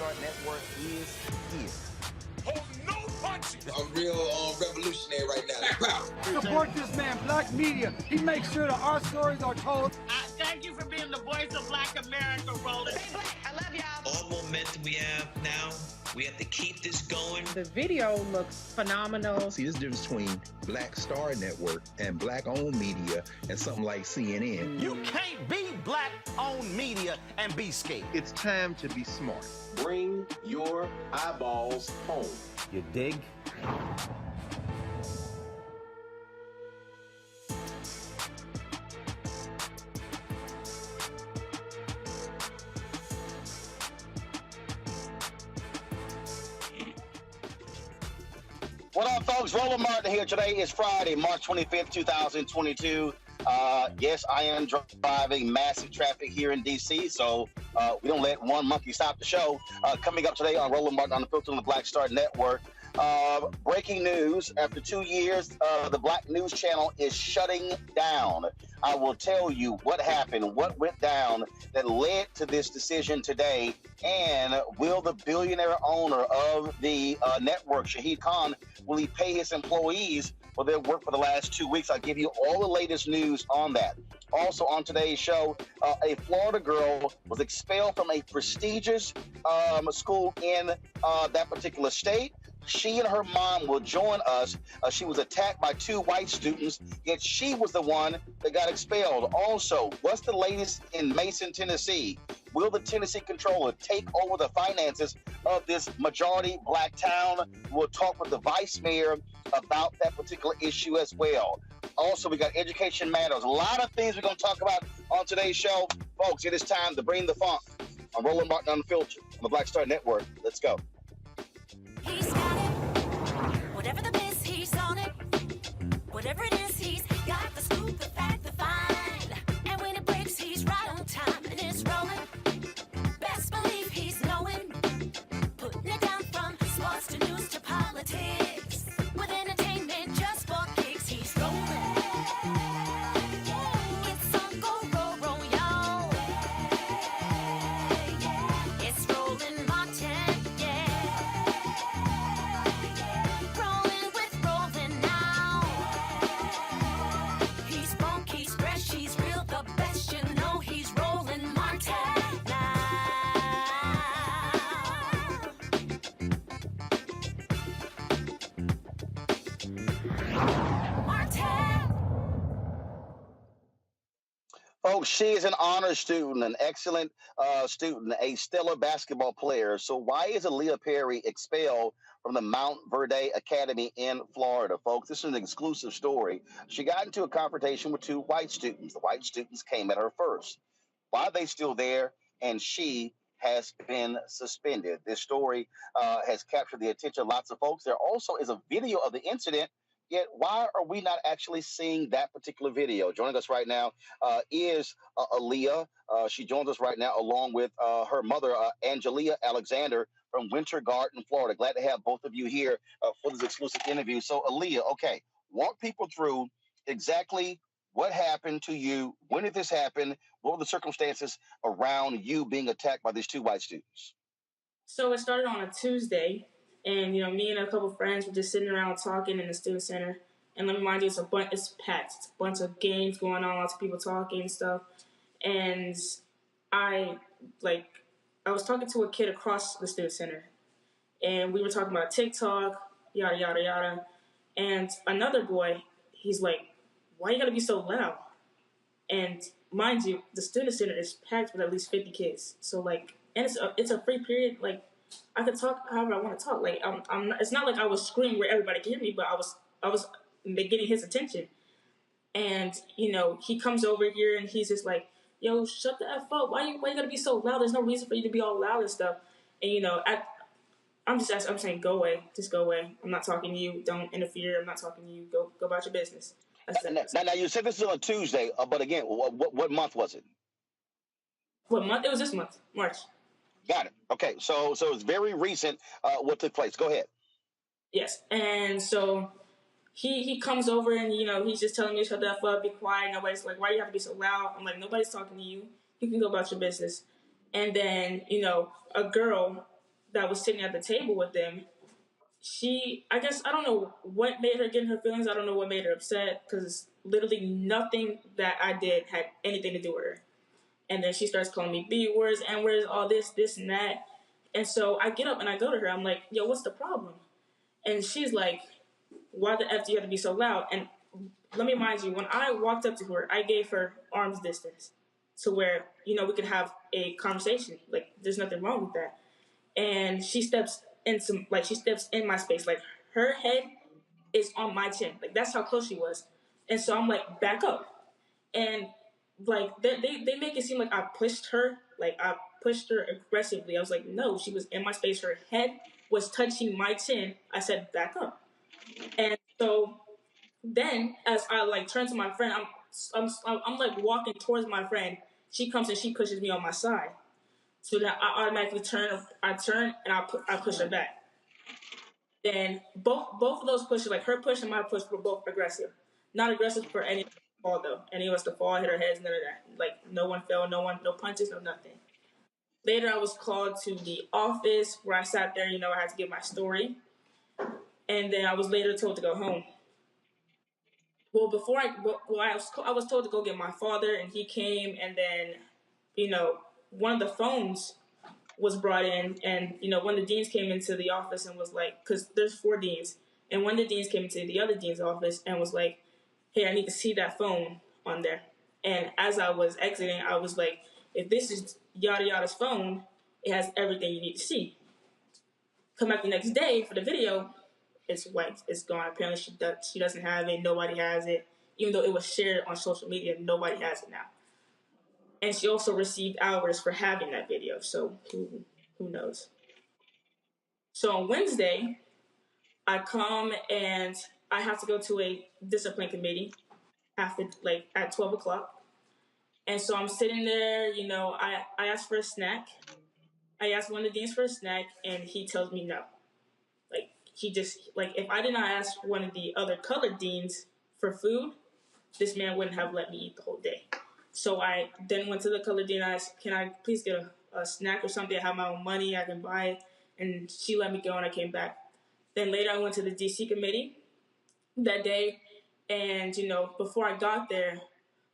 Start Network is it. Hold no punches. I'm real revolutionary right now. Support this man, Black Media. He makes sure that our stories are told. Thank you for being the voice of Black America, Roland. Stay black. I love y'all. All momentum we have now, we have to keep this going. The video looks phenomenal. See, there's a difference between Black Star Network and Black-owned media and something like CNN. You can't be Black-owned media and be scared. It's time to be smart. Bring your eyeballs home. You dig? What up, folks? Roland Martin here. Today is Friday, March 25th, 2022. Yes, I am driving massive traffic here in D.C., so we don't let one monkey stop the show. Coming up today on Roland Martin Unfiltered on the Black Star Network. Breaking news, after 2 years, the Black News Channel is shutting down. I will tell you what happened, what went down that led to this decision today, and will the billionaire owner of the network, Shahid Khan, will he pay his employees for their work for the last 2 weeks? I'll give you all the latest news on that. Also on today's show, a Florida girl was expelled from a prestigious school in that particular state. She and her mom will join us. She was attacked by 2 white students, yet she was the one that got expelled. Also, what's the latest in Mason, Tennessee? Will the Tennessee controller take over the finances of this majority Black town? We'll talk with the vice mayor about that particular issue as well. Also, we got Education Matters. A lot of things we're going to talk about on today's show. Folks, it is time to bring the funk on Roland Martin Unfiltered on the Black Star Network. Let's go. He's got it. Whatever the miss, he's on it. Whatever it is, he's got the scoop, the fact, the find. And when it breaks, he's right on time and it's rolling. Best believe he's knowing. Putting it down from sports to news to politics. With entertainment just for kicks, he's rolling. It's on go, roll, y'all. It's Roland Martin, rolling with Roland now. He's funky, he's fresh, he's real, the best, you know he's Roland Martin now. Folks, she is an honor student, an excellent student, a stellar basketball player. So why is Aaliyah Perry expelled from the Montverde Academy in Florida, folks? This is an exclusive story. She got into a confrontation with 2 white students. The white students came at her first. Why are they still there? And she has been suspended. This story has captured the attention of lots of folks. There also is a video of the incident. Yet, why are we not actually seeing that particular video? Joining us right now is Aaliyah. She joins us right now along with her mother, Angelia Alexander from Winter Garden, Florida. Glad to have both of you here for this exclusive interview. So, Aaliyah, okay, walk people through exactly what happened to you. When did this happen? What were the circumstances around you being attacked by these 2 white students? So it started on a Tuesday. And, me and a couple of friends were just sitting around talking in the student center. And let me remind you, it's packed. It's a bunch of games going on, lots of people talking and stuff. And I was talking to a kid across the student center. And we were talking about TikTok, yada, yada, yada. And another boy, he's like, why you gotta be so loud? And mind you, the student center is packed with at least 50 kids. So, and it's a free period, I could talk however I want to talk. I'm not, it's not like I was screaming where everybody could hear me, but I was getting his attention. And he comes over here and he's just like, "Yo, shut the f up! Why you gotta be so loud? There's no reason for you to be all loud and stuff." And I'm saying, go away, just go away. I'm not talking to you. Don't interfere. I'm not talking to you. Go about your business. Now, you said this is on Tuesday, but again, what month was it? What month? It was this month, March. Got it. Okay, so it's very recent what took place. Go ahead. Yes, and so he comes over and, he's just telling me to shut the F up, be quiet. Nobody's like, why do you have to be so loud? I'm like, nobody's talking to you. You can go about your business. And then, a girl that was sitting at the table with them, I guess, I don't know what made her get in her feelings. I don't know what made her upset, because literally nothing that I did had anything to do with her. And then she starts calling me B words, N words, all this, and that. And so I get up and I go to her. I'm like, yo, what's the problem? And she's like, why the F do you have to be so loud? And let me remind you, when I walked up to her, I gave her arm's distance to where, we could have a conversation. Like, there's nothing wrong with that. And she steps in my space. Like, her head is on my chin. Like, that's how close she was. And so I'm like, back up. And like, they make it seem like I pushed her. Like, I pushed her aggressively. I was like, no, she was in my space. Her head was touching my chin. I said, back up. And so then, as I like turn to my friend, I'm like walking towards my friend. She comes and she pushes me on my side. So that I automatically turn. I turn and I push her back. Then both of those pushes, like her push and my push, were both aggressive. Not aggressive for any fall though. Any of us to fall, hit our heads, none of that. Like, no one fell, no punches, no nothing. Later, I was called to the office where I sat there. I had to give my story, and then I was later told to go home. Well, I was told to go get my father, and he came, and then, one of the phones was brought in, and, one of the deans came into the office and was like, because there's 4 deans, and one of the deans came into the other dean's office and was like, hey, I need to see that phone on there. And as I was exiting, I was like, if this is yada yada's phone, it has everything you need to see. Come back the next day for the video, it's white, it's gone. Apparently she doesn't have it, nobody has it. Even though it was shared on social media, nobody has it now. And she also received hours for having that video, so who knows? So on Wednesday, I come and I have to go to a discipline committee at 12 o'clock. And so I'm sitting there, I asked for a snack. I asked one of the deans for a snack, and he tells me no. Like, he just, like, if I did not ask one of the other colored deans for food, this man wouldn't have let me eat the whole day. So I then went to the colored dean and I asked, can I please get a snack or something? I have my own money, I can buy it. And she let me go, and I came back. Then later I went to the DC committee that day, and, before I got there,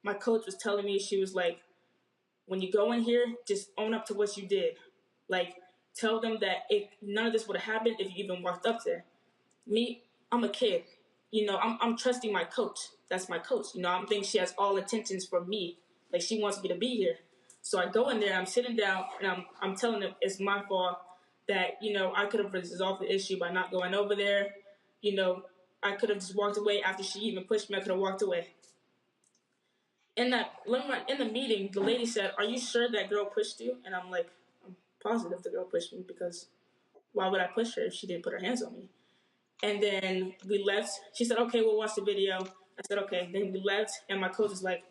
my coach was telling me, she was like, when you go in here, just own up to what you did. Like, tell them that none of this would have happened if you even walked up there. Me, I'm a kid. I'm trusting my coach. That's my coach. I'm thinking she has all intentions for me. Like, she wants me to be here. So I go in there, I'm sitting down, and I'm telling them it's my fault, that, I could have resolved the issue by not going over there. I could have just walked away after she even pushed me. I could have walked away. In the meeting, the lady said, are you sure that girl pushed you? And I'm like, I'm positive the girl pushed me, because why would I push her if she didn't put her hands on me? And then we left. She said, okay, we'll watch the video. I said, okay. Then we left, and my coach is like,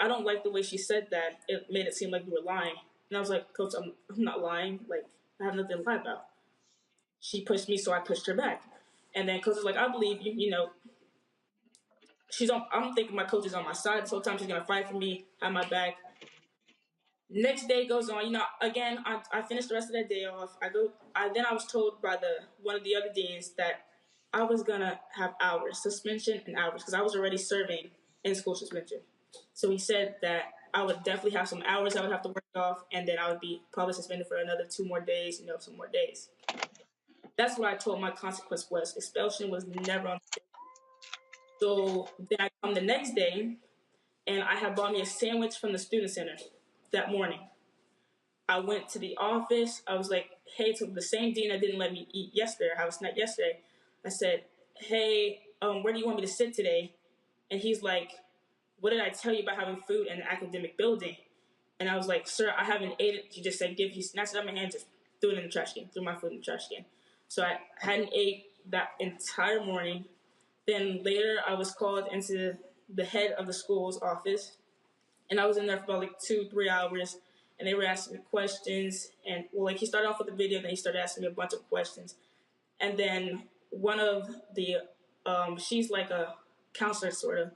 I don't like the way she said that. It made it seem like you were lying. And I was like, Coach, I'm not lying. Like, I have nothing to lie about. She pushed me, so I pushed her back. And then coach is like, I believe you, I'm thinking my coach is on my side. This whole time she's going to fight for me, have my back. Next day goes on. Again, I finished the rest of that day off. Then I was told by one of the other deans that I was going to have hours, suspension and hours, because I was already serving in school suspension. So he said that I would definitely have some hours I would have to work off, and then I would be probably suspended for another 2 more days, some more days. That's what I told my consequence was. Expulsion was never on the table. So then I come the next day, and I had bought me a sandwich from the student center that morning. I went to the office. I was like, hey, to the same dean that didn't let me eat yesterday, I have a snack yesterday. I said, hey, where do you want me to sit today? And he's like, what did I tell you about having food in an academic building? And I was like, sir, I haven't ate it. He just said, he snatched it out of my hand, just threw it in the trash can, threw my food in the trash can. So I hadn't ate that entire morning. Then later I was called into the head of the school's office, and I was in there for about 2-3 hours, and they were asking me questions. And he started off with the video, then he started asking me a bunch of questions. And then one of the, she's like a counselor sort of,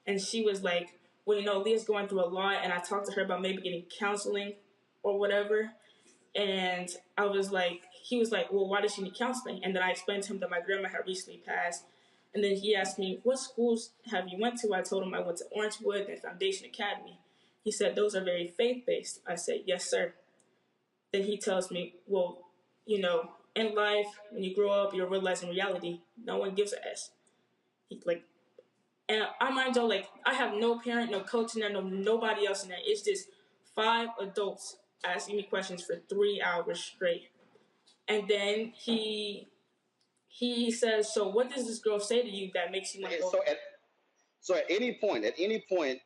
and she was like, well, Leah's going through a lot, and I talked to her about maybe getting counseling or whatever. And he was like, well, why does she need counseling? And then I explained to him that my grandma had recently passed. And then he asked me, what schools have you went to? I told him I went to Orangewood and Foundation Academy. He said, those are very faith-based. I said, yes, sir. Then he tells me, well, you know, in life, when you grow up, you're realizing reality. No one gives a S. And I mind you, I have no parent, no coach in there, nobody else in there. It's just 5 adults asking me questions for 3 hours straight. And then he says, so what does this girl say to you that makes you want to go? So at any point,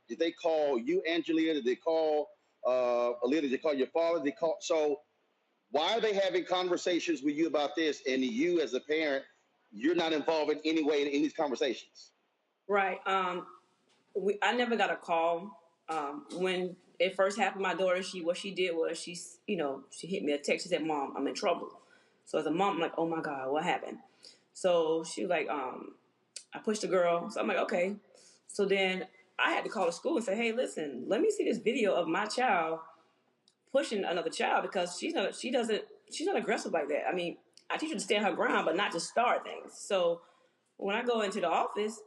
did they call you, Angelia? Did they call Aaliyah? Did they call your father? So why are they having conversations with you about this? And you, as a parent, you're not involved in any way in these conversations. Right. I never got a call. When it first happened, my daughter, what she did was she hit me a text. She said, "Mom, I'm in trouble." So as a mom, I'm like, "Oh my God, what happened?" So she was like, I pushed the girl. So I'm like, okay. So then I had to call the school and say, "Hey, listen, let me see this video of my child pushing another child because she's not aggressive like that. I mean, I teach her to stand her ground, but not to start things." So when I go into the office,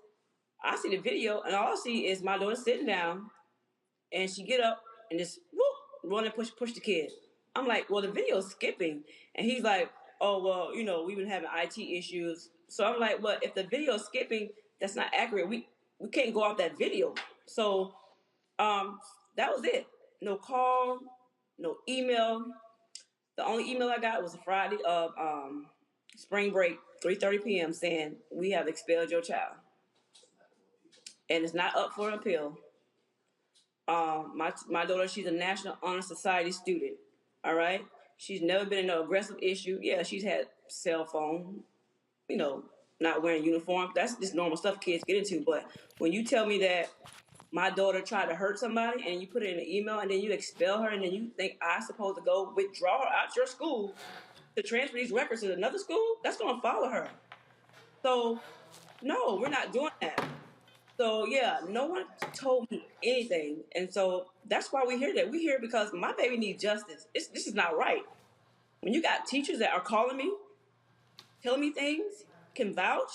I see the video, and all I see is my daughter sitting down, and she get up and just run and push the kid. I'm like, well, the video's skipping, and he's like, oh, well, we've been having IT issues. So I'm like, well, if the video's skipping, that's not accurate. We can't go off that video. So that was it. No call, no email. The only email I got was a Friday of spring break, 3:30 p.m. saying we have expelled your child. And it's not up for an appeal. My daughter, she's a National Honor Society student. All right, she's never been in an aggressive issue. Yeah, she's had cell phone, not wearing uniform. That's just normal stuff kids get into. But when you tell me that my daughter tried to hurt somebody and you put it in an email and then you expel her and then you think I'm supposed to go withdraw her out your school to transfer these records to another school, that's going to follow her. So, no, we're not doing that. So, yeah, no one told me anything. And so that's why we hear that. We hear because my baby needs justice. This is not right. When you got teachers that are calling me, telling me things, can vouch,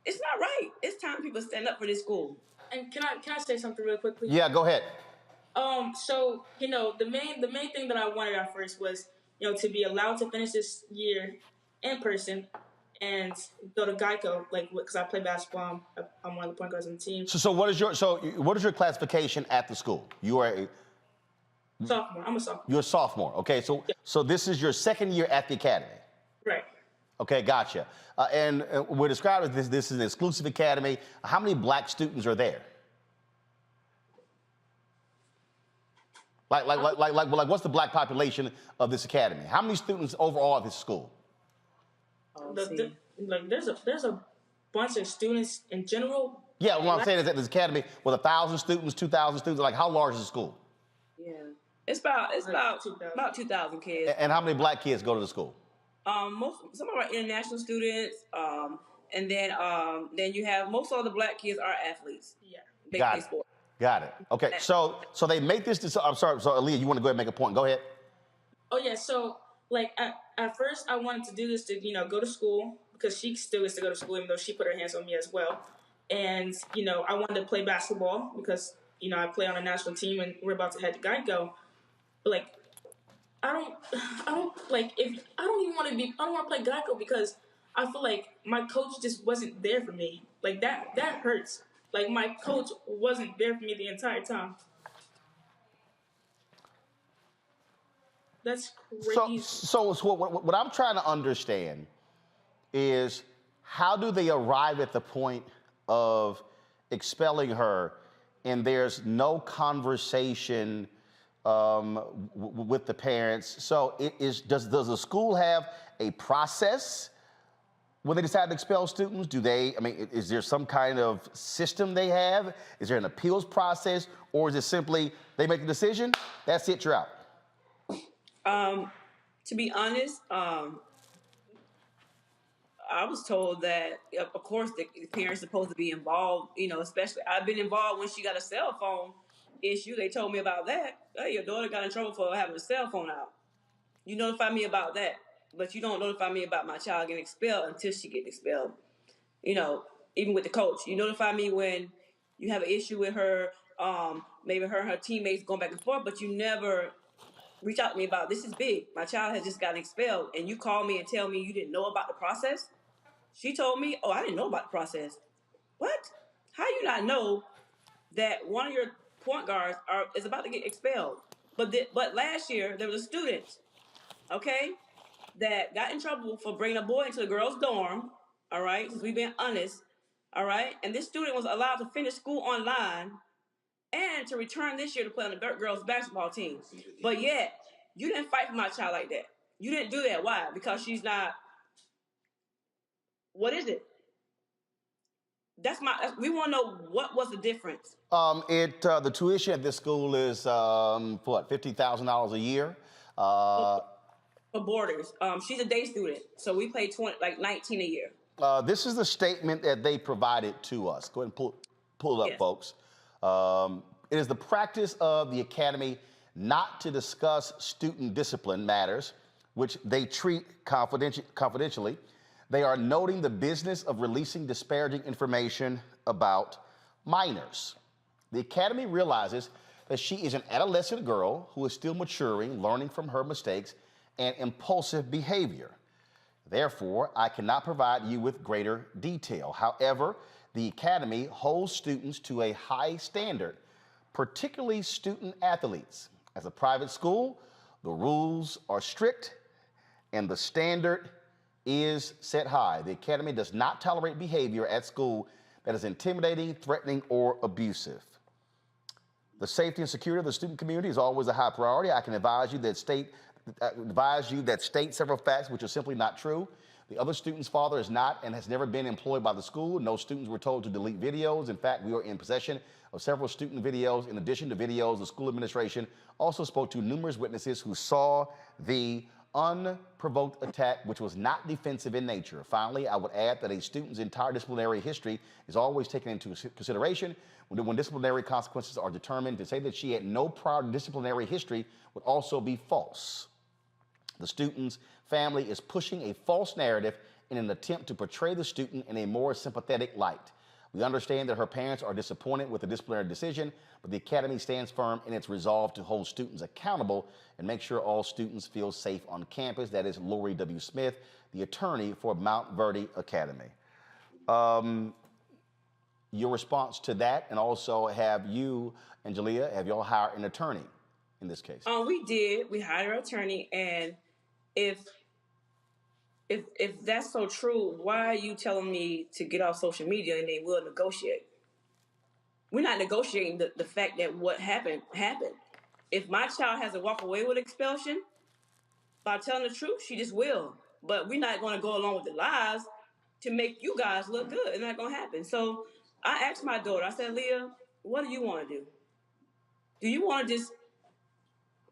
it's not right. It's time people stand up for this school. And can I say something real quickly? Yeah, go ahead. So, the main thing that I wanted at first was, to be allowed to finish this year in person and go to Geico, because I play basketball. I'm one of the point guards on the team. So what is your classification at the school? You are a sophomore. I'm a sophomore. You're a sophomore. Okay, so this is your second year at the academy. Right. Okay, gotcha. And we're described as this is an exclusive academy. How many black students are there? What's the black population of this academy? How many students overall at this school? There's a bunch of students in general. Yeah, what I'm saying is that this academy with 1,000 students, 2,000 students. How large is the school? Yeah, it's about 2,000 kids. And how many black kids go to the school? Some of our international students, and then you have most of the black kids are athletes. Yeah, they play sports. Got it. Okay, so they make this. I'm sorry. So Aaliyah, you want to go ahead and make a point? Go ahead. Oh yeah. So at first I wanted to do this to go to school because she still gets to go to school even though she put her hands on me as well. And I wanted to play basketball because I play on a national team and we're about to head to Geico. But I don't even want to play Geico because I feel like my coach just wasn't there for me. That hurts. My coach wasn't there for me the entire time. That's crazy. So what I'm trying to understand is how do they arrive at the point of expelling her and there's no conversation with the parents? So does the school have a process when they decide to expel students? Is there some kind of system they have? Is there an appeals process? Or is it simply they make a decision, that's it, you're out? To be honest, I was told that, of course, the parents are supposed to be involved, especially I've been involved when she got a cell phone issue. They told me about that. Hey, your daughter got in trouble for having a cell phone out. You notify me about that, but you don't notify me about my child getting expelled until she gets expelled. You know, even with the coach, you notify me when you have an issue with her, maybe her and her teammates going back and forth, but you never reach out to me about this is big. My child has just gotten expelled, and you call me and tell me you didn't know about the process. She told me, "Oh, I didn't know about the process." What? How do you not know that one of your point guards is about to get expelled? But last year there was a student, okay, that got in trouble for bringing a boy into the girls' dorm. All right, since we've been honest. All right, and this student was allowed to finish school online and to return this year to play on the girls' basketball team. But yet, you didn't fight for my child like that. You didn't do that. Why? Because she's not. What is it? We want to know what was the difference. The tuition at this school is what, $50,000 a year. For boarders, she's a day student, so we pay $19 a year. This is the statement that they provided to us. Go ahead and pull it up, folks. It is the practice of the academy not to discuss student discipline matters, which they treat confidentially. They are noting the business of releasing disparaging information about minors. The academy realizes that she is an adolescent girl who is still maturing, learning from her mistakes and impulsive behavior. Therefore, I cannot provide you with greater detail. However, the academy holds students to a high standard, particularly student athletes. As a private school, the rules are strict and the standard is set high. The academy does not tolerate behavior at school that is intimidating, threatening, or abusive. The safety and security of the student community is always a high priority. I can advise you that state several facts which are simply not true. The other student's father is not and has never been employed by the school. No students were told to delete videos. In fact, we are in possession of several student videos. In addition to videos, the school administration also spoke to numerous witnesses who saw the unprovoked attack, which was not defensive in nature. Finally, I would add that a student's entire disciplinary history is always taken into consideration when disciplinary consequences are determined. To say that she had no prior disciplinary history would also be false. The student's family is pushing a false narrative in an attempt to portray the student in a more sympathetic light. We understand that her parents are disappointed with the disciplinary decision, but the academy stands firm in its resolve to hold students accountable and make sure all students feel safe on campus. That is Lori W. Smith, the attorney for Montverde Academy. Your response to that, and also have you and Jalea, have y'all hired an attorney in this case? We did. We hired an attorney, and if that's so true, why are you telling me to get off social media and then we'll negotiate? We're not negotiating the fact that what happened. If my child has to walk away with expulsion, by telling the truth, she just will. But we're not going to go along with the lies to make you guys look good. It's not going to happen. So I asked my daughter, I said, Leah, what do you want to do? Do you want to just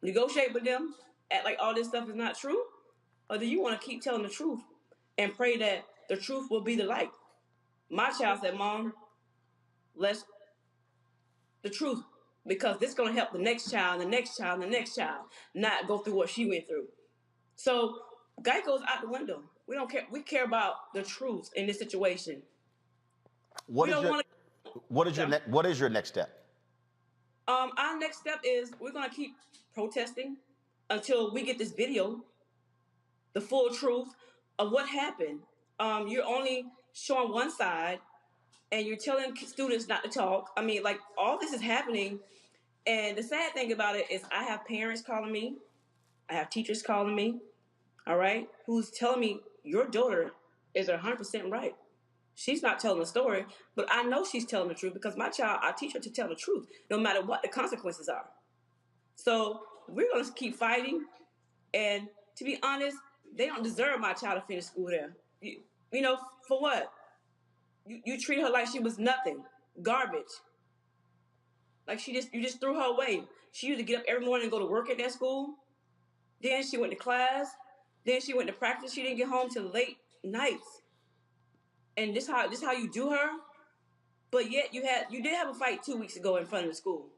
negotiate with them, act like all this stuff is not true? Or do you want to keep telling the truth and pray that the truth will be the light? My child said, Mom, let's the truth, because this is going to help the next child, the next child, the next child not go through what she went through. So Geico's out the window. We don't care. We care about the truth in this situation. What is your next step? Our next step is we're going to keep protesting until we get this video, the full truth of what happened. You're only showing one side, and you're telling students not to talk. I mean, like, all this is happening, and the sad thing about it is I have parents calling me, I have teachers calling me, all right, who's telling me your daughter is 100% right. She's not telling the story, but I know she's telling the truth because my child, I teach her to tell the truth, no matter what the consequences are. So we're going to keep fighting, and to be honest, they don't deserve my child to finish school there. You know, for what? You treat her like she was nothing, garbage. Like you just threw her away. She used to get up every morning and go to work at that school. Then she went to class. Then she went to practice. She didn't get home till late nights. And this how you do her? But yet you did have a fight 2 weeks ago in front of the school.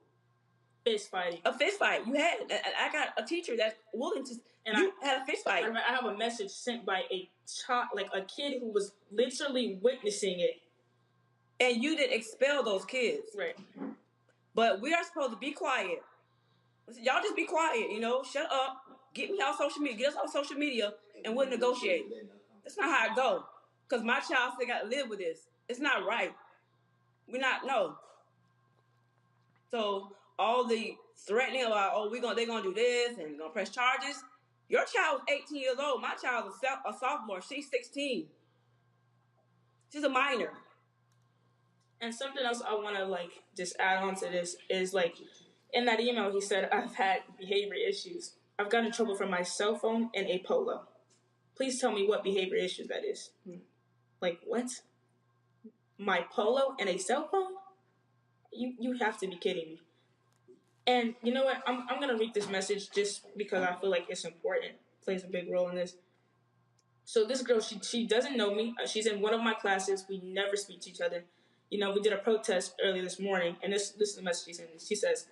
fist fighting. A fist fight. You had. I got a teacher that's willing to. And you had a fist fight. I have a message sent by a child, like a kid who was literally witnessing it. And you did expel those kids. Right. But we are supposed to be quiet. Y'all just be quiet, you know? Shut up. Get me off social media. Get us off social media, and we'll negotiate. That's not how it go. Because my child still got to live with this. It's not right. No. So all the threatening about, oh, they're gonna do this and gonna press charges. Your child is 18 years old. My child is a sophomore. She's 16. She's a minor. And something else I want to just add on to this is in that email he said I've had behavior issues. I've gotten in trouble for my cell phone and a polo. Please tell me what behavior issues that is. What? My polo and a cell phone? You have to be kidding me. And you know what? I'm going to read this message just because I feel like it's important. It plays a big role in this. So this girl, she doesn't know me. She's in one of my classes. We never speak to each other. You know, we did a protest earlier this morning, and this is the message she sent me. She says,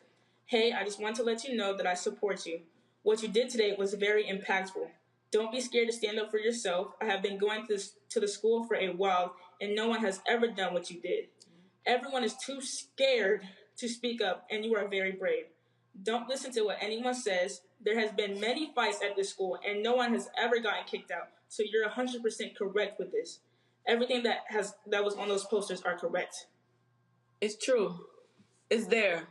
"Hey, I just want to let you know that I support you. What you did today was very impactful. Don't be scared to stand up for yourself. I have been going to the school for a while, and no one has ever done what you did. Everyone is too scared to speak up, and you are very brave. Don't listen to what anyone says. There has been many fights at this school, and no one has ever gotten kicked out. So you're 100% correct with this. Everything that was on those posters are correct." It's true. It's there.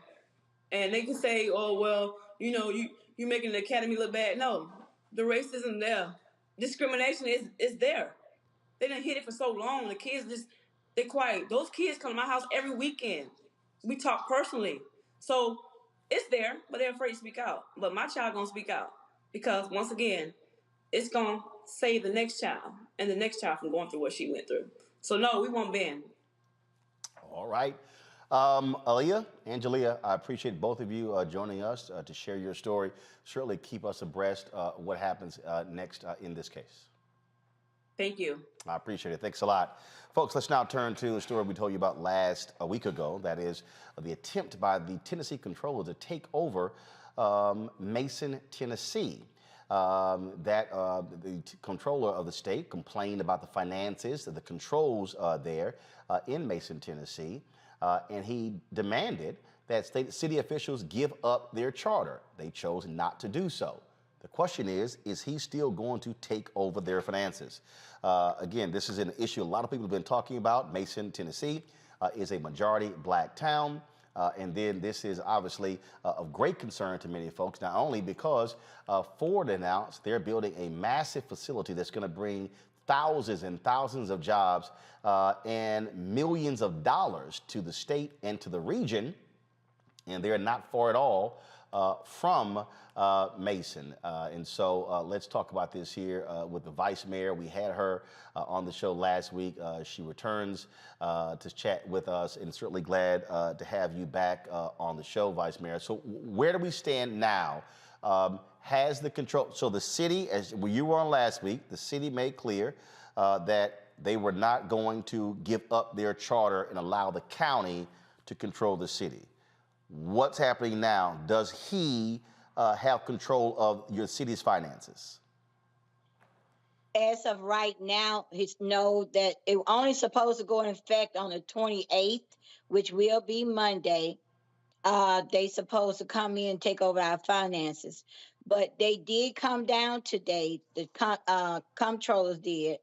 And they can say, oh, well, you know, you're making the academy look bad. No, the racism there. Discrimination is there. They done hit it for so long. The kids they're quiet. Those kids come to my house every weekend. We talk personally. So it's there, but they're afraid to speak out. But my child gonna speak out. Because once again, it's gonna save the next child and the next child from going through what she went through. So no, we won't bend. All right. Aaliyah, Angelia, I appreciate both of you joining us to share your story. Certainly keep us abreast what happens next in this case. Thank you. I appreciate it. Thanks a lot. Folks, let's now turn to the story we told you about a week ago. That is the attempt by the Tennessee Comptroller to take over Mason, Tennessee. The comptroller of the state complained about the finances, the controls there in Mason, Tennessee, and he demanded that city officials give up their charter. They chose not to do so. The question is he still going to take over their finances? Again, this is an issue a lot of people have been talking about. Mason, Tennessee is a majority black town. And then this is obviously of great concern to many folks, not only because Ford announced they're building a massive facility that's going to bring thousands and thousands of jobs and millions of dollars to the state and to the region, and they're not far at all from Mason. And so let's talk about this here with the vice mayor. We had her on the show last week. She returns to chat with us, and certainly glad to have you back on the show, Vice Mayor. So where do we stand now? Has the control, so the city, as you were on last week, the city made clear that they were not going to give up their charter and allow the county to control the city. What's happening now? Does he have control of your city's finances? As of right now, it's know that it only supposed to go in effect on the 28th, which will be Monday. They supposed to come in and take over our finances. But they did come down today, the comptrollers did,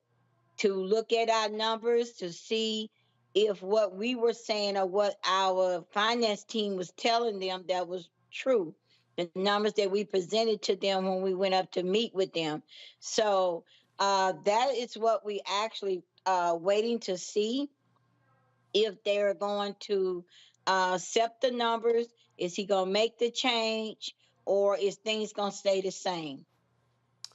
to look at our numbers to see if what we were saying or what our finance team was telling them that was true. The numbers that we presented to them when we went up to meet with them. So that is what we actually waiting to see, if they're going to accept the numbers. Is he going to make the change, or is things going to stay the same?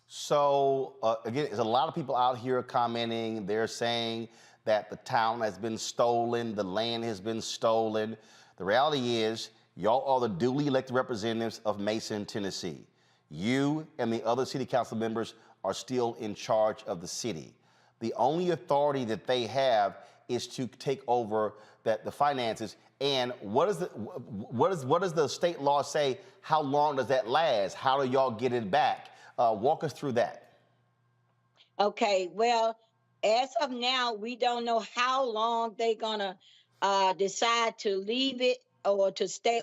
So again, there's a lot of people out here commenting. They're saying that the town has been stolen, the land has been stolen. The reality is, y'all are the duly elected representatives of Mason, Tennessee. You and the other city council members are still in charge of the city. The only authority that they have is to take over the finances. And what does the state law say? How long does that last? How do y'all get it back? Walk us through that. Okay, well, as of now, we don't know how long they're gonna decide to leave it or to stay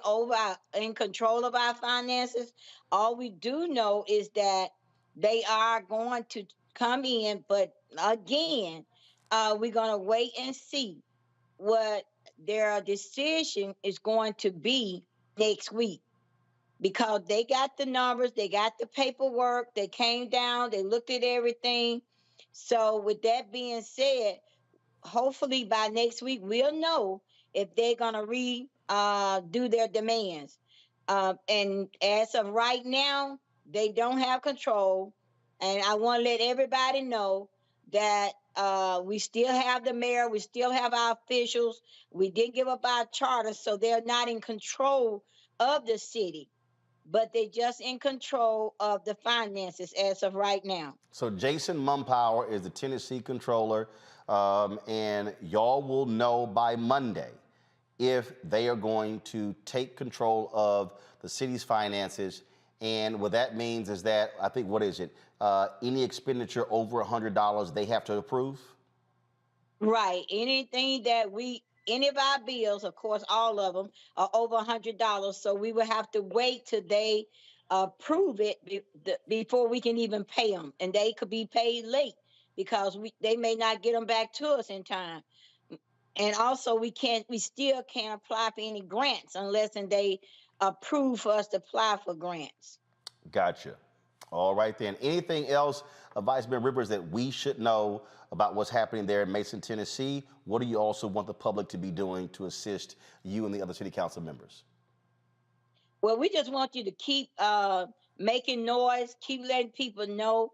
in control of our finances. All we do know is that they are going to come in, but again, we're gonna wait and see what their decision is going to be next week, because they got the numbers, they got the paperwork, they came down, they looked at everything. So, with that being said, hopefully by next week we'll know if they're gonna do their demands. And as of right now, they don't have control. And I want to let everybody know that we still have the mayor, we still have our officials. We did give up our charter, so they're not in control of the city, but they're just in control of the finances as of right now. So Jason Mumpower is the Tennessee controller, and y'all will know by Monday if they are going to take control of the city's finances. And what that means is that, I think, what is it? Any expenditure over $100, they have to approve? Right. Anything that any of our bills, of course, all of them are over $100. So we will have to wait till they approve it before we can even pay them. And they could be paid late because they may not get them back to us in time. And also we still can't apply for any grants unless they approve for us to apply for grants. Gotcha. All right then. Anything else, Vice Mayor Rivers, that we should know about what's happening there in Mason, Tennessee? What do you also want the public to be doing to assist you and the other city council members? Well, we just want you to keep making noise, keep letting people know,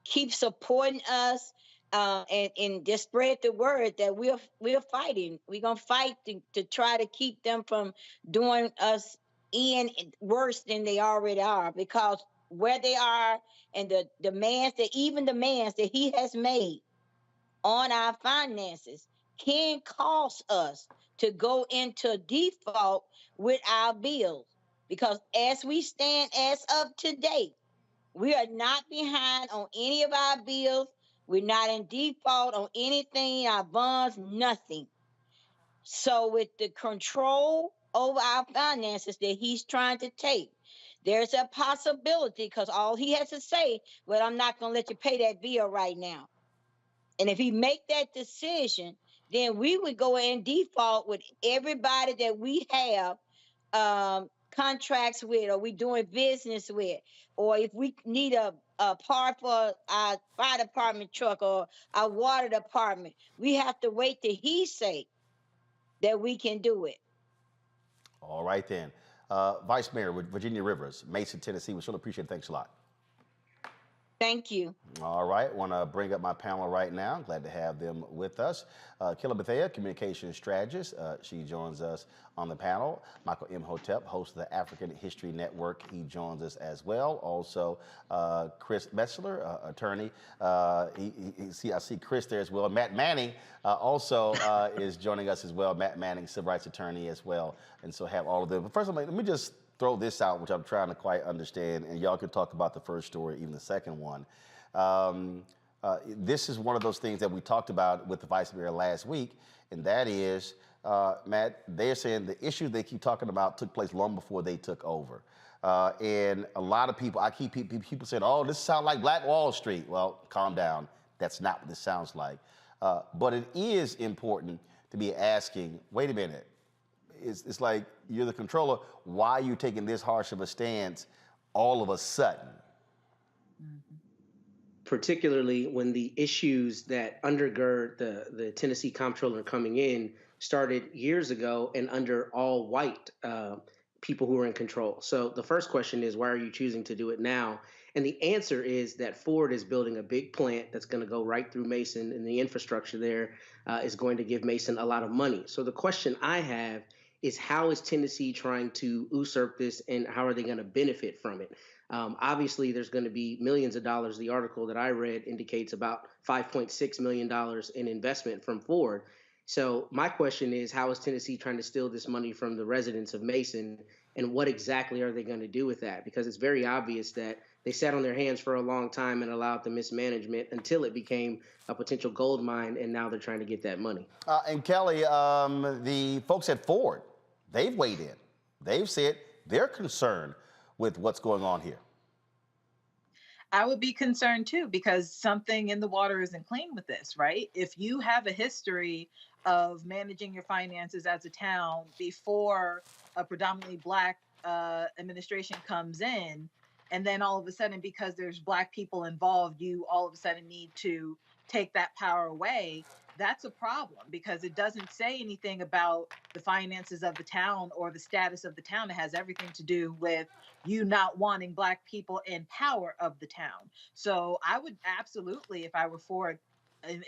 keep supporting us, and just spread the word that we're fighting. We're gonna fight to try to keep them from doing us in worse than they already are, because where they are and the demands that he has made on our finances can cause us to go into default with our bills. Because as we stand as of today, we are not behind on any of our bills. We're not in default on anything, our bonds, nothing. So with the control over our finances that he's trying to take, there's a possibility, because all he has to say, well, I'm not going to let you pay that bill right now. And if he make that decision, then we would go in default with everybody that we have contracts with, or we doing business with, or if we need a part for our fire department truck or our water department, we have to wait till he say that we can do it. All right then. Vice Mayor Virginia Rivers, Mason, Tennessee, we sure appreciate it. Thanks a lot. Thank you. All right, want to bring up my panel right now. Glad to have them with us. Killa Bethea, communications strategist. She joins us on the panel. Michael Imhotep, host of the African History Network. He joins us as well. Also, Chris Metzler, attorney. I see Chris there as well. Matt Manning also is joining us as well. Matt Manning, civil rights attorney as well. And so have all of them. But first of all, let me just throw this out, which I'm trying to quite understand, and y'all can talk about the first story, even the second one. This is one of those things that we talked about with the vice mayor last week, and that is, Matt, they're saying the issue they keep talking about took place long before they took over. And a lot of people, I keep people saying, oh, this sounds like Black Wall Street. Well, calm down. That's not what this sounds like. But it is important to be asking, wait a minute, it's like you're the controller. Why are you taking this harsh of a stance all of a sudden? Particularly when the issues that undergird the Tennessee comptroller coming in started years ago and under all white people who are in control. So the first question is, why are you choosing to do it now? And the answer is that Ford is building a big plant that's going to go right through Mason, and the infrastructure there is going to give Mason a lot of money. So the question I have is how is Tennessee trying to usurp this, and how are they going to benefit from it? Obviously, there's going to be millions of dollars. The article that I read indicates about $5.6 million in investment from Ford. So my question is, how is Tennessee trying to steal this money from the residents of Mason, and what exactly are they going to do with that? Because it's very obvious that they sat on their hands for a long time and allowed the mismanagement until it became a potential gold mine, and now they're trying to get that money. And Kelly, the folks at Ford, they've weighed in. They've said they're concerned with what's going on here. I would be concerned too, because something in the water isn't clean with this, right? If you have a history of managing your finances as a town before a predominantly Black administration comes in, and then all of a sudden, because there's Black people involved, you all of a sudden need to take that power away, that's a problem, because it doesn't say anything about the finances of the town or the status of the town. It has everything to do with you not wanting Black people in power of the town. So I would absolutely, if I were Ford,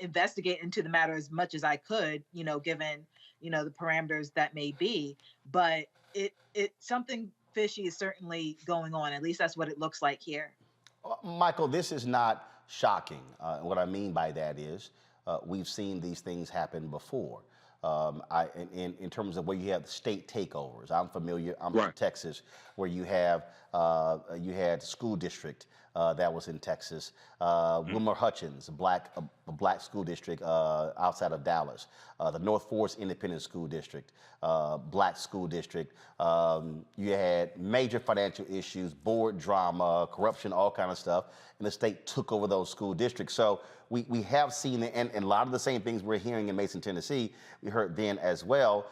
investigate into the matter as much as I could, given, the parameters that may be. But it something fishy is certainly going on. At least that's what it looks like here. Michael, this is not shocking. What I mean by that is we've seen these things happen before. In terms of where you have state takeovers, I'm familiar. I'm from Texas, where you had school district that was in Texas. Wilmer Hutchins, a black school district outside of Dallas. The North Forest Independent School District, black school district. You had major financial issues, board drama, corruption, all kind of stuff, and the state took over those school districts. So we have seen, and a lot of the same things we're hearing in Mason, Tennessee, we heard then as well.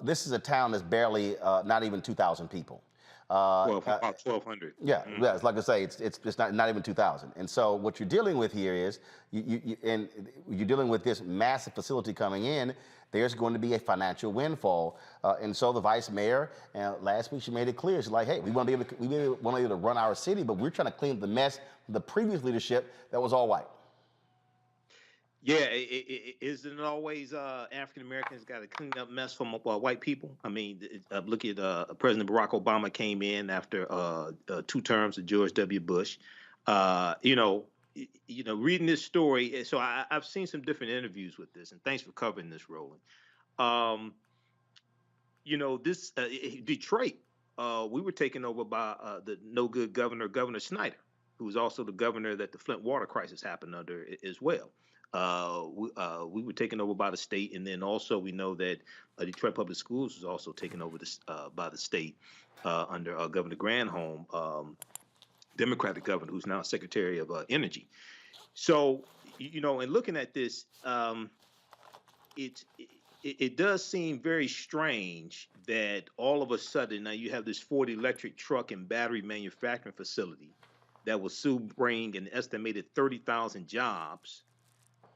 This is a town that's barely, not even 2,000 people. About 1,200. Yeah, yeah. Like I say, it's not even 2,000. And so what you're dealing with here is you're dealing with this massive facility coming in. There's going to be a financial windfall, and so the vice mayor last week she made it clear. She's like, hey, we want to be able to run our city, but we're trying to clean up the mess from the previous leadership that was all white. Yeah, isn't it always African Americans got to clean up mess from white people? I mean, look at President Barack Obama came in after 2 terms of George W. Bush. Reading this story, so I've seen some different interviews with this, and thanks for covering this, Roland. This Detroit, we were taken over by the no good Governor Snyder, who was also the governor that the Flint water crisis happened under as well. We were taken over by the state, and then also we know that Detroit Public Schools was also taken over by the state under Governor Granholm, Democratic governor, who's now Secretary of Energy. So, in looking at this, it does seem very strange that all of a sudden now you have this Ford electric truck and battery manufacturing facility that will soon bring an estimated 30,000 jobs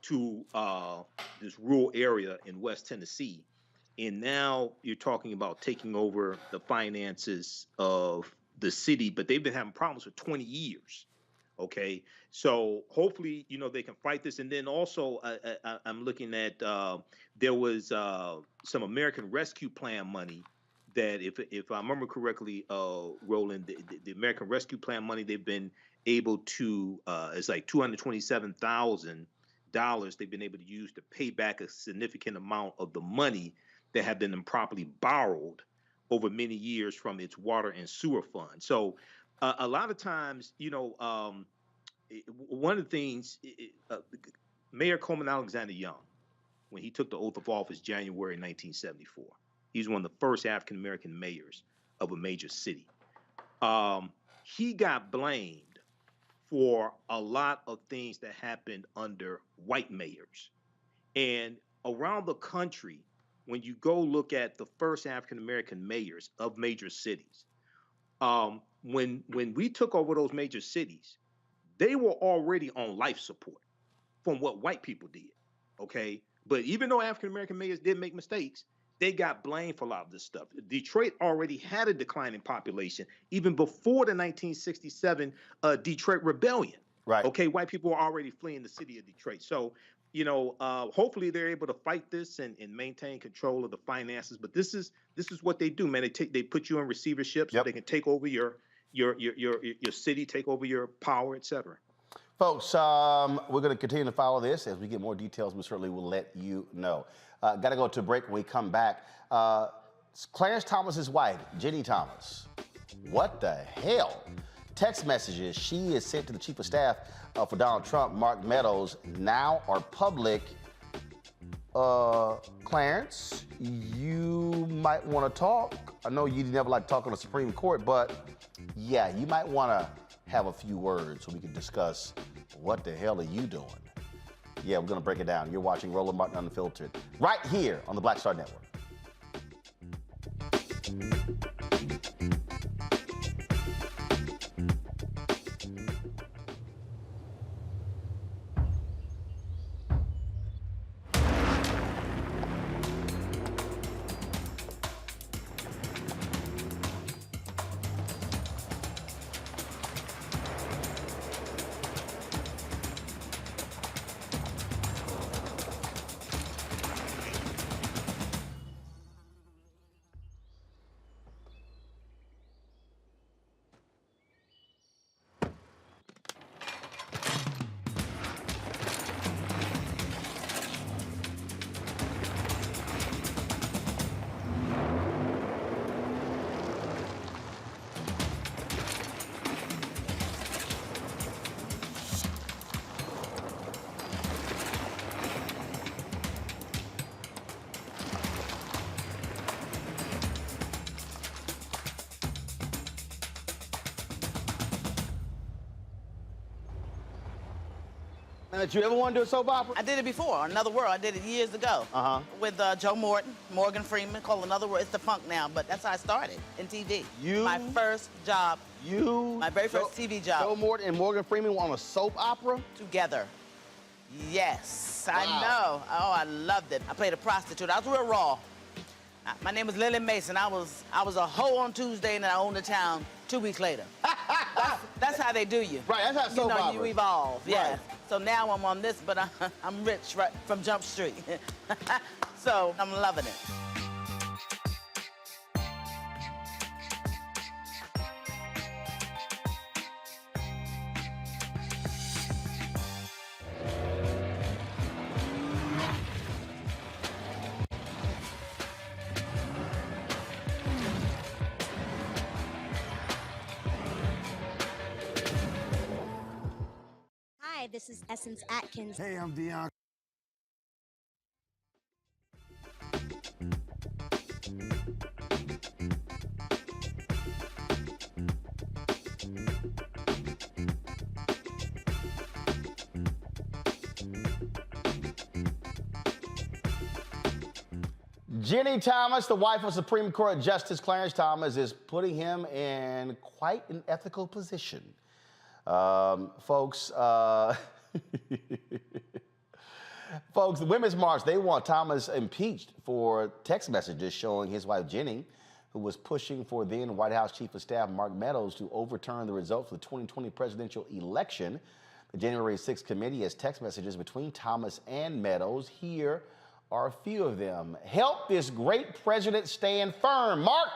to this rural area in West Tennessee. And now you're talking about taking over the finances of the city, but they've been having problems for 20 years. Okay, so hopefully, they can fight this. And then also, I'm looking at there was some American Rescue Plan money that, if I remember correctly, Roland, the American Rescue Plan money, they've been able to, it's like $227,000 they've been able to use to pay back a significant amount of the money that had been improperly borrowed over many years from its water and sewer fund. So a lot of times, one of the things, Mayor Coleman Alexander Young, when he took the oath of office January 1974, he's one of the first African-American mayors of a major city. He got blamed for a lot of things that happened under white mayors. And around the country, when you go look at the first African-American mayors of major cities, when we took over those major cities, they were already on life support from what white people did, okay? But even though African-American mayors did make mistakes, they got blamed for a lot of this stuff. Detroit already had a declining population even before the 1967 Detroit Rebellion. Right. Okay, white people were already fleeing the city of Detroit. So, hopefully they're able to fight this and maintain control of the finances. But this is what they do, man. They put you in receivership so they can take over your city, take over your power, etc. Folks, we're going to continue to follow this. As we get more details, we certainly will let you know. Got to go to a break. When we come back, Clarence Thomas's wife, Jenny Thomas. What the hell? Text messages she is sent to the chief of staff for Donald Trump, Mark Meadows, now are public. Clarence, you might want to talk. I know you never like talking to the Supreme Court, but yeah, you might want to have a few words so we can discuss what the hell are you doing? Yeah, we're going to break it down. You're watching Roland Martin Unfiltered right here on the Black Star Network. Did you ever want to do a soap opera? I did it before, Another World. I did it years ago. With Joe Morton, Morgan Freeman, called Another World. It's the funk now, but that's how I started in TV. My first job. My very first TV job. Joe Morton and Morgan Freeman were on a soap opera? Together. Yes, Wow. I know. Oh, I loved it. I played a prostitute. I was real raw. My name was Lily Mason. I was a hoe on Tuesday, and then I owned the town 2 weeks later. That's how they do you. Right, that's how soap operas. You evolve. Yeah. Right. So now I'm on this, but I'm rich right from Jump Street. So I'm loving it. Hi, this is Essence Atkins. Hey, I'm Dion. Jenny Thomas, the wife of Supreme Court Justice Clarence Thomas, is putting him in quite an ethical position. Folks, folks, the Women's March, they want Thomas impeached for text messages showing his wife Jenny, who was pushing for then White House Chief of Staff Mark Meadows to overturn the results of the 2020 presidential election. The January 6th committee has text messages between Thomas and Meadows. Here are a few of them. Help this great president stand firm. Mark,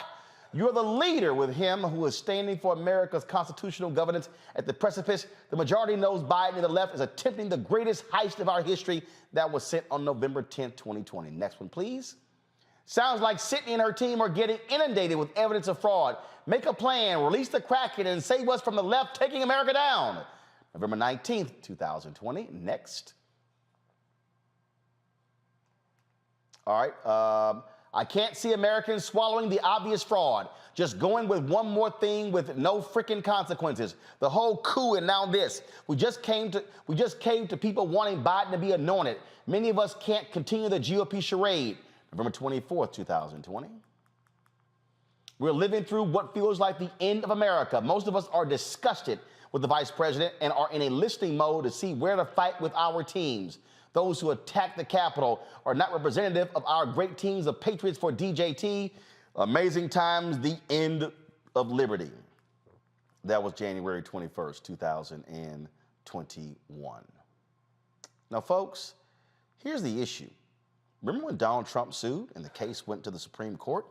you're the leader with him who is standing for America's constitutional governance at the precipice. The majority knows Biden and the left is attempting the greatest heist of our history. That was sent on November 10th, 2020. Next one, please. Sounds like Sydney and her team are getting inundated with evidence of fraud. Make a plan, release the Kraken, and save us from the left taking America down. November 19th, 2020. Next. All right. I can't see Americans swallowing the obvious fraud. Just going with one more thing with no freaking consequences. The whole coup and now this. We just came to people wanting Biden to be anointed. Many of us can't continue the GOP charade. November 24th, 2020. We're living through what feels like the end of America. Most of us are disgusted with the vice president and are in a listening mode to see where to fight with our teams. Those who attack the Capitol are not representative of our great teams of patriots for DJT. Amazing times, the end of liberty. That was January 21st, 2021. Now, folks, Here's the issue. Remember when Donald Trump sued and the case went to the Supreme Court?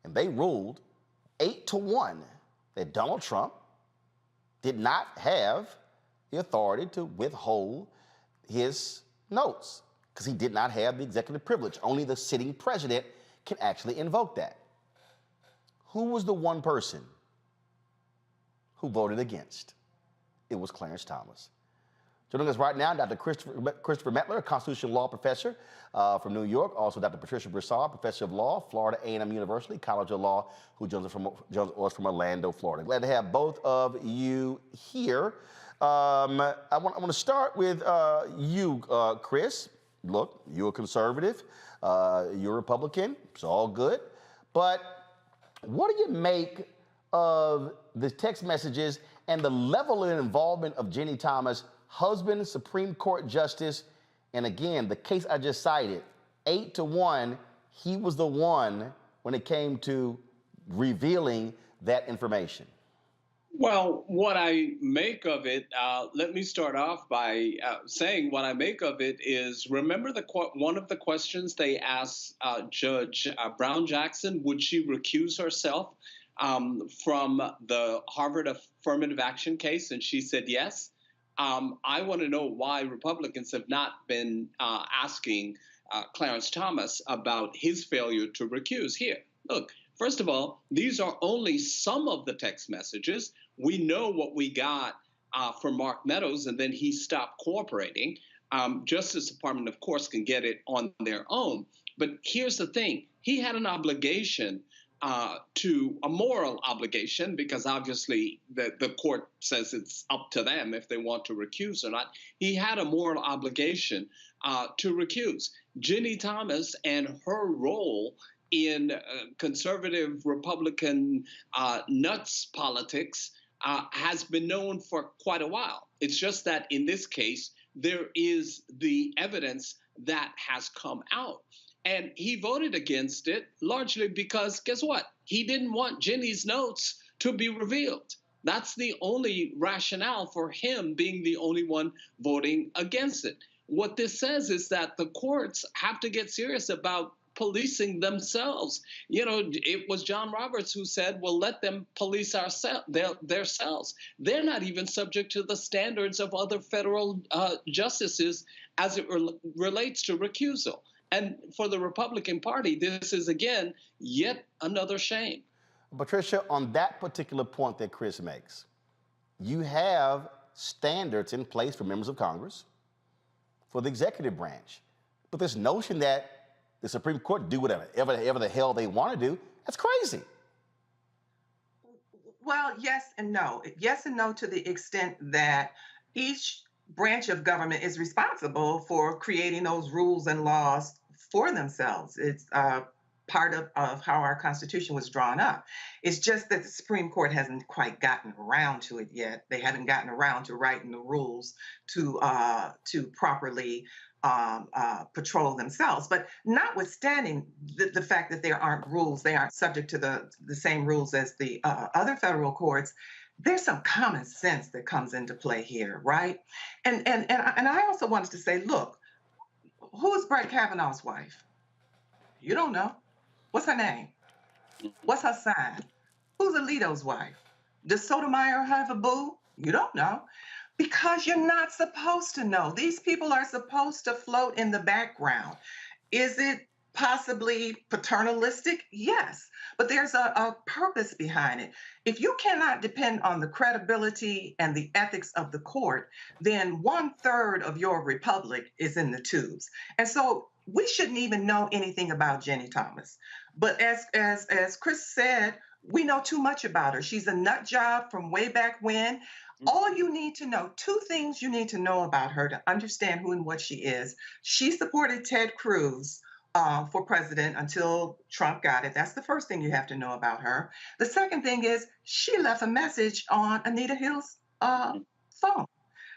And they ruled 8-1 that Donald Trump did not have the authority to withhold his notes because he did not have the executive privilege. Only the sitting president can actually invoke that. Who was the one person who voted against? It was Clarence Thomas. Joining us right now, Dr. Christopher Mettler, a constitutional law professor from New York. Also, Dr. Patricia Broussard, professor of law, Florida A&M University College of Law, who joins us from Orlando, Florida. Glad to have both of you here. I want to start with you, Chris. Look, you're a conservative. You're a Republican. It's all good. But what do you make of the text messages and the level of involvement of Ginni Thomas, husband, Supreme Court Justice, and again, the case I just cited, 8-1, he was the one when it came to revealing that information? Well, what I make of it, let me start off by saying what I make of it is, remember one of the questions they asked Judge Brown Jackson, would she recuse herself from the Harvard affirmative action case? And she said yes. I want to know why Republicans have not been asking Clarence Thomas about his failure to recuse. Here, look, first of all, these are only some of the text messages. We know what we got from Mark Meadows, and then he stopped cooperating. Justice Department, of course, can get it on their own. But here's the thing. He had an obligation to a moral obligation, because obviously the court says it's up to them if they want to recuse or not. He had a moral obligation to recuse. Ginni Thomas and her role in conservative Republican nuts politics has been known for quite a while. It's just that in this case, there is the evidence that has come out. And he voted against it largely because, guess what? He didn't want Ginni's notes to be revealed. That's the only rationale for him being the only one voting against it. What this says is that the courts have to get serious about policing themselves. You know, it was John Roberts who said, well, let them police themselves. They're not even subject to the standards of other federal justices as it relates to recusal. And for the Republican Party, this is, again, yet another shame. Patricia, on that particular point that Chris makes, you have standards in place for members of Congress, for the executive branch. But this notion that the Supreme Court do whatever the hell they want to do, that's crazy. Well, yes and no. Yes and no to the extent that each branch of government is responsible for creating those rules and laws for themselves. It's part of how our Constitution was drawn up. It's just that the Supreme Court hasn't quite gotten around to it yet. They haven't gotten around to writing the rules to properly patrol themselves. But notwithstanding the fact that there aren't rules, they aren't subject to the same rules as the other federal courts, there's some common sense that comes into play here, right? And I also wanted to say, look, who is Brett Kavanaugh's wife? You don't know. What's her name? What's her sign? Who's Alito's wife? Does Sotomayor have a boo? You don't know. Because you're not supposed to know. These people are supposed to float in the background. Is it possibly paternalistic? Yes, but there's a purpose behind it. If you cannot depend on the credibility and the ethics of the court, then 1/3 of your republic is in the tubes. And so we shouldn't even know anything about Ginni Thomas. But as Chris said, we know too much about her. She's a nut job from way back when. All you need to know, 2 things you need to know about her to understand who and what she is. She supported Ted Cruz for president until Trump got it. That's the first thing you have to know about her. The second thing is she left a message on Anita Hill's phone.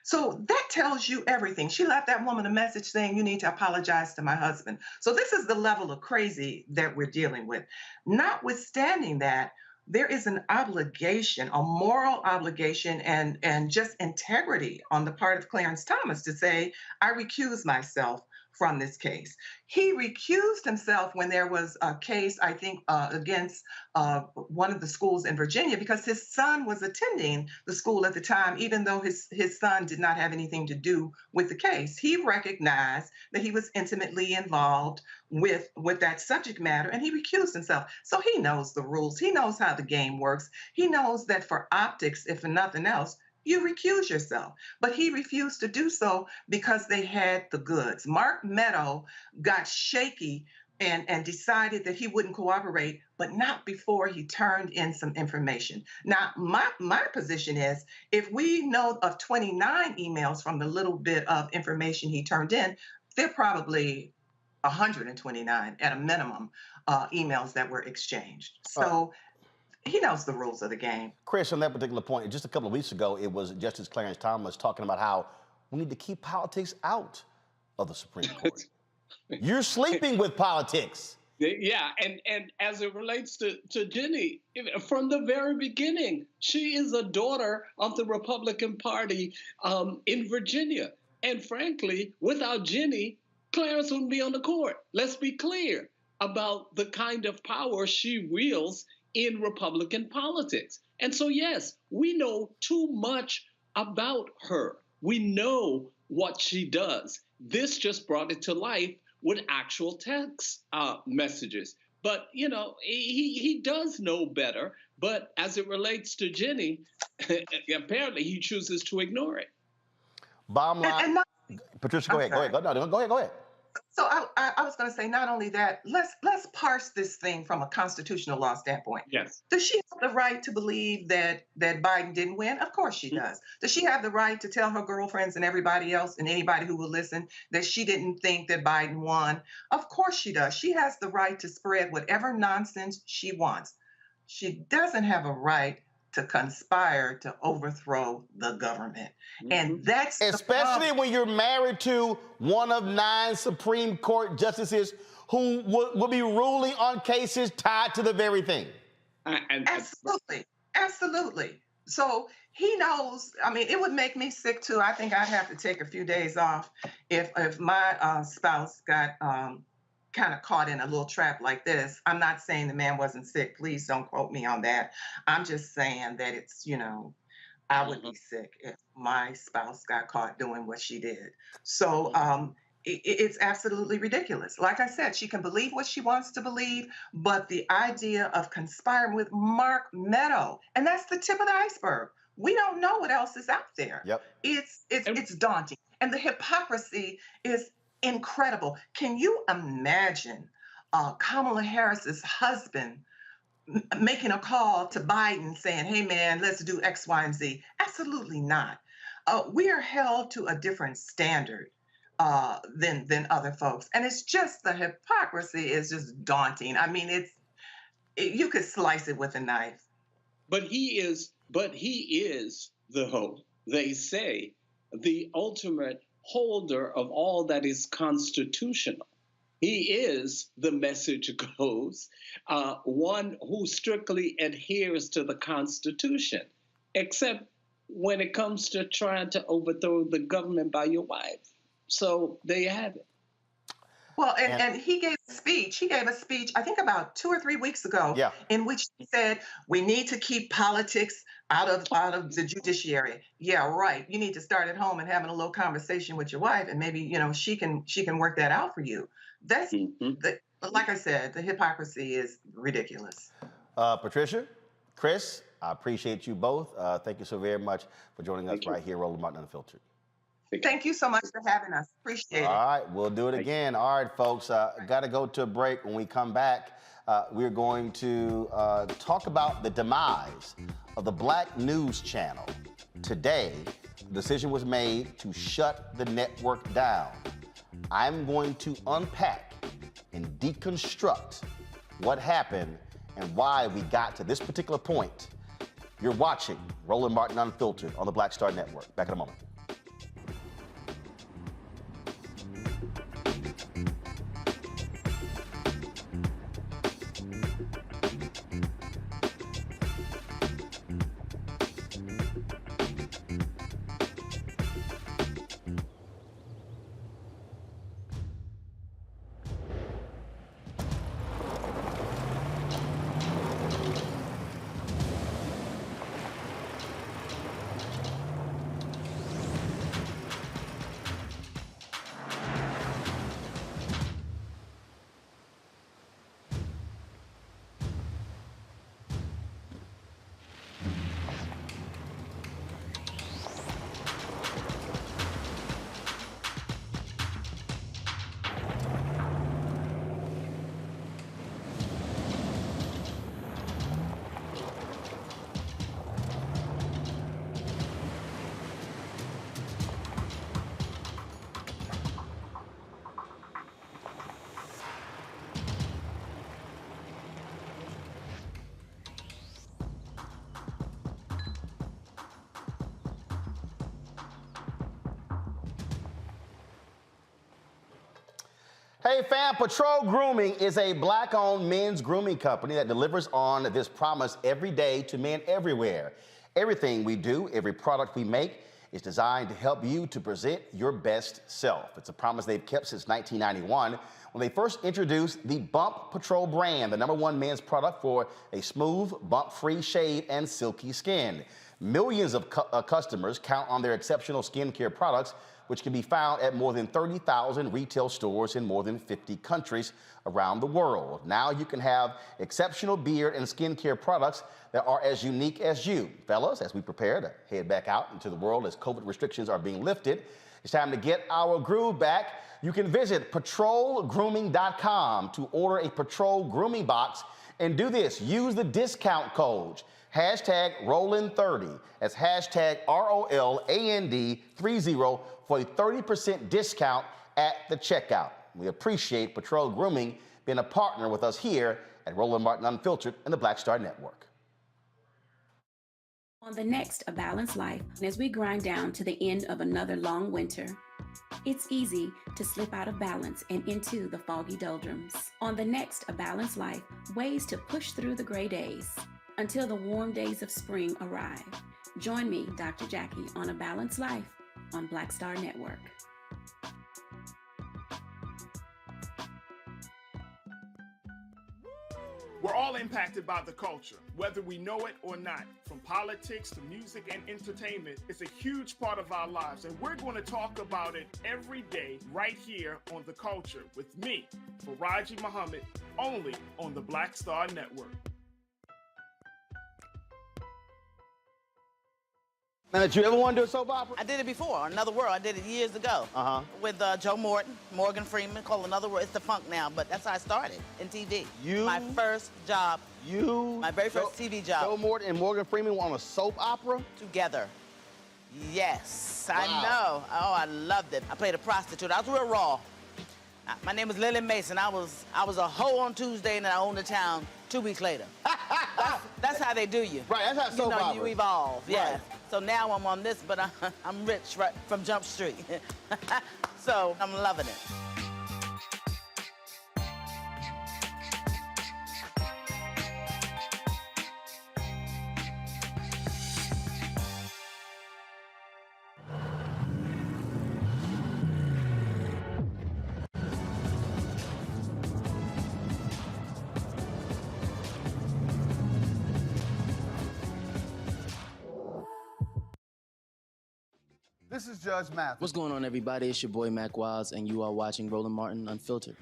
So that tells you everything. She left that woman a message saying, you need to apologize to my husband. So this is the level of crazy that we're dealing with. Notwithstanding that, there is an obligation, a moral obligation, and just integrity on the part of Clarence Thomas to say, I recuse myself from this case. He recused himself when there was a case, I think, against one of the schools in Virginia because his son was attending the school at the time, even though his son did not have anything to do with the case. He recognized that he was intimately involved with that subject matter, and he recused himself. So he knows the rules. He knows how the game works. He knows that for optics, if for nothing else, you recuse yourself. But he refused to do so because they had the goods. Mark Meadow got shaky and decided that he wouldn't cooperate, but not before he turned in some information. Now, my position is, if we know of 29 emails from the little bit of information he turned in, they're probably 129 at a minimum emails that were exchanged. So he knows the rules of the game. Chris, on that particular point, just a couple of weeks ago, it was Justice Clarence Thomas talking about how we need to keep politics out of the Supreme Court. You're sleeping with politics. Yeah, and as it relates to Ginny, from the very beginning, she is a daughter of the Republican Party in Virginia. And frankly, without Ginny, Clarence wouldn't be on the court. Let's be clear about the kind of power she wields in Republican politics. And so, yes, we know too much about her. We know what she does. This just brought it to life with actual text messages. But, you know, he does know better. But as it relates to Ginny, apparently he chooses to ignore it. Bottom line, Patricia, go ahead. No, go ahead. So I was going to say, not only that, let's parse this thing from a constitutional law standpoint. Yes. Does she have the right to believe that Biden didn't win? Of course she does. Does she have the right to tell her girlfriends and everybody else and anybody who will listen that she didn't think that Biden won? Of course she does. She has the right to spread whatever nonsense she wants. She doesn't have a right to conspire to overthrow the government. And that's especially when you're married to one of 9 Supreme Court justices who will be ruling on cases tied to the very thing. Absolutely. So he knows. I mean, it would make me sick too. I think I'd have to take a few days off if my spouse got kind of caught in a little trap like this. I'm not saying the man wasn't sick. Please don't quote me on that. I'm just saying that it's, you know, I would be sick if my spouse got caught doing what she did. So it's absolutely ridiculous. Like I said, she can believe what she wants to believe, but the idea of conspiring with Mark Meadow, and that's the tip of the iceberg. We don't know what else is out there. Yep. It's daunting. And the hypocrisy is incredible. Can you imagine Kamala Harris's husband making a call to Biden saying, hey, man, let's do X, Y, and Z? Absolutely not. We are held to a different standard than other folks. And it's just, the hypocrisy is just daunting. I mean, you could slice it with a knife. But he is they say, the ultimate holder of all that is constitutional. He is, the message goes, one who strictly adheres to the Constitution, except when it comes to trying to overthrow the government by your wife. So there you have it. Well, and he gave a speech. I think about 2 or 3 weeks ago, in which he said, we need to keep politics out of the judiciary. Yeah, right. You need to start at home and having a little conversation with your wife, and maybe, you know, she can work that out for you. That's like I said, the hypocrisy is ridiculous. Patricia, Chris, I appreciate you both. Thank you so very much for joining us right here, Roland Martin Unfiltered. Thank you so much for having us. Appreciate it. All right, we'll do it again. All right, folks, got to go to a break. When we come back, we're going to talk about the demise of the Black News Channel. Today, the decision was made to shut the network down. I'm going to unpack and deconstruct what happened and why we got to this particular point. You're watching Roland Martin Unfiltered on the Black Star Network. Back in a moment. Hey fam, Patrol Grooming is a black-owned men's grooming company that delivers on this promise every day to men everywhere. Everything we do, every product we make is designed to help you to present your best self. It's a promise they've kept since 1991 when they first introduced the Bump Patrol brand, the #1 men's product for a smooth, bump-free shave and silky skin. Millions of customers count on their exceptional skincare products, which can be found at more than 30,000 retail stores in more than 50 countries around the world. Now you can have exceptional beard and skincare products that are as unique as you. Fellas, as we prepare to head back out into the world as COVID restrictions are being lifted, it's time to get our groove back. You can visit patrolgrooming.com to order a Patrol Grooming box and do this. Use the discount code #Roland30. That's #ROLAND30 for a 30% discount at the checkout. We appreciate Patrol Grooming being a partner with us here at Roland Martin Unfiltered and the Black Star Network. On the next A Balanced Life, as we grind down to the end of another long winter, it's easy to slip out of balance and into the foggy doldrums. On the next A Balanced Life, ways to push through the gray days until the warm days of spring arrive. Join me, Dr. Jackie, on A Balanced Life on Black Star Network. We're all impacted by the culture, whether we know it or not. From politics to music and entertainment, it's a huge part of our lives, and we're going to talk about it every day right here on The Culture with me, Faraji Muhammad, only on the Black Star Network. Now, did you ever want to do a soap opera? I did it before, Another World. I did it years ago. With Joe Morton, Morgan Freeman, called Another World. It's the funk now, but that's how I started in TV. My first job. My very first TV job. Joe Morton and Morgan Freeman were on a soap opera? Together. Yes, Wow. I know. Oh, I loved it. I played a prostitute. I was real raw. My name was Lily Mason. I was a hoe on Tuesday and I owned the town 2 weeks later. that's how they do you. Right, that's how soap opera. You evolve, yeah. Right. So now I'm on this, but I'm rich right from Jump Street. So I'm loving it. This is Judge Mathis. What's going on, everybody? It's your boy Mac Wiles, and you are watching Roland Martin Unfiltered.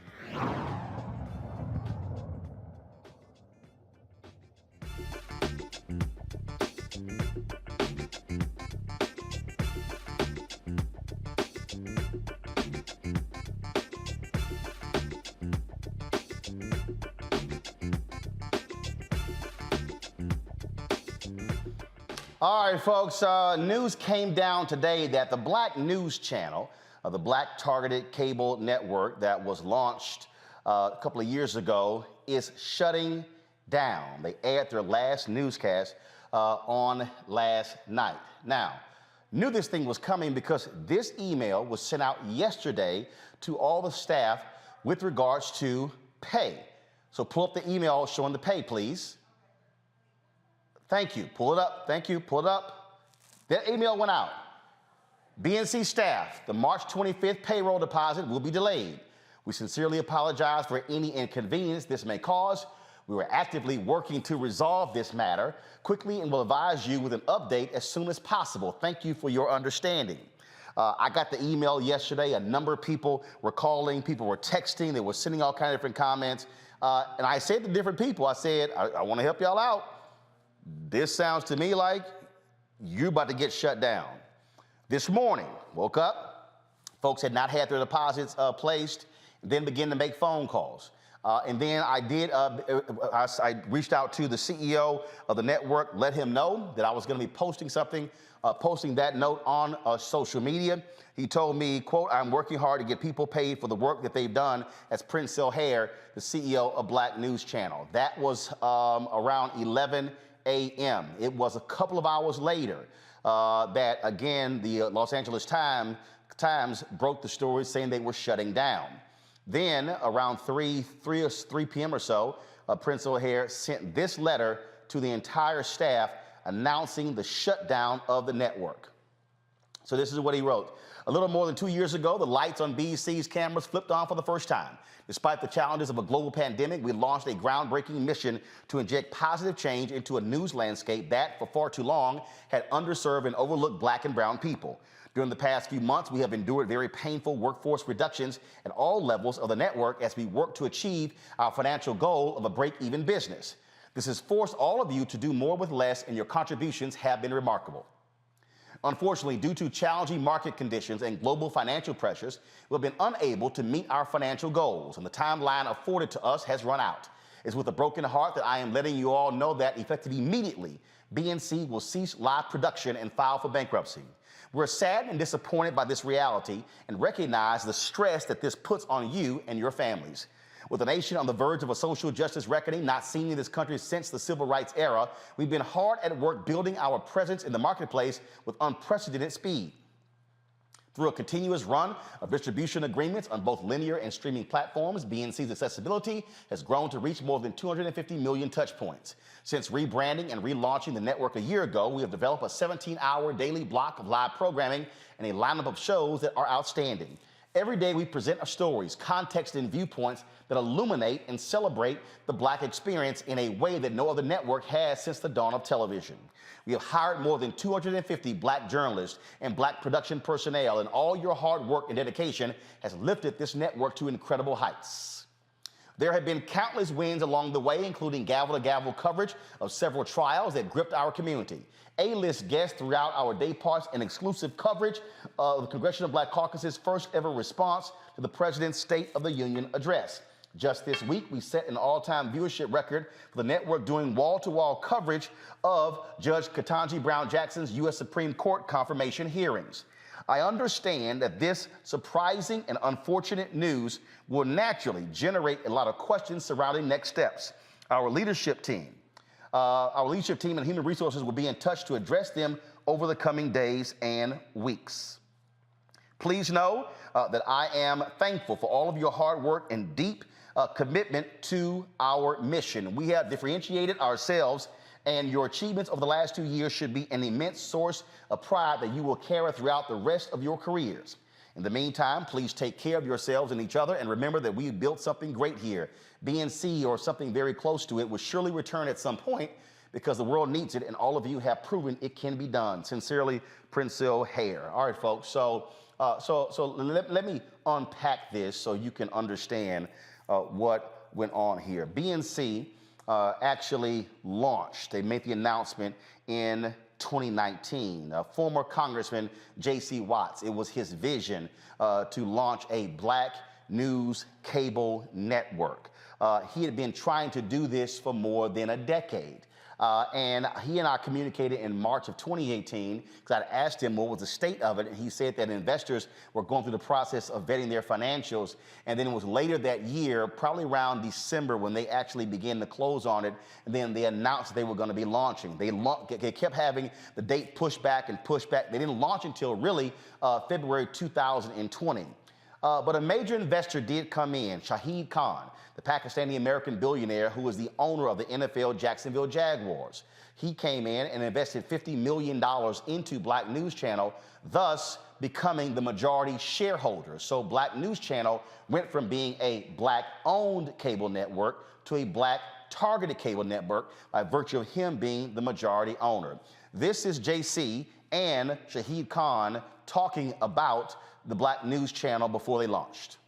All right, folks, news came down today that the Black News Channel, the Black Targeted Cable Network that was launched a couple of years ago, is shutting down. They aired their last newscast on last night. Now, knew this thing was coming because this email was sent out yesterday to all the staff with regards to pay. So pull up the email showing the pay, please. Thank you. Pull it up. Thank you. Pull it up. That email went out. BNC staff, the March 25th payroll deposit will be delayed. We sincerely apologize for any inconvenience this may cause. We are actively working to resolve this matter quickly and will advise you with an update as soon as possible. Thank you for your understanding. I got the email yesterday. A number of people were calling, people were texting, they were sending all kinds of different comments. And I said to different people, I said, I want to help y'all out. This sounds to me like you're about to get shut down. This morning, woke up, folks had not had their deposits placed, then began to make phone calls. And then I reached out to the CEO of the network, let him know that I was going to be posting something, posting that note on social media. He told me, quote, I'm working hard to get people paid for the work that they've done as Prince Hare, the CEO of Black News Channel. That was around 11 a.m. It was a couple of hours later that, again, the Los Angeles Times broke the story saying they were shutting down. Then around 3 p.m. or so, Prince O'Hare sent this letter to the entire staff announcing the shutdown of the network. So this is what he wrote. A little more than 2 years ago, the lights on BNC's cameras flipped on for the first time. Despite the challenges of a global pandemic, we launched a groundbreaking mission to inject positive change into a news landscape that, for far too long, had underserved and overlooked Black and brown people. During the past few months, we have endured very painful workforce reductions at all levels of the network as we work to achieve our financial goal of a break-even business. This has forced all of you to do more with less, and your contributions have been remarkable. Unfortunately, due to challenging market conditions and global financial pressures, we've been unable to meet our financial goals, and the timeline afforded to us has run out. It's with a broken heart that I am letting you all know that, effective immediately, BNC will cease live production and file for bankruptcy. We're sad and disappointed by this reality and recognize the stress that this puts on you and your families. With the nation on the verge of a social justice reckoning not seen in this country since the civil rights era, we've been hard at work building our presence in the marketplace with unprecedented speed. Through a continuous run of distribution agreements on both linear and streaming platforms, BNC's accessibility has grown to reach more than 250 million touch points. Since rebranding and relaunching the network a year ago, we have developed a 17-hour daily block of live programming and a lineup of shows that are outstanding. Every day we present our stories, context, and viewpoints that illuminate and celebrate the Black experience in a way that no other network has since the dawn of television. We have hired more than 250 Black journalists and Black production personnel, and all your hard work and dedication has lifted this network to incredible heights. There have been countless wins along the way, including gavel-to-gavel coverage of several trials that gripped our community, A-list guests throughout our day parts, and exclusive coverage of the Congressional Black Caucus's first ever response to the President's State of the Union address. Just this week, we set an all-time viewership record for the network doing wall-to-wall coverage of Judge Ketanji Brown Jackson's U.S. Supreme Court confirmation hearings. I understand that this surprising and unfortunate news will naturally generate a lot of questions surrounding next steps. Our leadership team and human resources will be in touch to address them over the coming days and weeks. Please know that I am thankful for all of your hard work and deep commitment to our mission. We have differentiated ourselves, and your achievements over the last 2 years should be an immense source of pride that you will carry throughout the rest of your careers. In the meantime, please take care of yourselves and each other, and remember that we built something great here. BNC, or something very close to it, will surely return at some point because the world needs it, and all of you have proven it can be done. Sincerely, Prince O'Hare. All right, folks, so let me unpack this so you can understand what went on here. BNC actually launched. They made the announcement in 2019. Former Congressman J.C. Watts, it was his vision to launch a Black news cable network. He had been trying to do this for more than a decade. And he and I communicated in March of 2018 because I'd asked him what was the state of it, and he said that investors were going through the process of vetting their financials, and then it was later that year, probably around December, when they actually began to close on it, and then they announced they were going to be launching. They kept having the date pushed back and pushed back. They didn't launch until really February 2020. But a major investor did come in, Shahid Khan, the Pakistani-American billionaire who is the owner of the NFL Jacksonville Jaguars. He came in and invested $50 million into Black News Channel, thus becoming the majority shareholder. So Black News Channel went from being a Black-owned cable network to a Black-targeted cable network by virtue of him being the majority owner. This is JC and Shahid Khan talking about the Black News Channel before they launched.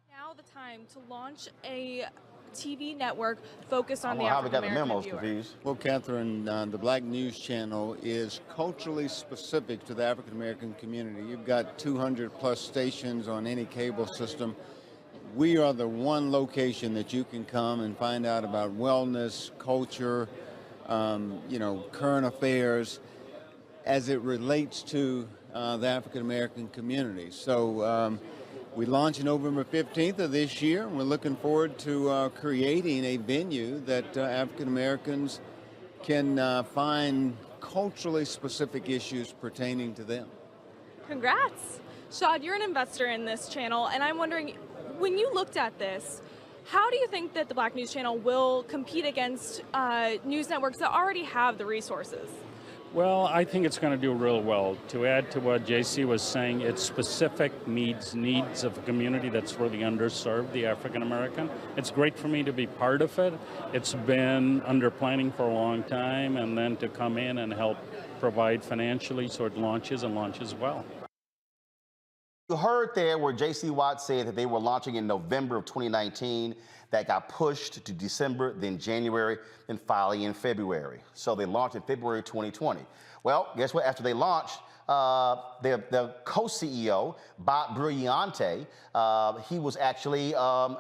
Now the time to launch a TV network focused on the African-American viewer. Well, Catherine, the Black News Channel is culturally specific to the African-American community. You've got 200 plus stations on any cable system. We are the one location that you can come and find out about wellness, culture, current affairs as it relates to the African-American community. So we launch November 15th of this year, and we're looking forward to creating a venue that African-Americans can find culturally specific issues pertaining to them. Congrats! Shad, you're an investor in this channel, and I'm wondering, when you looked at this, how do you think that the Black News Channel will compete against news networks that already have the resources? Well, I think it's going to do real well. To add to what JC was saying, it's specific needs of a community that's really underserved, the African American. It's great for me to be part of it. It's been under planning for a long time, and then to come in and help provide financially so it launches and launches well. You heard there where J.C. Watts said that they were launching in November of 2019. That got pushed to December, then January, then finally in February. So they launched in February 2020. Well, guess what? After they launched, the co-CEO, Bob Brilliante, he was actually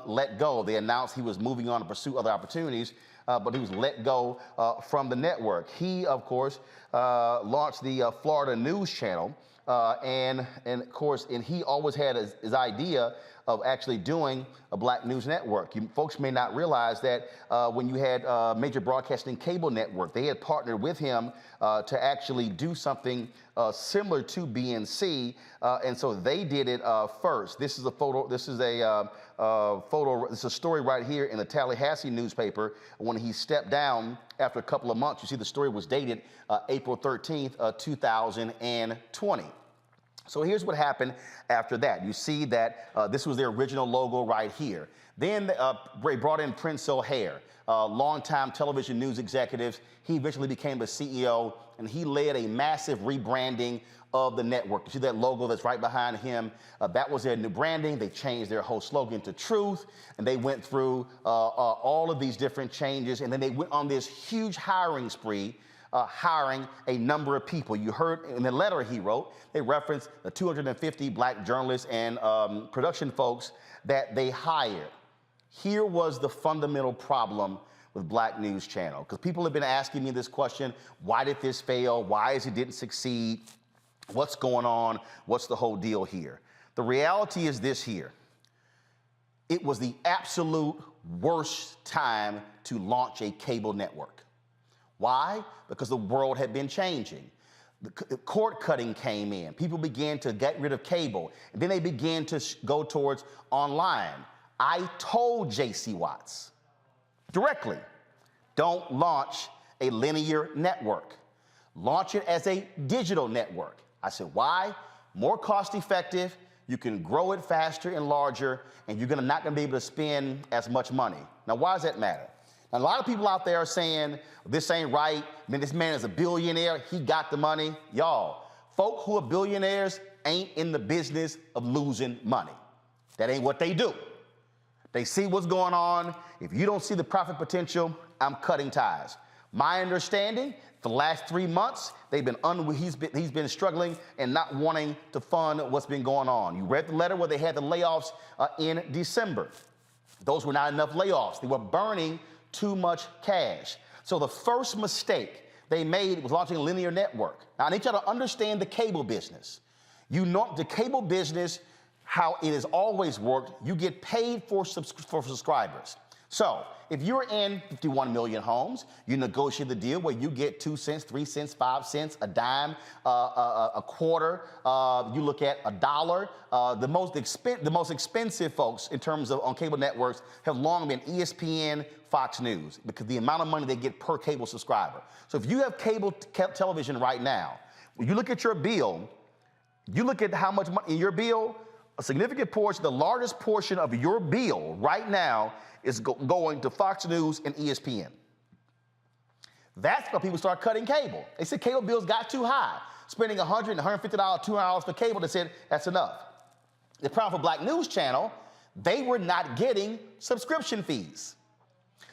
let go. They announced he was moving on to pursue other opportunities, but he was let go from the network. He, of course, launched the Florida News Channel. And of course, he always had his idea of actually doing a Black news network. Folks may not realize that when you had Major Broadcasting Cable Network, they had partnered with him to actually do something similar to BNC, and so they did it first. This is a photo. This is a This is a story right here in the Tallahassee newspaper when he stepped down after a couple of months. You see, the story was dated April 13th, 2020. So here's what happened after that. You see that this was their original logo right here. Then they brought in Prince O'Hare, longtime television news executive. He eventually became the CEO, and he led a massive rebranding of the network. You see that logo that's right behind him? That was their new branding. They changed their whole slogan to Truth, and they went through all of these different changes, and then they went on this huge hiring spree, hiring a number of people. You heard in the letter he wrote, they referenced the 250 Black journalists and production folks that they hired. Here was the fundamental problem with Black News Channel, because people have been asking me this question: why did this fail? Why is it didn't succeed? What's going on? What's the whole deal here? The reality is this here. It was the absolute worst time to launch a cable network. Why? Because the world had been changing. The cord cutting came in. People began to get rid of cable. And then they began to go towards online. I told J.C. Watts directly, don't launch a linear network. Launch it as a digital network. I said, why? More cost effective. You can grow it faster and larger, and you're not going to be able to spend as much money. Now, why does that matter? A lot of people out there are saying, this ain't right. I mean, this man is a billionaire. He got the money. Y'all, folk who are billionaires ain't in the business of losing money. That ain't what they do. They see what's going on. If you don't see the profit potential, I'm cutting ties. My understanding, for the last 3 months, he's been struggling and not wanting to fund what's been going on. You read the letter where they had the layoffs in December. Those were not enough layoffs. They were burning too much cash. So the first mistake they made was launching a linear network. Now, I need y'all to understand the cable business. You know, the cable business, how it has always worked, you get paid for subscribers. So if you're in 51 million homes, you negotiate the deal where you get 2 cents, 3 cents, 5 cents, a dime, a quarter. You look at $1. The most expensive folks in terms of on cable networks have long been ESPN, Fox News, because the amount of money they get per cable subscriber. So if you have cable television right now, when you look at your bill, you look at how much money in your bill, a significant portion, the largest portion of your bill right now is going to Fox News and ESPN. That's why people start cutting cable. They said cable bills got too high. Spending $100, $150, $200 for cable, they said that's enough. The problem for Black News Channel, they were not getting subscription fees.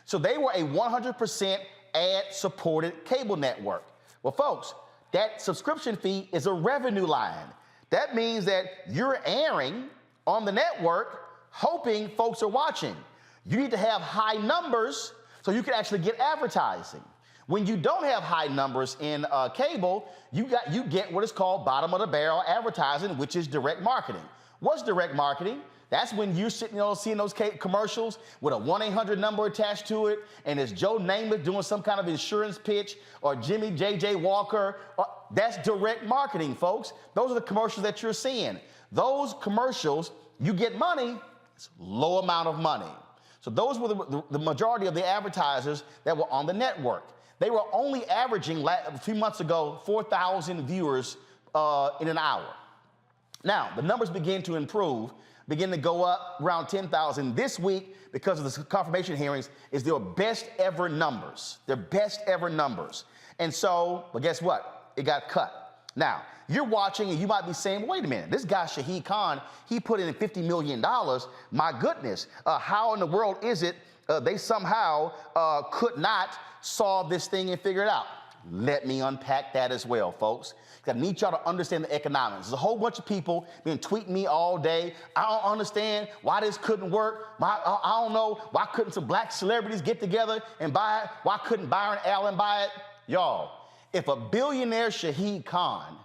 So they were a 100% ad-supported cable network. Well, folks, that subscription fee is a revenue line. That means that you're airing on the network hoping folks are watching. You need to have high numbers so you can actually get advertising. When you don't have high numbers in cable, you get what is called bottom of the barrel advertising, which is direct marketing. What's direct marketing? That's when you're sitting, seeing those commercials with a 1-800 number attached to it, and it's Joe Namath doing some kind of insurance pitch, or Jimmy J.J. Walker. That's direct marketing, folks. Those are the commercials that you're seeing. Those commercials, you get money, It's a low amount of money. So those were the majority of the advertisers that were on the network. They were only averaging, a few months ago, 4,000 viewers in an hour. Now, the numbers begin to improve, begin to go up around 10,000. This week, because of the confirmation hearings, is their best ever numbers. Their best ever numbers. And so, well, guess what? It got cut. Now, you're watching and you might be saying, wait a minute, this guy Shahid Khan, he put in $50 million. My goodness, how in the world is it they somehow could not solve this thing and figure it out? Let me unpack that as well, folks. I need y'all to understand the economics. There's a whole bunch of people been tweeting me all day. I don't understand why this couldn't work. I don't know, why couldn't some black celebrities get together and buy it? Why couldn't Byron Allen buy it? Y'all, if a billionaire Shahid Khan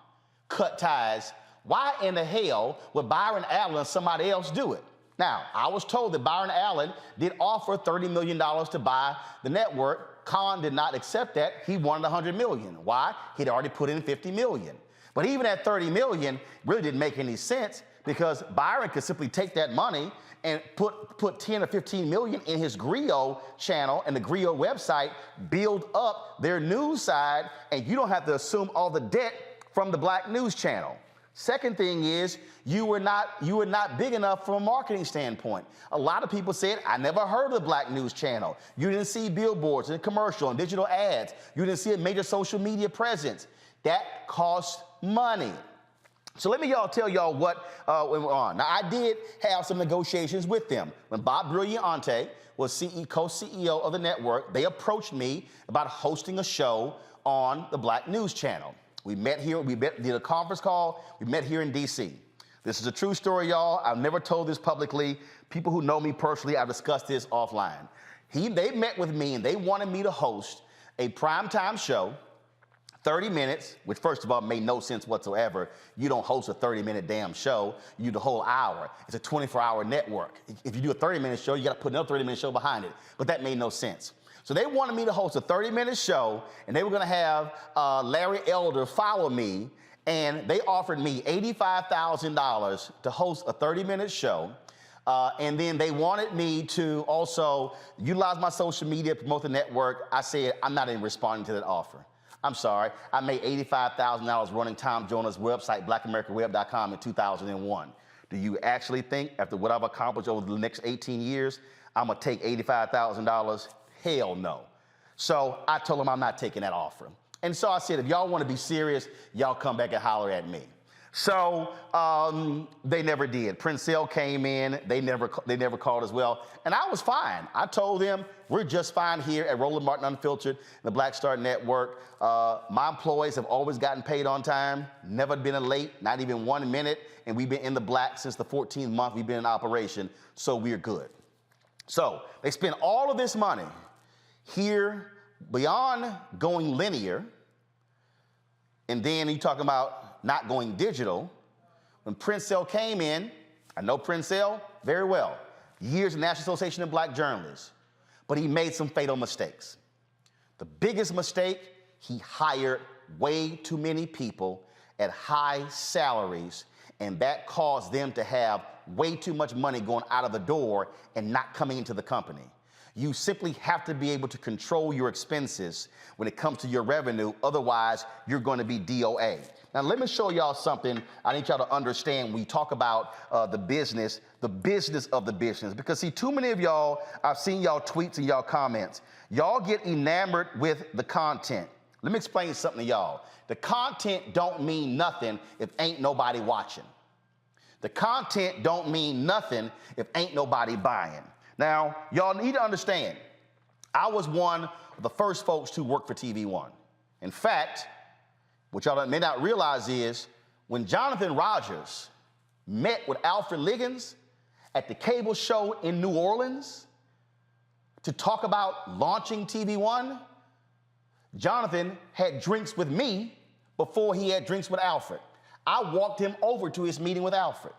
cut ties, why in the hell would Byron Allen or somebody else do it? Now, I was told that Byron Allen did offer $30 million to buy the network. Khan did not accept that. He wanted $100 million. Why? He'd already put in $50 million. But even at $30 million, really didn't make any sense because Byron could simply take that money and put 10 or 15 million in his Griot channel and the Griot website, build up their news side, and you don't have to assume all the debt from the Black News Channel. Second thing is, you were not big enough from a marketing standpoint. A lot of people said, I never heard of the Black News Channel. You didn't see billboards and commercial and digital ads. You didn't see a major social media presence. That costs money. So let me tell y'all what went on. Now, I did have some negotiations with them. When Bob Brilliante was co-CEO of the network, they approached me about hosting a show on the Black News Channel. We met here, did a conference call, we met here in DC. This is a true story, y'all. I've never told this publicly. People who know me personally, I've discussed this offline. They met with me and they wanted me to host a primetime show, 30 minutes, which first of all made no sense whatsoever. You don't host a 30-minute damn show, you do the whole hour. It's a 24-hour network. If you do a 30-minute show, you gotta put another 30-minute show behind it. But that made no sense. So they wanted me to host a 30-minute show, and they were gonna have Larry Elder follow me, and they offered me $85,000 to host a 30-minute show. And then they wanted me to also utilize my social media, promote the network. I said, I'm not even responding to that offer. I'm sorry, I made $85,000 running Tom Jones' website, blackamericaweb.com in 2001. Do you actually think, after what I've accomplished over the next 18 years, I'm gonna take $85,000? Hell no. So I told them I'm not taking that offer. And so I said, if y'all wanna be serious, y'all come back and holler at me. So they never did. Princell came in, they never called as well, and I was fine. I told them, we're just fine here at Roland Martin Unfiltered, the Black Star Network. My employees have always gotten paid on time, never been late, not even 1 minute, and we've been in the black since the 14th month we've been in operation, so we're good. So they spend all of this money here beyond going linear, and then you talking about not going digital. When Princell came in, I know Princell very well, years in the National Association of Black Journalists, but he made some fatal mistakes. The biggest mistake, he hired way too many people at high salaries, and that caused them to have way too much money going out of the door and not coming into the company. You simply have to be able to control your expenses when it comes to your revenue, otherwise you're going to be DOA. Now let me show y'all something I need y'all to understand when we talk about the business of the business. Because see, too many of y'all, I've seen y'all tweets and y'all comments, y'all get enamored with the content. Let me explain something to y'all. The content don't mean nothing if ain't nobody watching. The content don't mean nothing if ain't nobody buying. Now, y'all need to understand, I was one of the first folks to work for TV One. In fact, what y'all may not realize is when Jonathan Rogers met with Alfred Liggins at the cable show in New Orleans to talk about launching TV One, Jonathan had drinks with me before he had drinks with Alfred. I walked him over to his meeting with Alfred.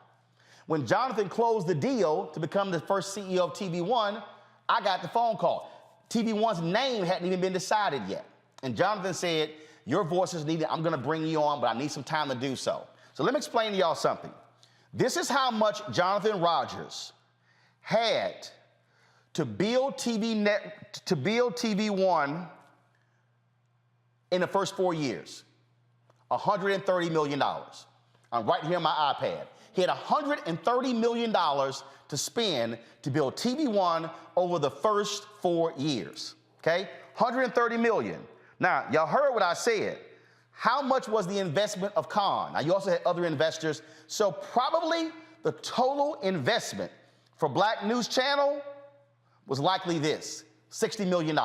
When Jonathan closed the deal to become the first CEO of TV One, I got the phone call. TV One's name hadn't even been decided yet. And Jonathan said, your voice is needed, I'm gonna bring you on, but I need some time to do so. So let me explain to y'all something. This is how much Jonathan Rogers had to build TV One in the first 4 years, $130 million. I'm right here on my iPad. He had $130 million to spend to build TV One over the first 4 years, okay? $130 million. Now, y'all heard what I said. How much was the investment of Khan? Now, you also had other investors. So probably the total investment for Black News Channel was likely this, $60 million.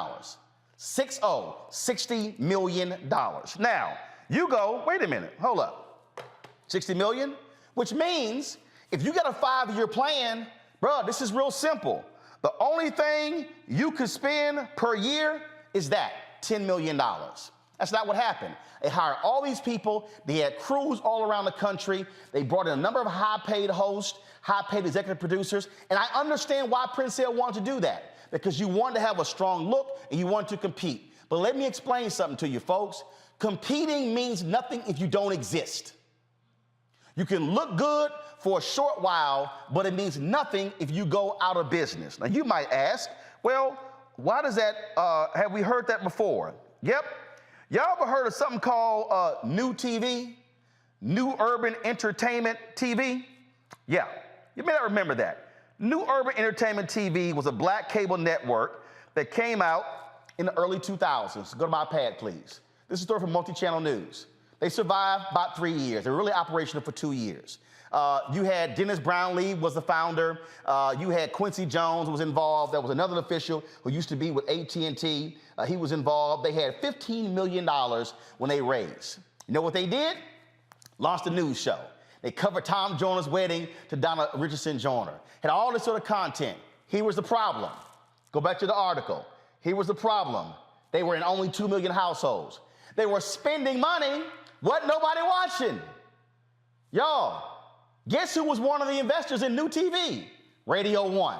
$60 million. Now, you go, wait a minute, hold up. 60 million? Which means if you got a 5-year plan, bro, this is real simple. The only thing you could spend per year is that, $10 million. That's not what happened. They hired all these people. They had crews all around the country. They brought in a number of high-paid hosts, high-paid executive producers, and I understand why Prince Hill wanted to do that, because you wanted to have a strong look and you wanted to compete. But let me explain something to you, folks. Competing means nothing if you don't exist. You can look good for a short while, but it means nothing if you go out of business. Now, you might ask, well, why does that, have we heard that before? Yep. Y'all ever heard of something called New TV? New Urban Entertainment TV? Yeah, you may not remember that. New Urban Entertainment TV was a Black cable network that came out in the early 2000s. Go to my pad, please. This is a story from Multi-Channel News. They survived about 3 years. They were really operational for 2 years. You had Dennis Brownlee was the founder. You had Quincy Jones was involved. There was another official who used to be with AT&T. He was involved. They had $15 million when they raised. You know what they did? Launched a news show. They covered Tom Joyner's wedding to Donna Richardson Joyner. Had all this sort of content. Here was the problem. Go back to the article. Here was the problem. They were in only 2 million households. They were spending money. Wasn't nobody watching. Y'all, guess who was one of the investors in New TV? Radio One.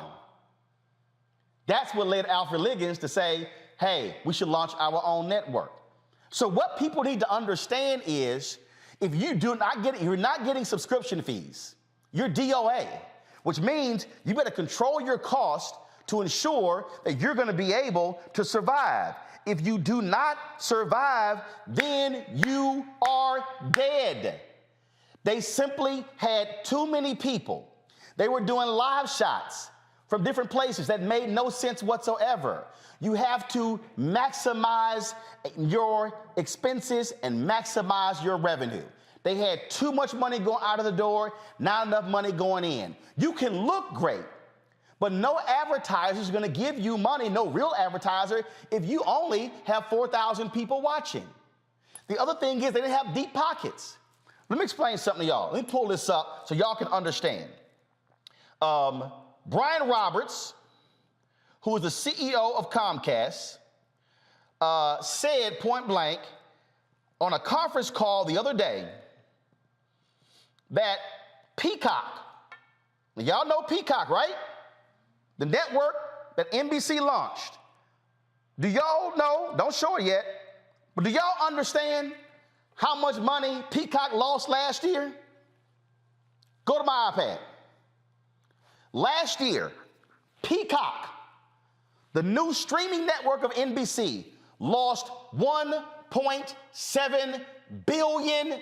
That's what led Alfred Liggins to say, hey, we should launch our own network. So what people need to understand is, if you do not get, you're not getting subscription fees, you're DOA, which means you better control your cost to ensure that you're going to be able to survive. If you do not survive, then you are dead. They simply had too many people. They were doing live shots from different places that made no sense whatsoever. You have to maximize your expenses and maximize your revenue. They had too much money going out of the door, not enough money going in. You can look great, but no advertiser is going to give you money, no real advertiser, if you only have 4,000 people watching. The other thing is they didn't have deep pockets. Let me explain something to y'all. Let me pull this up so y'all can understand. Brian Roberts, who is the CEO of Comcast, said point blank on a conference call the other day that Peacock, y'all know Peacock, right? The network that NBC launched. Do y'all know, don't show it yet, but do y'all understand how much money Peacock lost last year? Go to my iPad. Last year, Peacock, the new streaming network of NBC, lost $1.7 billion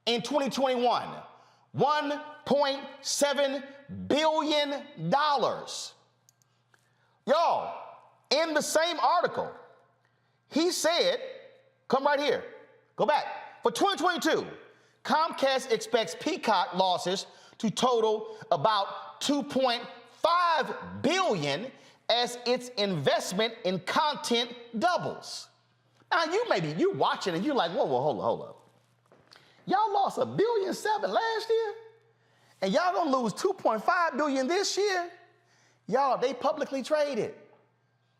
in 2021. $1.7 billion. Y'all, in the same article, he said, come right here, go back. For 2022, Comcast expects Peacock losses to total about $2.5 billion as its investment in content doubles. Now, you're watching and you're like, whoa, hold up. Y'all lost $1.7 billion last year, and y'all gonna lose $2.5 billion this year? Y'all, they publicly traded.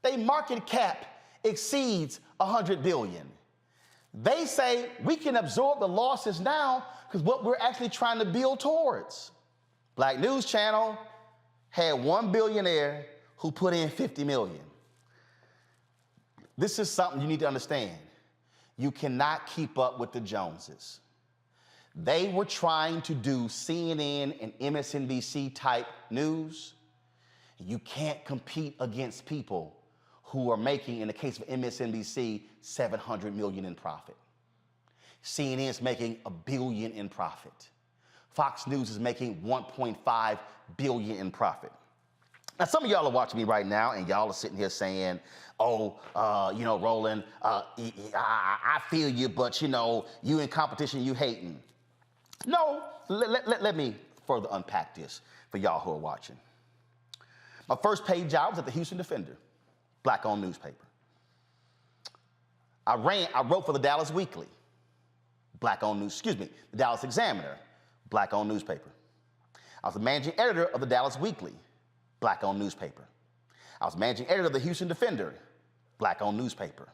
They market cap exceeds $100 billion. They say we can absorb the losses now because what we're actually trying to build towards. Black News Channel had one billionaire who put in 50 million. This is something you need to understand. You cannot keep up with the Joneses. They were trying to do CNN and MSNBC type news. You can't compete against people who are making, in the case of MSNBC, $700 million in profit. CNN is making $1 billion in profit. Fox News is making $1.5 billion in profit. Now, some of y'all are watching me right now, and y'all are sitting here saying, oh, Roland, I feel you, but, you in competition, you hating. No, let me further unpack this for y'all who are watching. My first paid job was at the Houston Defender, black-owned newspaper. I wrote for the Dallas Weekly, the Dallas Examiner, black-owned newspaper. I was the managing editor of the Dallas Weekly, black-owned newspaper. I was managing editor of the Houston Defender, black-owned newspaper.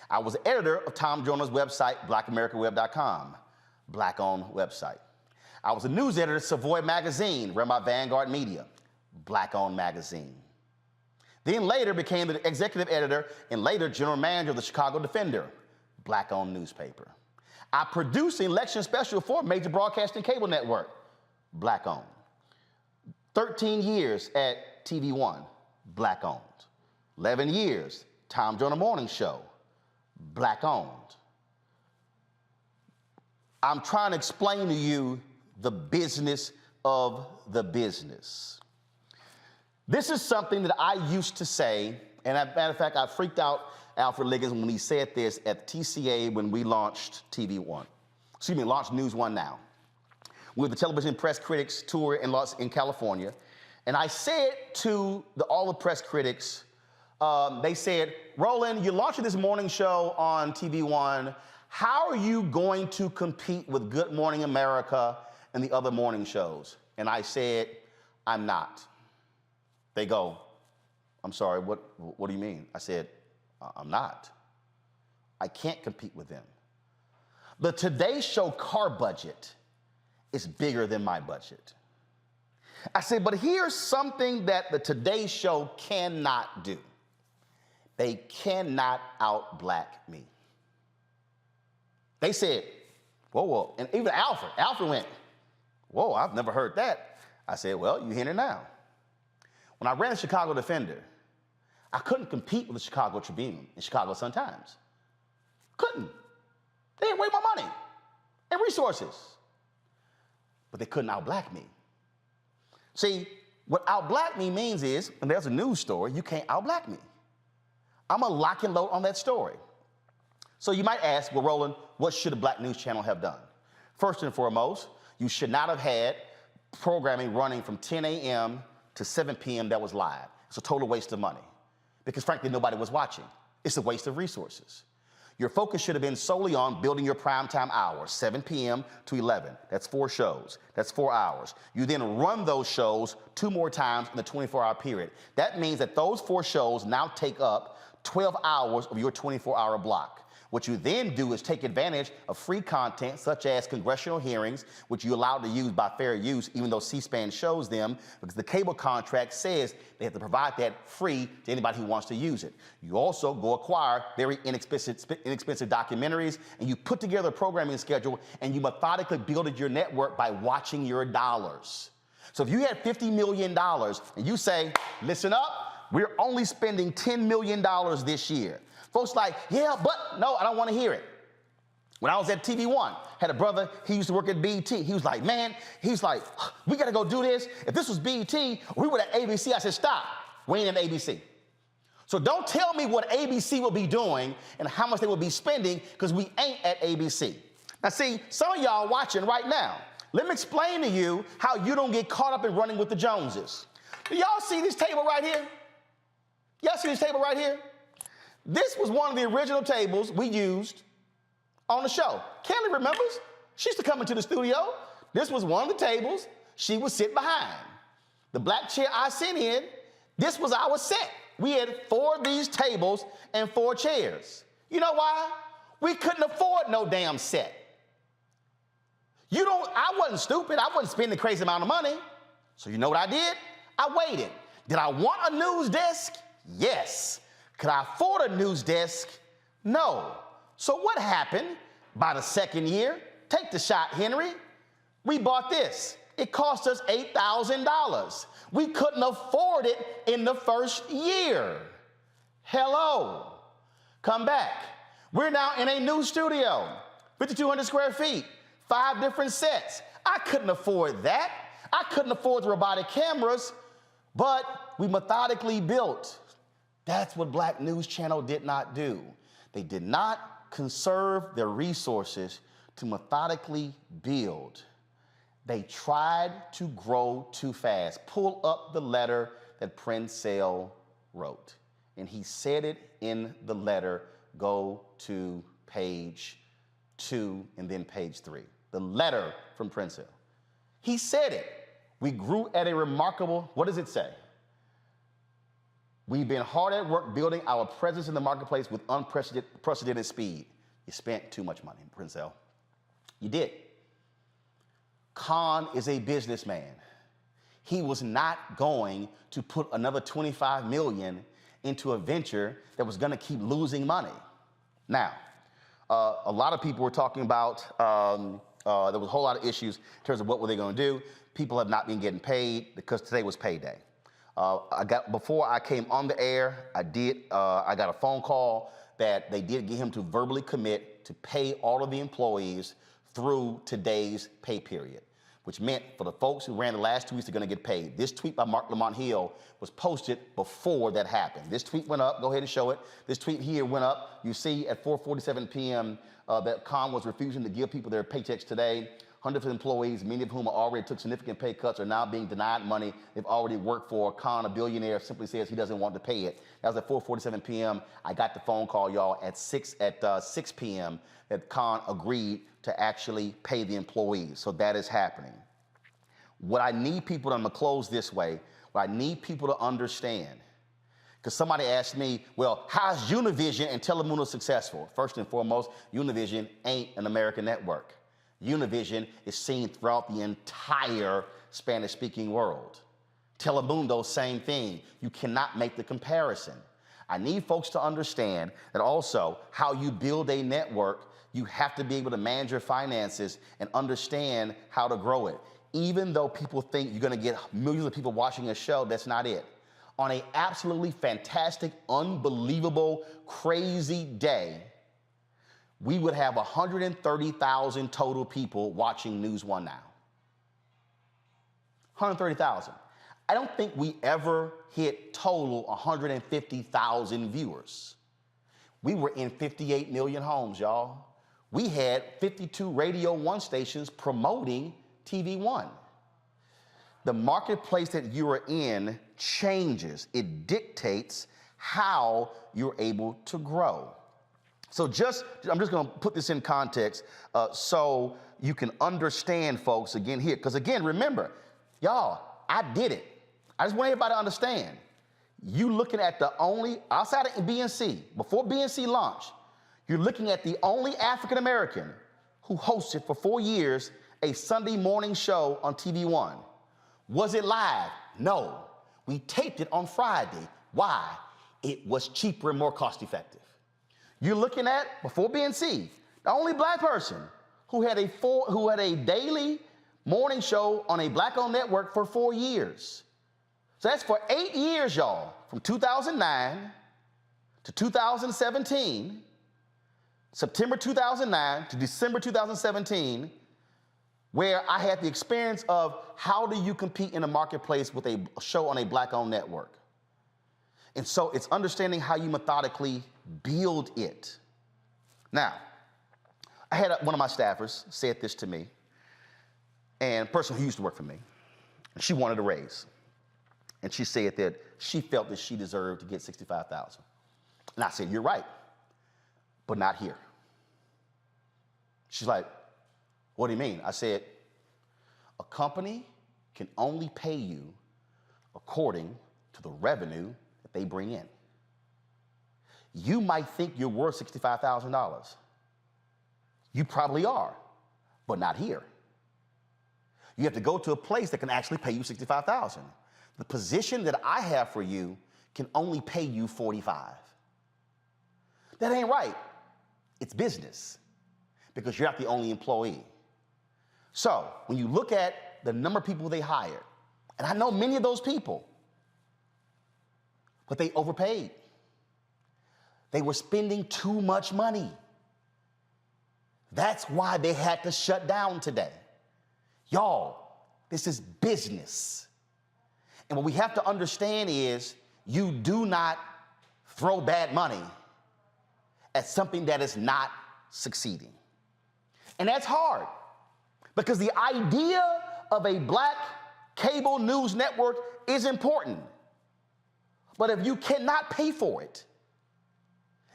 I was the editor of Tom Joyner's website, blackamericaweb.com, black-owned website. I was a news editor of Savoy Magazine, run by Vanguard Media, black-owned magazine. Then later became the executive editor and later general manager of the Chicago Defender, black-owned newspaper. I produced the election special for a major broadcasting cable network, black-owned. 13 years at TV One, black-owned. 11 years, Tom Joyner Morning Show, black-owned. I'm trying to explain to you the business of the business. This is something that I used to say, and as a matter of fact, I freaked out Alfred Liggins when he said this at TCA when we launched launched News One Now. We were the Television Press Critics Tour in California, and I said to all the press critics, they said, Roland, you're launching this morning show on TV One. How are you going to compete with Good Morning America and the other morning shows? And I said, I'm not. They go, I'm sorry, what do you mean? I said, I'm not. I can't compete with them. The Today Show car budget is bigger than my budget. I said, but here's something that the Today Show cannot do. They cannot out-black me. They said, whoa, and even Alfred went, whoa, I've never heard that. I said, well, you hear it now. When I ran the Chicago Defender, I couldn't compete with the Chicago Tribune and Chicago Sun-Times. Couldn't. They had way more money and resources. But they couldn't out-black me. See, what out-black me means is, when there's a news story, you can't out-black me. I'm a lock and load on that story. So you might ask, well, Roland, what should a black news channel have done? First and foremost, you should not have had programming running from 10 a.m. to 7 p.m. that was live. It's a total waste of money because, frankly, nobody was watching. It's a waste of resources. Your focus should have been solely on building your primetime hours, 7 p.m. to 11. That's 4 shows. That's 4 hours. You then run those shows 2 more times in the 24-hour period. That means that those 4 shows now take up 12 hours of your 24-hour block. What you then do is take advantage of free content such as congressional hearings, which you're allowed to use by fair use, even though C-SPAN shows them, because the cable contract says they have to provide that free to anybody who wants to use it. You also go acquire very inexpensive documentaries, and you put together a programming schedule, and you methodically build your network by watching your dollars. So if you had $50 million, and you say, listen up, we're only spending $10 million this year. Folks like, yeah, but no, I don't want to hear it. When I was at TV One, had a brother, he used to work at BET. He was like, we got to go do this. If this was BET, we were at ABC. I said, stop. We ain't at ABC. So don't tell me what ABC will be doing and how much they will be spending, because we ain't at ABC. Now, see, some of y'all watching right now, let me explain to you how you don't get caught up in running with the Joneses. Do y'all see this table right here? Y'all see this table right here? This was one of the original tables we used on the show. Kelly remembers. She used to come into the studio. This was one of the tables she would sit behind. The black chair I sit in, this was our set. We had 4 of these tables and 4 chairs. You know why? We couldn't afford no damn set. I wasn't stupid. I wasn't spending a crazy amount of money. So you know what I did? I waited. Did I want a news desk? Yes. Could I afford a news desk? No. So what happened? By the second year, Take the shot, Henry. We bought this. It cost us $8,000. We couldn't afford it in the first year. Hello. Come back. We're now in a new studio, 5,200 square feet, 5 different sets. I couldn't afford that. I couldn't afford the robotic cameras, but we methodically built. That's what Black News Channel did not do. They did not conserve their resources to methodically build. They tried to grow too fast. Pull up the letter that Princell wrote. And he said it in the letter. Go to page 2 and then page 3. The letter from Princell. He said it. We grew at a remarkable, what does it say? We've been hard at work building our presence in the marketplace with unprecedented speed. You spent too much money, Princell. You did. Khan is a businessman. He was not going to put another $25 million into a venture that was going to keep losing money. Now, a lot of people were talking about, there was a whole lot of issues in terms of what were they going to do. People have not been getting paid because today was payday. Before I came on the air, I got a phone call that they did get him to verbally commit to pay all of the employees through today's pay period, which meant for the folks who ran the last 2 weeks, they're going to get paid. This tweet by Mark Lamont Hill was posted before that happened. This tweet went up. Go ahead and show it. This tweet here went up. You see at 4:47 p.m. That Khan was refusing to give people their paychecks today. Hundreds of employees, many of whom already took significant pay cuts, are now being denied money they've already worked for. Khan, a billionaire, simply says he doesn't want to pay it. That was at 4:47 p.m. I got the phone call, y'all, at 6 p.m. that Khan agreed to actually pay the employees. So that is happening. What I need people to, I'm going to close this way, what I need people to understand, because somebody asked me, well, how's Univision and Telemundo successful? First and foremost, Univision ain't an American network. Univision is seen throughout the entire Spanish-speaking world. Telemundo, same thing. You cannot make the comparison. I need folks to understand that also how you build a network, you have to be able to manage your finances and understand how to grow it. Even though people think you're going to get millions of people watching a show, that's not it. On an absolutely fantastic, unbelievable, crazy day, we would have 130,000 total people watching News One now. 130,000. I don't think we ever hit total 150,000 viewers. We were in 58 million homes, y'all. We had 52 Radio 1 stations promoting TV One. The marketplace that you are in changes. It dictates how you're able to grow. So I'm just going to put this in context so you can understand, folks, again here. Because again, remember, y'all, I did it. I just want everybody to understand. You looking at the only, outside of BNC, before BNC launched, you're looking at the only African-American who hosted for 4 years a Sunday morning show on TV One. Was it live? No. We taped it on Friday. Why? It was cheaper and more cost-effective. You're looking at, before BNC, the only Black person who had a daily morning show on a Black-owned network for 4 years. So that's for 8 years, y'all, from 2009 to 2017, September 2009 to December 2017, where I had the experience of how do you compete in a marketplace with a show on a Black-owned network. And so it's understanding how you methodically build it. Now, I had one of my staffers said this to me, and a person who used to work for me, and she wanted a raise. And she said that she felt that she deserved to get $65,000. And I said, you're right, but not here. She's like, what do you mean? I said, a company can only pay you according to the revenue that they bring in. You might think you're worth $65,000. You probably are, but not here. You have to go to a place that can actually pay you $65,000. The position that I have for you can only pay you $45,000. That ain't right. It's business because you're not the only employee. So when you look at the number of people they hired, and I know many of those people, but they overpaid. They were spending too much money. That's why they had to shut down today. Y'all, this is business. And what we have to understand is you do not throw bad money at something that is not succeeding. And that's hard because the idea of a black cable news network is important. But if you cannot pay for it,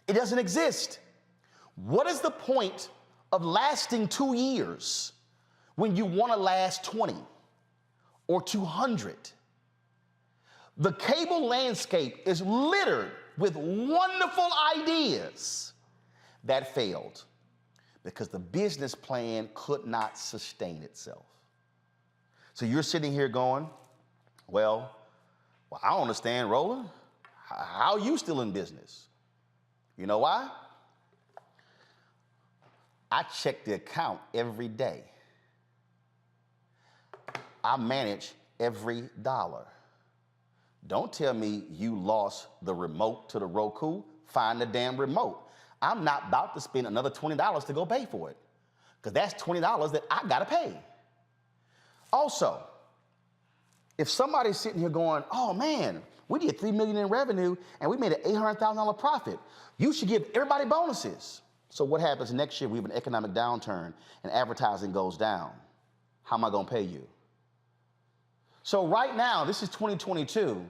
it doesn't exist. What is the point of lasting 2 years when you want to last 20 or 200? The cable landscape is littered with wonderful ideas that failed because the business plan could not sustain itself. So you're sitting here going, well, I don't understand, Roland. How are you still in business? You know why? I check the account every day. I manage every dollar. Don't tell me you lost the remote to the Roku. Find the damn remote. I'm not about to spend another $20 to go pay for it because that's $20 that I got to pay. Also, if somebody's sitting here going, oh man, we did $3 million in revenue and we made an $800,000 profit, you should give everybody bonuses. So what happens next year? We have an economic downturn and advertising goes down. How am I going to pay you? So right now, this is 2022.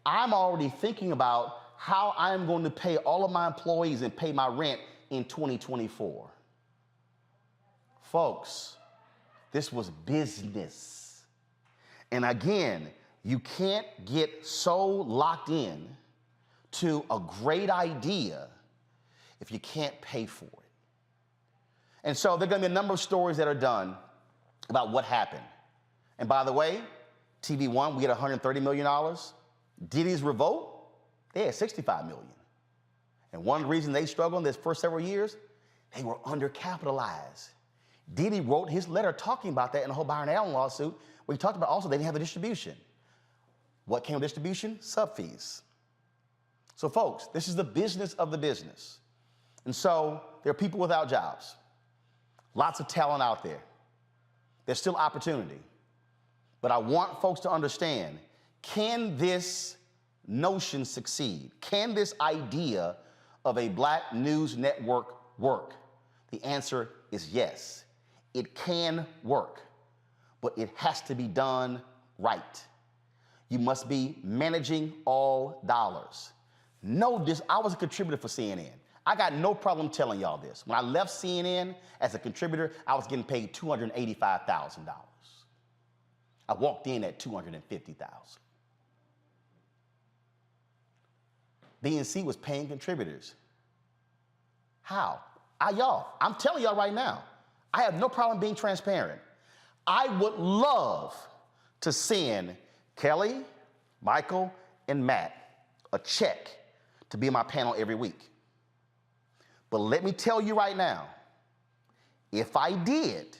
I'm already thinking about how I'm going to pay all of my employees and pay my rent in 2024. Folks, this was business. And again, you can't get so locked in to a great idea if you can't pay for it. And so there are going to be a number of stories that are done about what happened. And by the way, TV One, we had $130 million. Diddy's Revolt, they had $65 million. And one of the reasons they struggled in this first several years, they were undercapitalized. Diddy wrote his letter talking about that in the whole Byron Allen lawsuit, where he talked about also they didn't have the distribution. What came with distribution? Sub fees. So folks, this is the business of the business. And so there are people without jobs. Lots of talent out there. There's still opportunity. But I want folks to understand, can this notion succeed? Can this idea of a black news network work? The answer is yes. It can work, but it has to be done right. You must be managing all dollars. Know this, I was a contributor for CNN. I got no problem telling y'all this. When I left CNN as a contributor, I was getting paid $285,000. I walked in at $250,000. BNC was paying contributors. How? I'm telling y'all right now, I have no problem being transparent. I would love to send Kelly, Michael, and Matt a check to be on my panel every week. But let me tell you right now, if I did,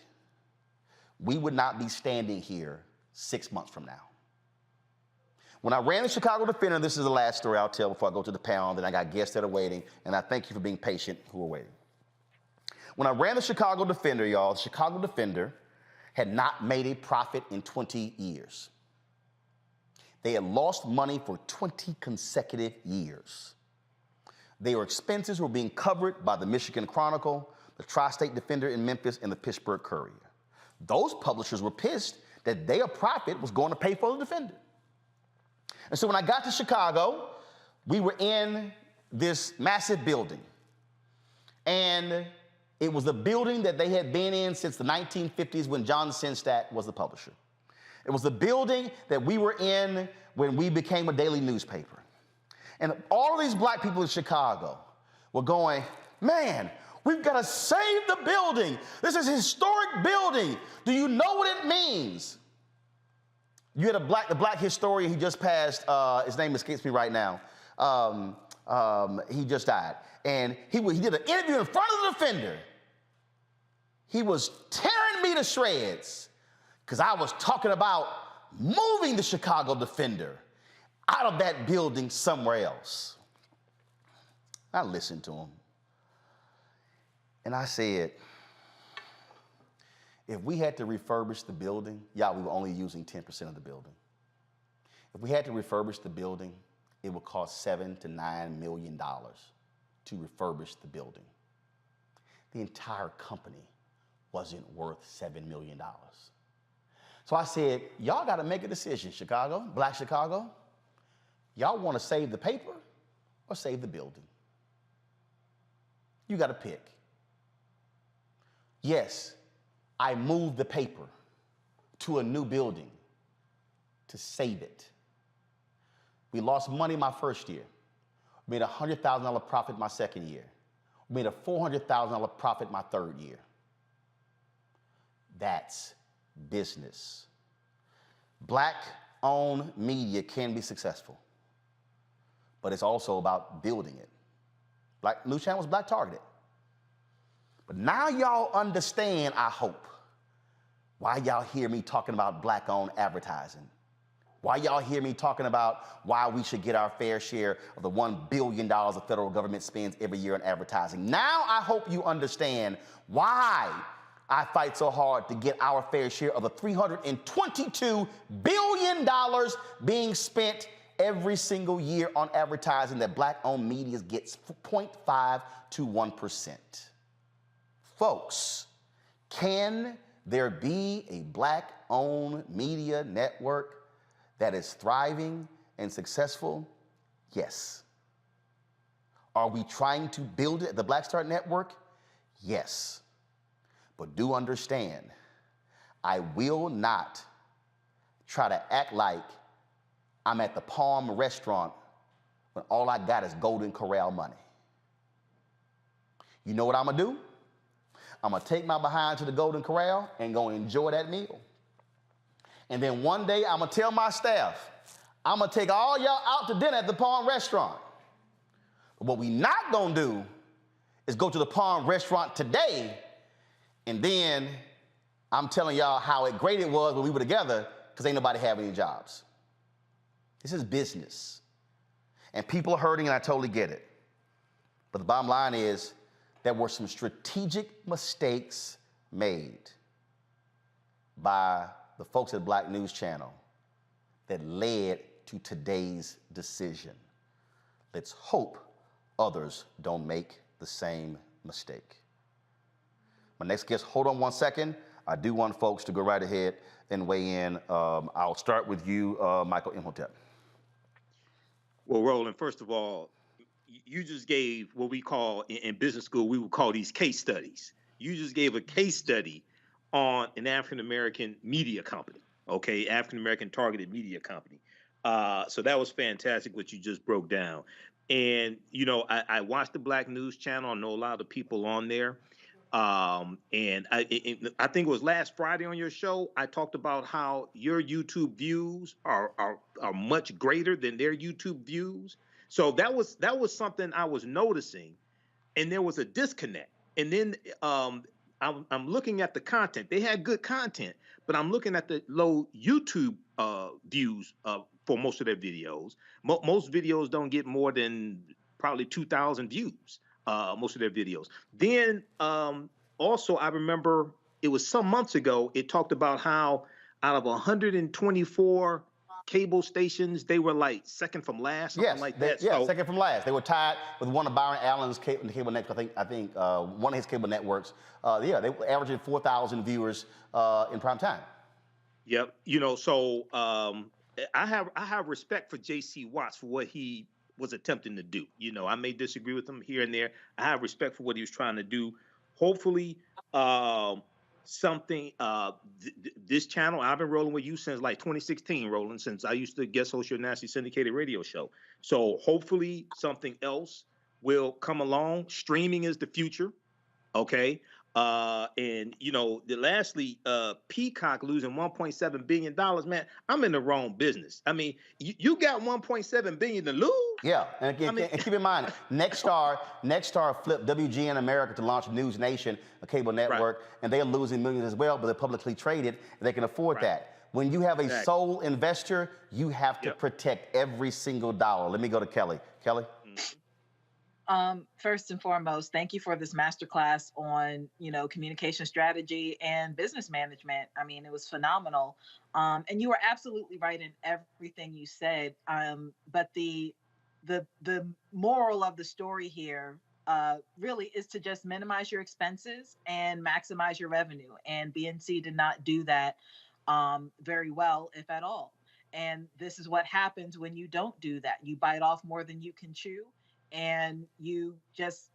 we would not be standing here 6 months from now. When I ran the Chicago Defender, this is the last story I'll tell before I go to the panel, then I got guests that are waiting, and I thank you for being patient who are waiting. When I ran the Chicago Defender, y'all, the Chicago Defender had not made a profit in 20 years. They had lost money for 20 consecutive years. Their expenses were being covered by the Michigan Chronicle, the Tri-State Defender in Memphis, and the Pittsburgh Courier. Those publishers were pissed that their profit was going to pay for the Defender. And so when I got to Chicago, we were in this massive building. And it was the building that they had been in since the 1950s when John Sinstadt was the publisher. It was the building that we were in when we became a daily newspaper. And all of these black people in Chicago were going, man, we've got to save the building. This is a historic building. Do you know what it means? You had the black historian, he just passed, his name escapes me right now. He just died. And he did an interview in front of the Defender. He was tearing me to shreds because I was talking about moving the Chicago Defender out of that building somewhere else. I listened to him. And I said, if we had to refurbish the building, we were only using 10% of the building. If we had to refurbish the building, it would cost $7 to $9 million to refurbish the building. The entire company wasn't worth $7 million. So I said, y'all got to make a decision, Chicago, Black Chicago. Y'all want to save the paper or save the building? You got to pick. Yes, I moved the paper to a new building to save it. We lost money my first year. We made a $100,000 profit my second year. We made a $400,000 profit my third year. That's business. Black-owned media can be successful, but it's also about building it. Black News Channel was black targeted. But now y'all understand, I hope, why y'all hear me talking about black-owned advertising. Why y'all hear me talking about why we should get our fair share of the $1 billion the federal government spends every year on advertising. Now I hope you understand why I fight so hard to get our fair share of the $322 billion being spent every single year on advertising that black-owned media gets 0.5 to 1%. Folks, can there be a black-owned media network that is thriving and successful? Yes. Are we trying to build it at the Black Star Network? Yes. But do understand, I will not try to act like I'm at the Palm restaurant when all I got is Golden Corral money. You know what I'm gonna do? I'm gonna take my behind to the Golden Corral and go enjoy that meal. And then one day I'm gonna tell my staff, I'm gonna take all y'all out to dinner at the Palm restaurant. But what we not gonna do is go to the Palm restaurant today and then I'm telling y'all how great it was when we were together because ain't nobody having any jobs. This is business. And people are hurting and I totally get it. But the bottom line is there were some strategic mistakes made by the folks at Black News Channel that led to today's decision. Let's hope others don't make the same mistake. My next guest, hold on one second. I do want folks to go right ahead and weigh in. I'll start with you, Michael Imhotep. Well, Roland, first of all, you just gave what we call in business school, we would call these case studies. You just gave a case study on an African-American media company, okay? African-American targeted media company. So that was fantastic what you just broke down. And, you know, I watched the Black News Channel. I know a lot of the people on there. And I think it was last Friday on your show, I talked about how your YouTube views are much greater than their YouTube views. So that was something I was noticing, and there was a disconnect. And then I'm looking at the content. They had good content, but I'm looking at the low YouTube views for most of their videos. Most videos don't get more than probably 2,000 views. Most of their videos. Then also, I remember it was some months ago, it talked about how out of 124 cable stations, they were like second from last, something like that. Yeah, so, second from last. They were tied with one of Byron Allen's cable networks. I think one of his cable networks. They were averaging 4,000 viewers in prime time. Yep. You know, so I have respect for J.C. Watts for what he was attempting to do. You know, I may disagree with him here and there. I have respect for what he was trying to do. Hopefully, this channel, I've been rolling with you since like 2016, Roland, since I used to guest host your nationally syndicated radio show. So hopefully something else will come along. Streaming is the future. Okay. And lastly, Peacock losing $1.7 billion, man. I'm in the wrong business. I mean, you got $1.7 billion to lose. Yeah, and again, and keep in mind, Nexstar flipped WGN America to launch News Nation, a cable network, and they're losing millions as well, but they're publicly traded, and they can afford that. When you have a sole investor, you have to protect every single dollar. Let me go to Kelly. Kelly? First and foremost, thank you for this masterclass on, communication strategy and business management. I mean, it was phenomenal. And you were absolutely right in everything you said. But the moral of the story here really is to just minimize your expenses and maximize your revenue. And BNC did not do that very well, if at all. And this is what happens when you don't do that. You bite off more than you can chew, and you just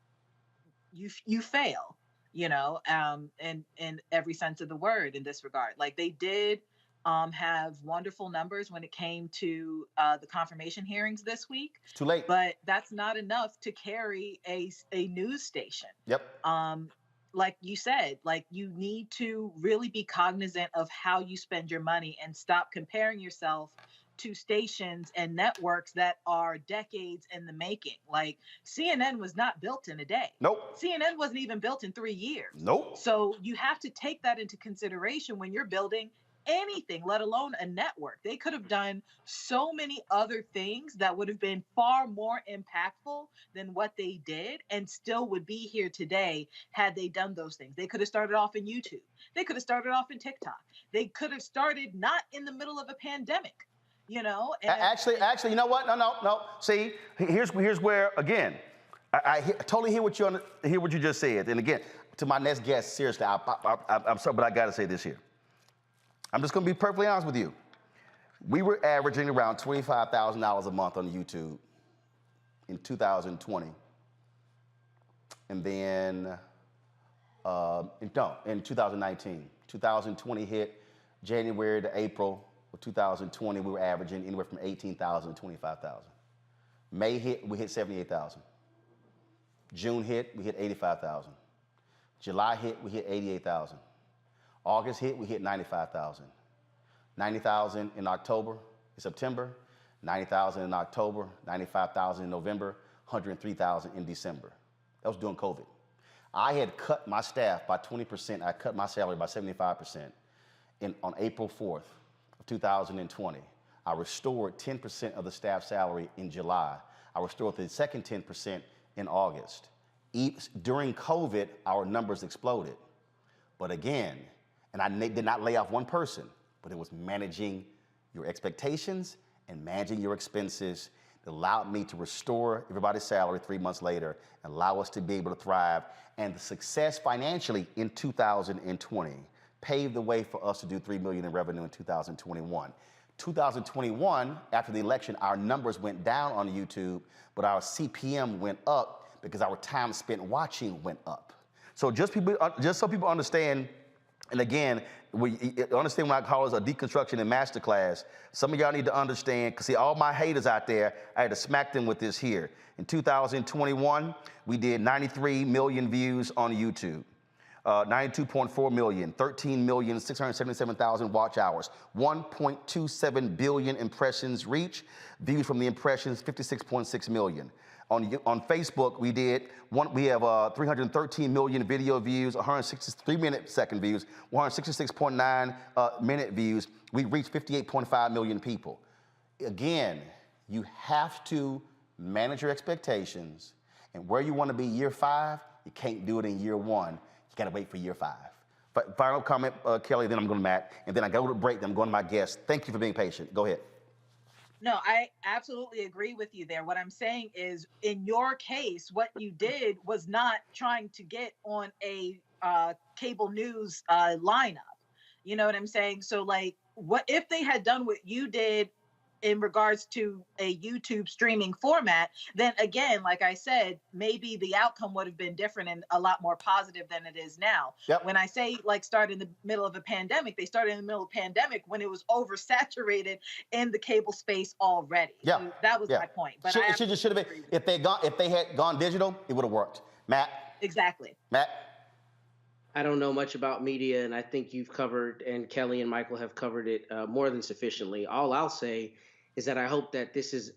you fail, in every sense of the word in this regard. Like, they did have wonderful numbers when it came to the confirmation hearings this week. It's too late. But that's not enough to carry a news station. Yep. Like you said, like, you need to really be cognizant of how you spend your money and stop comparing yourself to stations and networks that are decades in the making. Like, CNN was not built in a day. Nope. CNN wasn't even built in 3 years. Nope. So you have to take that into consideration when you're building anything, let alone a network. They could have done so many other things that would have been far more impactful than what they did, and still would be here today had they done those things. They could have started off in YouTube. They could have started off in TikTok. They could have started not in the middle of a pandemic, And actually, you know what? No. See, here's where, again, I totally hear what you just said. And again, to my next guest, seriously, I'm sorry, but I got to say this here. I'm just going to be perfectly honest with you. We were averaging around $25,000 a month on YouTube in 2020. And then, in 2019. 2020 hit January to April of 2020. We were averaging anywhere from 18,000 to 25,000. May hit, we hit 78,000. June hit, we hit 85,000. July hit, we hit 88,000. August hit, we hit 95,000. 90,000 in September, 90,000 in October, 95,000 in November, 103,000 in December. That was during COVID. I had cut my staff by 20%. I cut my salary by 75% on April 4th of 2020. I restored 10% of the staff salary in July. I restored the second 10% in August. During COVID, our numbers exploded. But again, and I did not lay off one person, but it was managing your expectations and managing your expenses that allowed me to restore everybody's salary 3 months later and allow us to be able to thrive. And the success financially in 2020 paved the way for us to do $3 million in revenue in 2021. 2021, after the election, our numbers went down on YouTube, but our CPM went up because our time spent watching went up. So just so people understand. And again, we understand when I call it a deconstruction and masterclass. Some of y'all need to understand, because see, all my haters out there, I had to smack them with this here. In 2021, we did 93 million views on YouTube, 92.4 million, 13,677,000 watch hours, 1.27 billion impressions reach, views from the impressions, 56.6 million. On Facebook, we have 313 million video views, 163 second views, 166.9 minute views. We reached 58.5 million people. Again, you have to manage your expectations, and where you want to be year 5, you can't do it in year 1. You got to wait for year 5. But final comment, Kelly, then I'm going to Matt, and then I go to break, then I'm going to my guest. Thank you for being patient. Go ahead. No, I absolutely agree with you there. What I'm saying is, in your case, what you did was not trying to get on a cable news lineup. You know what I'm saying? So, like, what if they had done what you did in regards to a YouTube streaming format, then again, like I said, maybe the outcome would have been different and a lot more positive than it is now. Yep. When I say like start in the middle of a pandemic, they started in the middle of a pandemic when it was oversaturated in the cable space already. Yeah. So that was my point. But it should have been, if they had gone digital, it would have worked. Matt? Exactly. Matt? I don't know much about media, and I think you've covered, and Kelly and Michael have covered it more than sufficiently. All I'll say is that I hope that this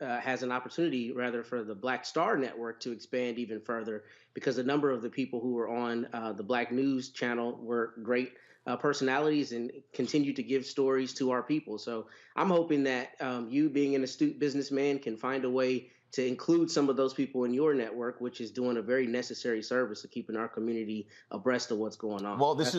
has an opportunity, rather, for the Black Star Network to expand even further, because a number of the people who were on the Black News channel were great personalities and continue to give stories to our people. So I'm hoping that you, being an astute businessman, can find a way to include some of those people in your network, which is doing a very necessary service of keeping our community abreast of what's going on. Well, this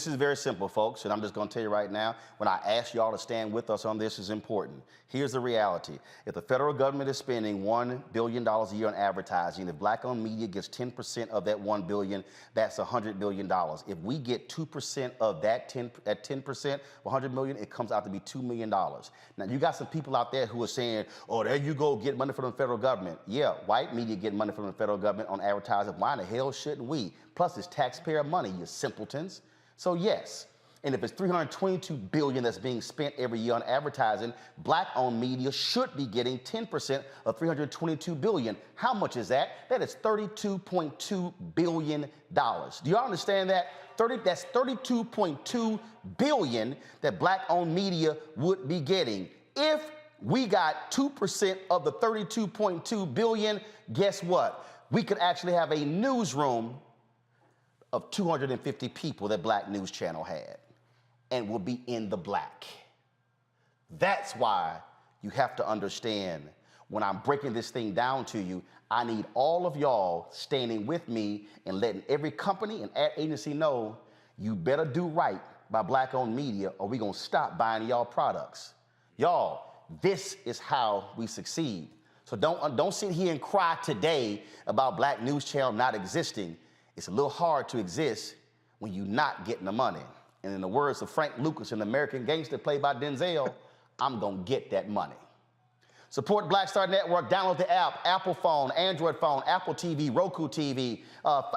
is very simple, folks, and I'm just going to tell you right now, when I ask y'all to stand with us on this is important. Here's the reality. If the federal government is spending $1 billion a year on advertising, if Black-owned media gets 10% of that $1 billion, that's $100 million. If we get 2% of that 10%, $100 million, it comes out to be $2 million. Now, you got some people out there who are saying, oh, there you go, get money from the federal government. Yeah, white media get money from the federal government on advertising. Why in the hell shouldn't we? Plus, it's taxpayer money, you simpletons. So yes, and if it's $322 billion that's being spent every year on advertising, Black-owned media should be getting 10% of $322 billion. How much is that? That is $32.2 billion. Do y'all understand that? That's $32.2 billion that Black-owned media would be getting. If we got 2% of the $32.2 billion, guess what? We could actually have a newsroom of 250 people that Black News Channel had, and will be in the black. That's why you have to understand, when I'm breaking this thing down to you, I need all of y'all standing with me and letting every company and ad agency know you better do right by Black-owned media, or we're gonna stop buying y'all products. Y'all, this is how we succeed. So don't sit here and cry today about Black News Channel not existing. It's a little hard to exist when you're not getting the money. And in the words of Frank Lucas, an American Gangster played by Denzel, I'm gonna get that money. Support Black Star Network. Download the app, Apple phone, Android phone, Apple TV, Roku TV,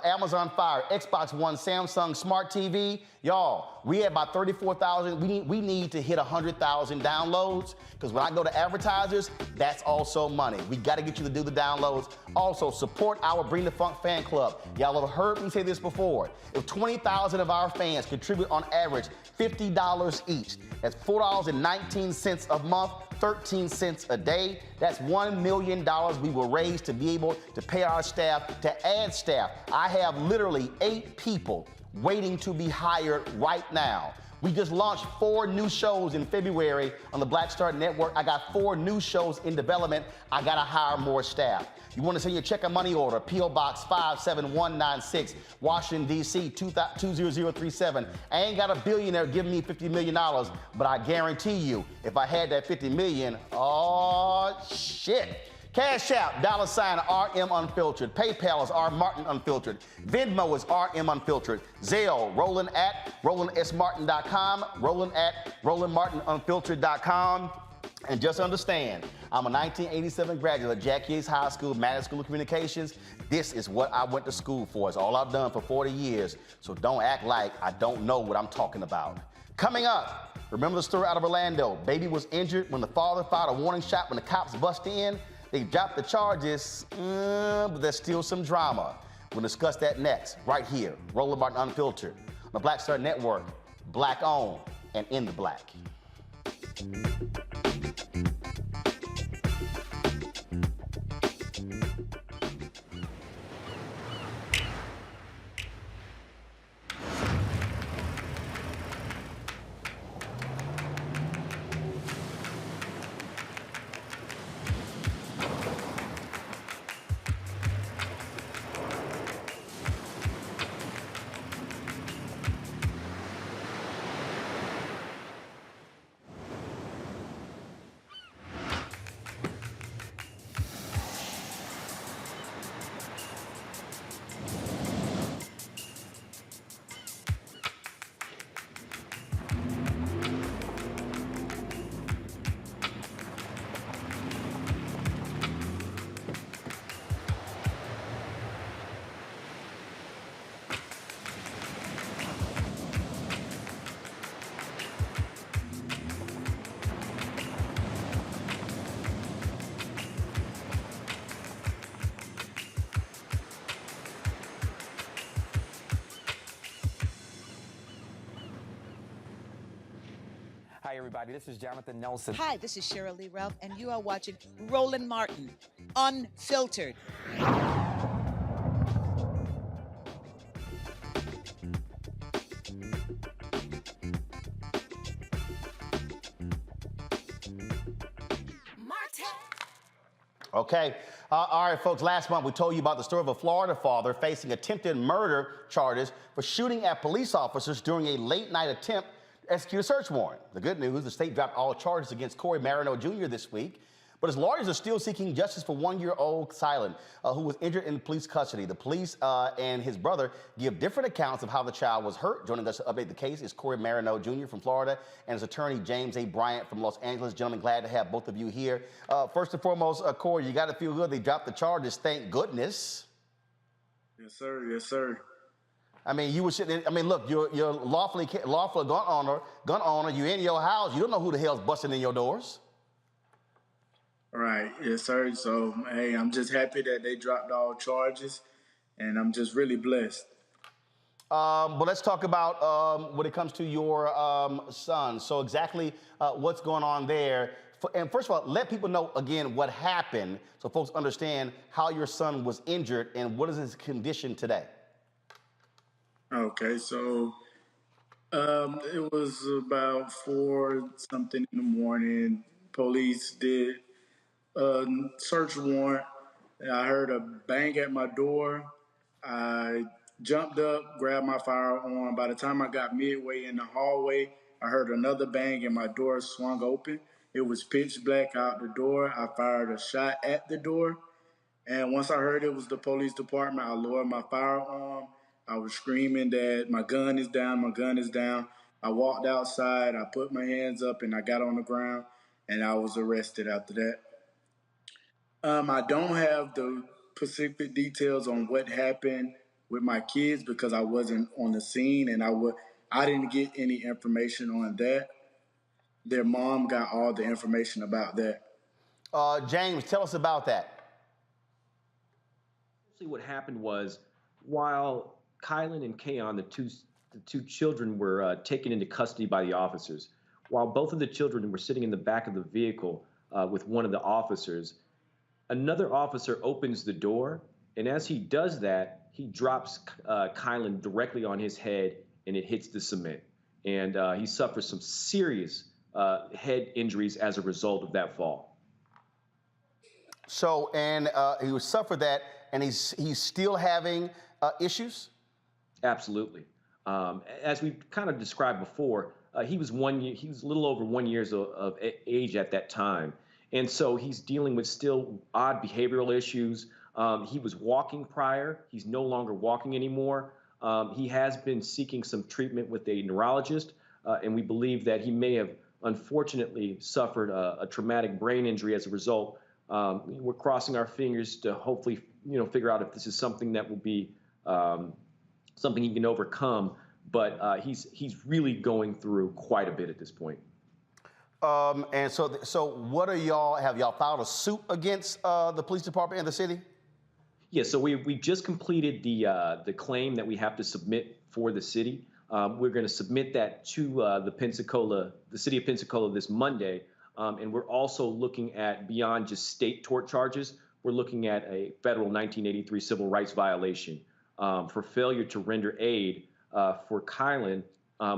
Amazon Fire, Xbox One, Samsung Smart TV. Y'all, we had about 34,000. We need to hit 100,000 downloads, because when I go to advertisers, that's also money. We got to get you to do the downloads. Also, support our Bring the Funk fan club. Y'all have heard me say this before. If 20,000 of our fans contribute on average $50 each, that's $4.19 a month, 13 cents a day. That's $1 million we will raise to be able to pay our staff, to add staff. I have literally 8 people waiting to be hired right now. We just launched 4 new shows in February on the Black Star Network. I got 4 new shows in development. I gotta hire more staff. You wanna send your check or money order, P.O. Box 57196, Washington, D.C. 20037. I ain't got a billionaire giving me $50 million, but I guarantee you, if I had that $50 million, oh, shit. Cash App, $RM Unfiltered. PayPal is R Martin Unfiltered. Venmo is RM Unfiltered. Zelle, Roland at RolandSMartin.com. Roland at RolandMartinUnfiltered.com. And just understand, I'm a 1987 graduate of Jack Yates High School, Management School of Communications. This is what I went to school for. It's all I've done for 40 years. So don't act like I don't know what I'm talking about. Coming up, remember the story out of Orlando? Baby was injured when the father fired a warning shot when the cops bust in. They dropped the charges, but there's still some drama. We'll discuss that next, right here, Roland Martin Unfiltered, on the Black Star Network, Black owned and in the black. everybody. This is Jonathan Nelson. Hi, this is Cheryl Lee Ralph, and you are watching Roland Martin Unfiltered. Okay. All right, folks, last month we told you about the story of a Florida father facing attempted murder charges for shooting at police officers during a late-night attempt to execute a search warrant. The good news, the state dropped all charges against Corey Marino Jr. this week, but his lawyers are still seeking justice for one-year-old Silent, who was injured in police custody. The police and his brother give different accounts of how the child was hurt. Joining us to update the case is Corey Marino Jr. from Florida and his attorney, James A. Bryant from Los Angeles. Gentlemen, glad to have both of you here. First and foremost, Corey, you got to feel good. They dropped the charges, thank goodness. Yes, sir. Yes, sir. I mean, you were sitting. I mean, look, you're lawful gun owner. You're in your house. You don't know who the hell's busting in your doors. Right. Yes, sir. So, hey, I'm just happy that they dropped all charges, and I'm just really blessed. But let's talk about when it comes to your son. So exactly what's going on there. And first of all, let people know again what happened so folks understand how your son was injured and what is his condition today. Okay, so it was about 4-something in the morning. Police did a search warrant. I heard a bang at my door. I jumped up, grabbed my firearm. By the time I got midway in the hallway, I heard another bang and my door swung open. It was pitch black out the door. I fired a shot at the door. And once I heard it was the police department, I lowered my firearm. I was screaming that my gun is down, my gun is down. I walked outside, I put my hands up, and I got on the ground, and I was arrested after that. I don't have the specific details on what happened with my kids because I wasn't on the scene, and I didn't get any information on that. Their mom got all the information about that. James, tell us about that. What happened was, while Kylan and Kayon, the two children, were taken into custody by the officers, while both of the children were sitting in the back of the vehicle with one of the officers, another officer opens the door, and as he does that, he drops Kylan directly on his head, and it hits the cement. And he suffers some serious head injuries as a result of that fall. So, and he suffered that, and he's still having issues? Absolutely. As we kind of described before, he was a little over 1 year of age at that time. And so he's dealing with still odd behavioral issues. He was walking prior. He's no longer walking anymore. He has been seeking some treatment with a neurologist, and we believe that he may have unfortunately suffered a traumatic brain injury as a result. We're crossing our fingers to hopefully, figure out if this is something that will be something he can overcome. But he's really going through quite a bit at this point. And so what have y'all filed a suit against the police department and the city? Yeah, so we just completed the claim that we have to submit for the city. We're going to submit that to the city of Pensacola this Monday. And we're also looking at, beyond just state tort charges, we're looking at a federal 1983 civil rights violation for failure to render aid for Kylan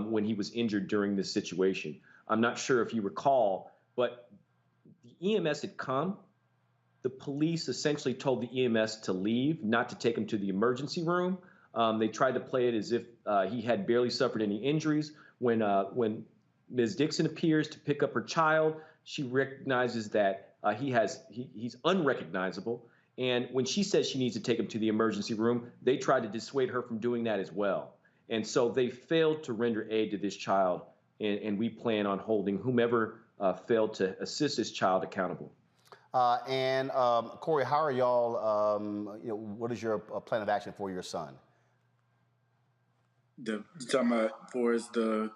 when he was injured during this situation. I'm not sure if you recall, but the EMS had come. The police essentially told the EMS to leave, not to take him to the emergency room. They tried to play it as if he had barely suffered any injuries. When Ms. Dixon appears to pick up her child, she recognizes that he's unrecognizable. And when she says she needs to take him to the emergency room, they tried to dissuade her from doing that as well. And so they failed to render aid to this child, and we plan on holding whomever failed to assist this child accountable. Corey, how are y'all, what is your plan of action for your son? You're talking about for the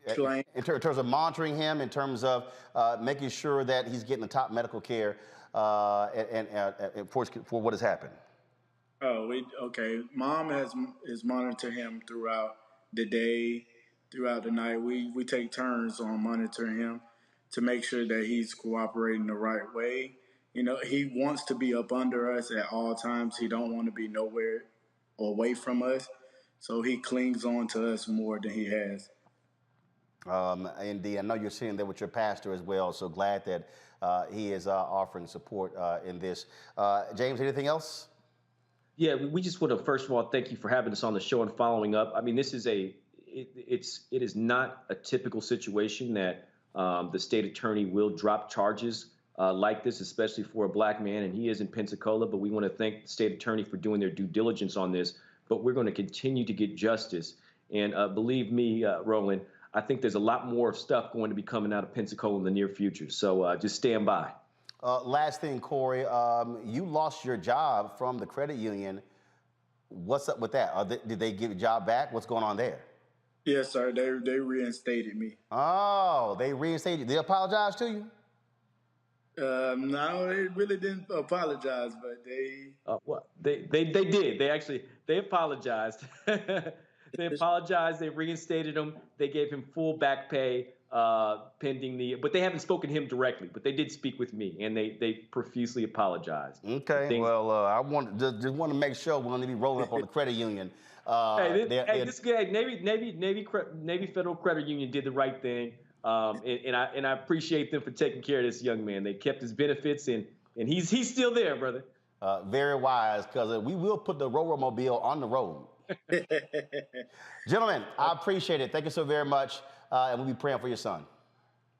claim? In terms of monitoring him, in terms of making sure that he's getting the top medical care and for what has happened. Oh, okay. Mom is monitoring him throughout the day. throughout the night. We take turns on monitoring him to make sure that he's cooperating the right way. You know, he wants to be up under us at all times. He don't want to be nowhere away from us. So he clings on to us more than he has. Indeed, I know you're sitting there with your pastor as well, so glad that he is offering support in this. James, anything else? Yeah, we just want to, first of all, thank you for having us on the show and following up. I mean, this is it is not a typical situation that the state attorney will drop charges like this, especially for a black man, and he is in Pensacola, but we want to thank the state attorney for doing their due diligence on this, but we're going to continue to get justice. And believe me, Roland, I think there's a lot more stuff going to be coming out of Pensacola in the near future, so just stand by. Last thing, Corey, you lost your job from the credit union. What's up with that? Did they give your job back? What's going on there? Yes, sir. They reinstated me. Oh, they reinstated you. They apologize to you? No, they really didn't apologize, but they. Well, they did. They apologized. They apologized. They reinstated him. They gave him full back pay pending but they haven't spoken to him directly, but they did speak with me, and they profusely apologized. Okay. Well, I just want to make sure we're going to be rolling up on the credit union. Navy Federal Credit Union did the right thing, and I appreciate them for taking care of this young man. They kept his benefits, and he's still there, brother. Very wise, because we will put the Roro-mobile on the road. Gentlemen, I appreciate it. Thank you so very much, and we'll be praying for your son.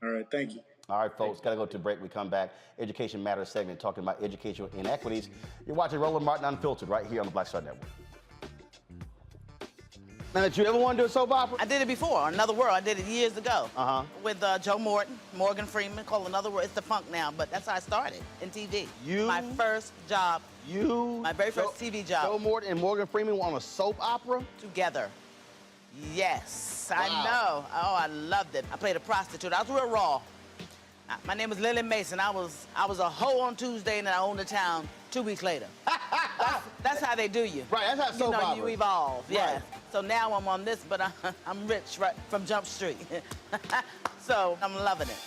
All right, thank you. All right, folks, got to go to break. We come back. Education Matters segment, talking about educational inequities. You're watching Roland Martin Unfiltered right here on the Black Star Network. Now, did you ever want to do a soap opera? I did it before, Another World. I did it years ago. With Joe Morton, Morgan Freeman, called Another World. It's the funk now, but that's how I started in TV. My first job. My very first TV job. Joe Morton and Morgan Freeman were on a soap opera? Together. Yes, I know. Oh, I loved it. I played a prostitute. I was real raw. My name was Lily Mason. I was a hoe on Tuesday, and then I owned the town 2 weeks later. That's how they do you. Right, that's how soap opera. You evolve. Right. Yeah. So now I'm on this, but I'm rich right from Jump Street. So I'm loving it.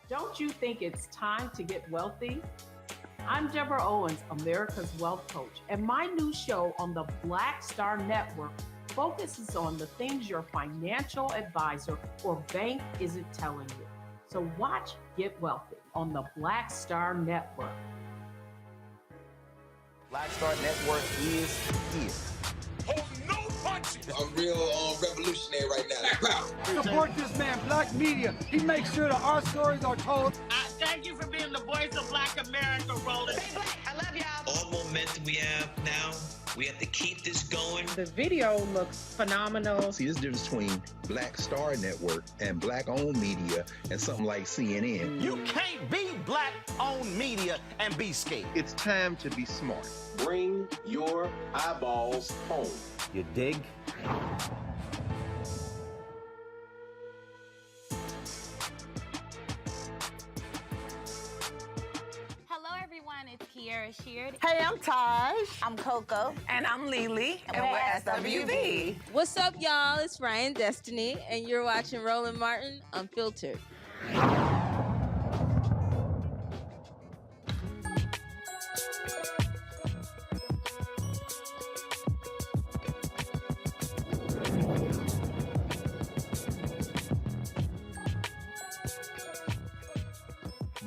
Don't you think it's time to get wealthy? I'm Deborah Owens, America's Wealth Coach, and my new show on the Black Star Network focuses on the things your financial advisor or bank isn't telling you. So watch Get Wealthy on the Black Star Network. Black Star Network is here. Hold no punches. I'm real revolutionary right now. Support this man, Black Media. He makes sure that our stories are told. Thank you for being the voice of Black America, Roland. Stay black. I love y'all. All momentum we have now, we have to keep this going. The video looks phenomenal. See, this difference between Black Star Network and black-owned media and something like CNN. You can't be black-owned media and be scared. It's time to be smart. Bring your eyeballs home. You dig? It's Kiara Sheard. Hey, I'm Taj. I'm Coco. And I'm Lily. And we're SWV. What's up, y'all? It's Ryan Destiny, and you're watching Roland Martin Unfiltered.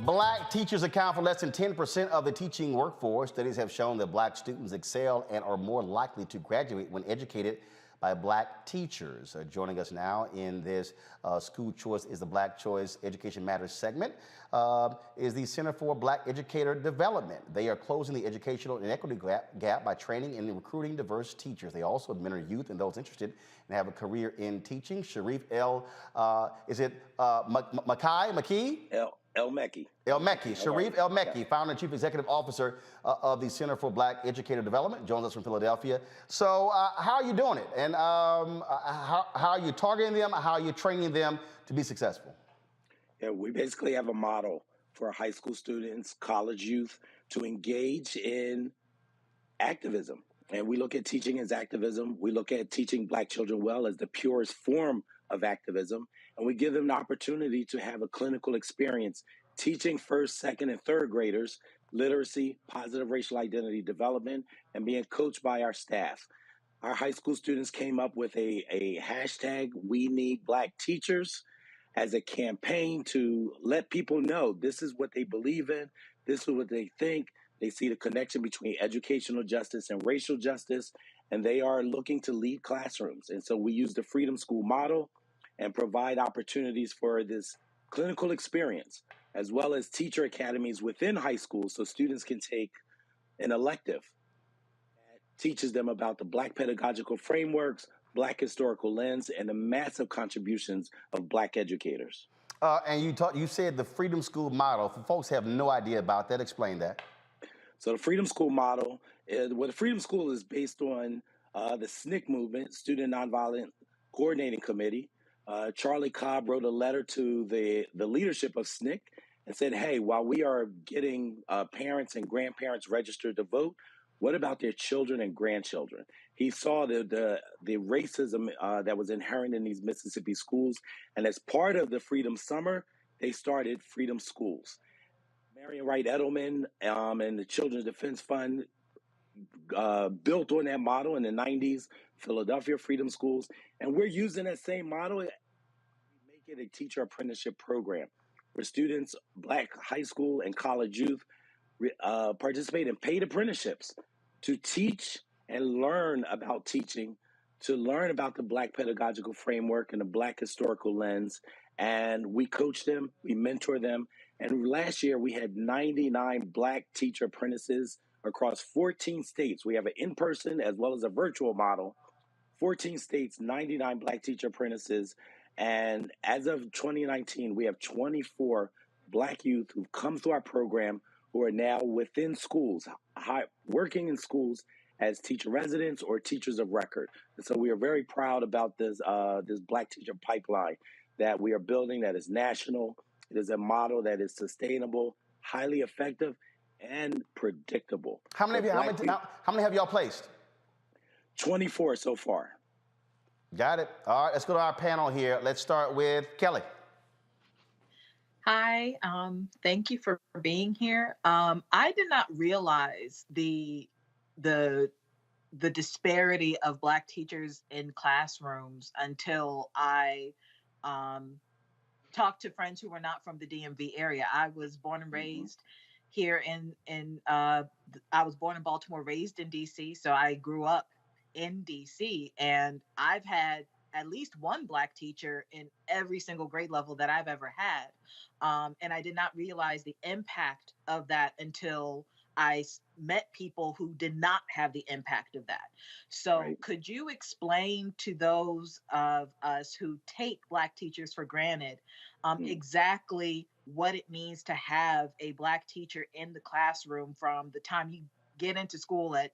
Black teachers account for less than 10% of the teaching workforce. Studies have shown that black students excel and are more likely to graduate when educated by black teachers. Joining us now in this School Choice is the Black Choice Education Matters segment is the Center for Black Educator Development. They are closing the educational inequity gap by training and recruiting diverse teachers. They also mentor youth and those interested and have a career in teaching. Sharif El-Mekki, Sharif El-Mekki, founder and chief executive officer of the Center for Black Educator Development, joins us from Philadelphia. So how are you doing it? And how are you targeting them? How are you training them to be successful? Yeah, we basically have a model for high school students, college youth to engage in activism. And we look at teaching as activism. We look at teaching Black children well as the purest form of activism. And we give them the opportunity to have a clinical experience teaching first, second, and third graders literacy, positive racial identity development, and being coached by our staff. Our high school students came up with a hashtag, We Need Black Teachers, as a campaign to let people know this is what they believe in, this is what they think. They see the connection between educational justice and racial justice, and they are looking to lead classrooms. And so we use the Freedom School model and provide opportunities for this clinical experience, as well as teacher academies within high schools so students can take an elective that teaches them about the Black pedagogical frameworks, Black historical lens, and the massive contributions of Black educators. And you said the Freedom School model. For folks who have no idea about that, explain that. So the Freedom School model, the Freedom School is based on the SNCC movement, Student Nonviolent Coordinating Committee. Charlie Cobb wrote a letter to the leadership of SNCC and said, hey, while we are getting parents and grandparents registered to vote, what about their children and grandchildren? He saw the racism that was inherent in these Mississippi schools. And as part of the Freedom Summer, they started Freedom Schools. Marion Wright Edelman and the Children's Defense Fund built on that model in the 90s, Philadelphia Freedom Schools. And we're using that same model, make it a teacher apprenticeship program where students, Black high school and college youth, participate in paid apprenticeships to teach and learn about teaching, to learn about the Black pedagogical framework and the Black historical lens. And we coach them, we mentor them. And last year we had 99 Black teacher apprentices across 14 states. We have an in-person as well as a virtual model. 14 states, 99 Black teacher apprentices. And as of 2019, we have 24 Black youth who've come through our program who are now within schools, working in schools as teacher residents or teachers of record. And so we are very proud about this Black teacher pipeline that we are building that is national. It is a model that is sustainable, highly effective, and predictable. How many have y'all placed? 24 so far. Got it. All right, let's go to our panel here. Let's start with Kelly. Hi, thank you for being here. I did not realize the disparity of Black teachers in classrooms until I talked to friends who were not from the DMV area. I was born and raised here I was born in Baltimore, raised in DC, so I grew up in DC, and I've had at least one Black teacher in every single grade level that I've ever had. And I did not realize the impact of that until I met people who did not have the impact of that. So could you explain to those of us who take Black teachers for granted exactly what it means to have a Black teacher in the classroom from the time you get into school at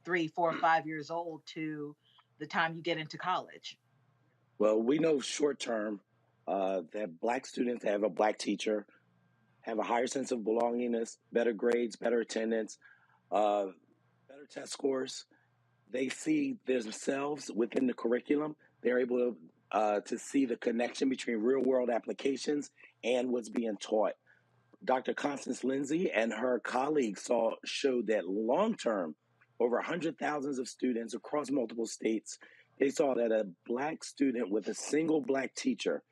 3, 4, 5 years old to the time you get into college? Well, we know short term that Black students have a Black teacher, have a higher sense of belongingness, better grades, better attendance, better test scores. They see themselves within the curriculum. They're able to see the connection between real world applications and what's being taught. Dr. Constance Lindsay and her colleagues showed that long-term, over 100,000 of students across multiple states, they saw that a Black student with a single Black teacher,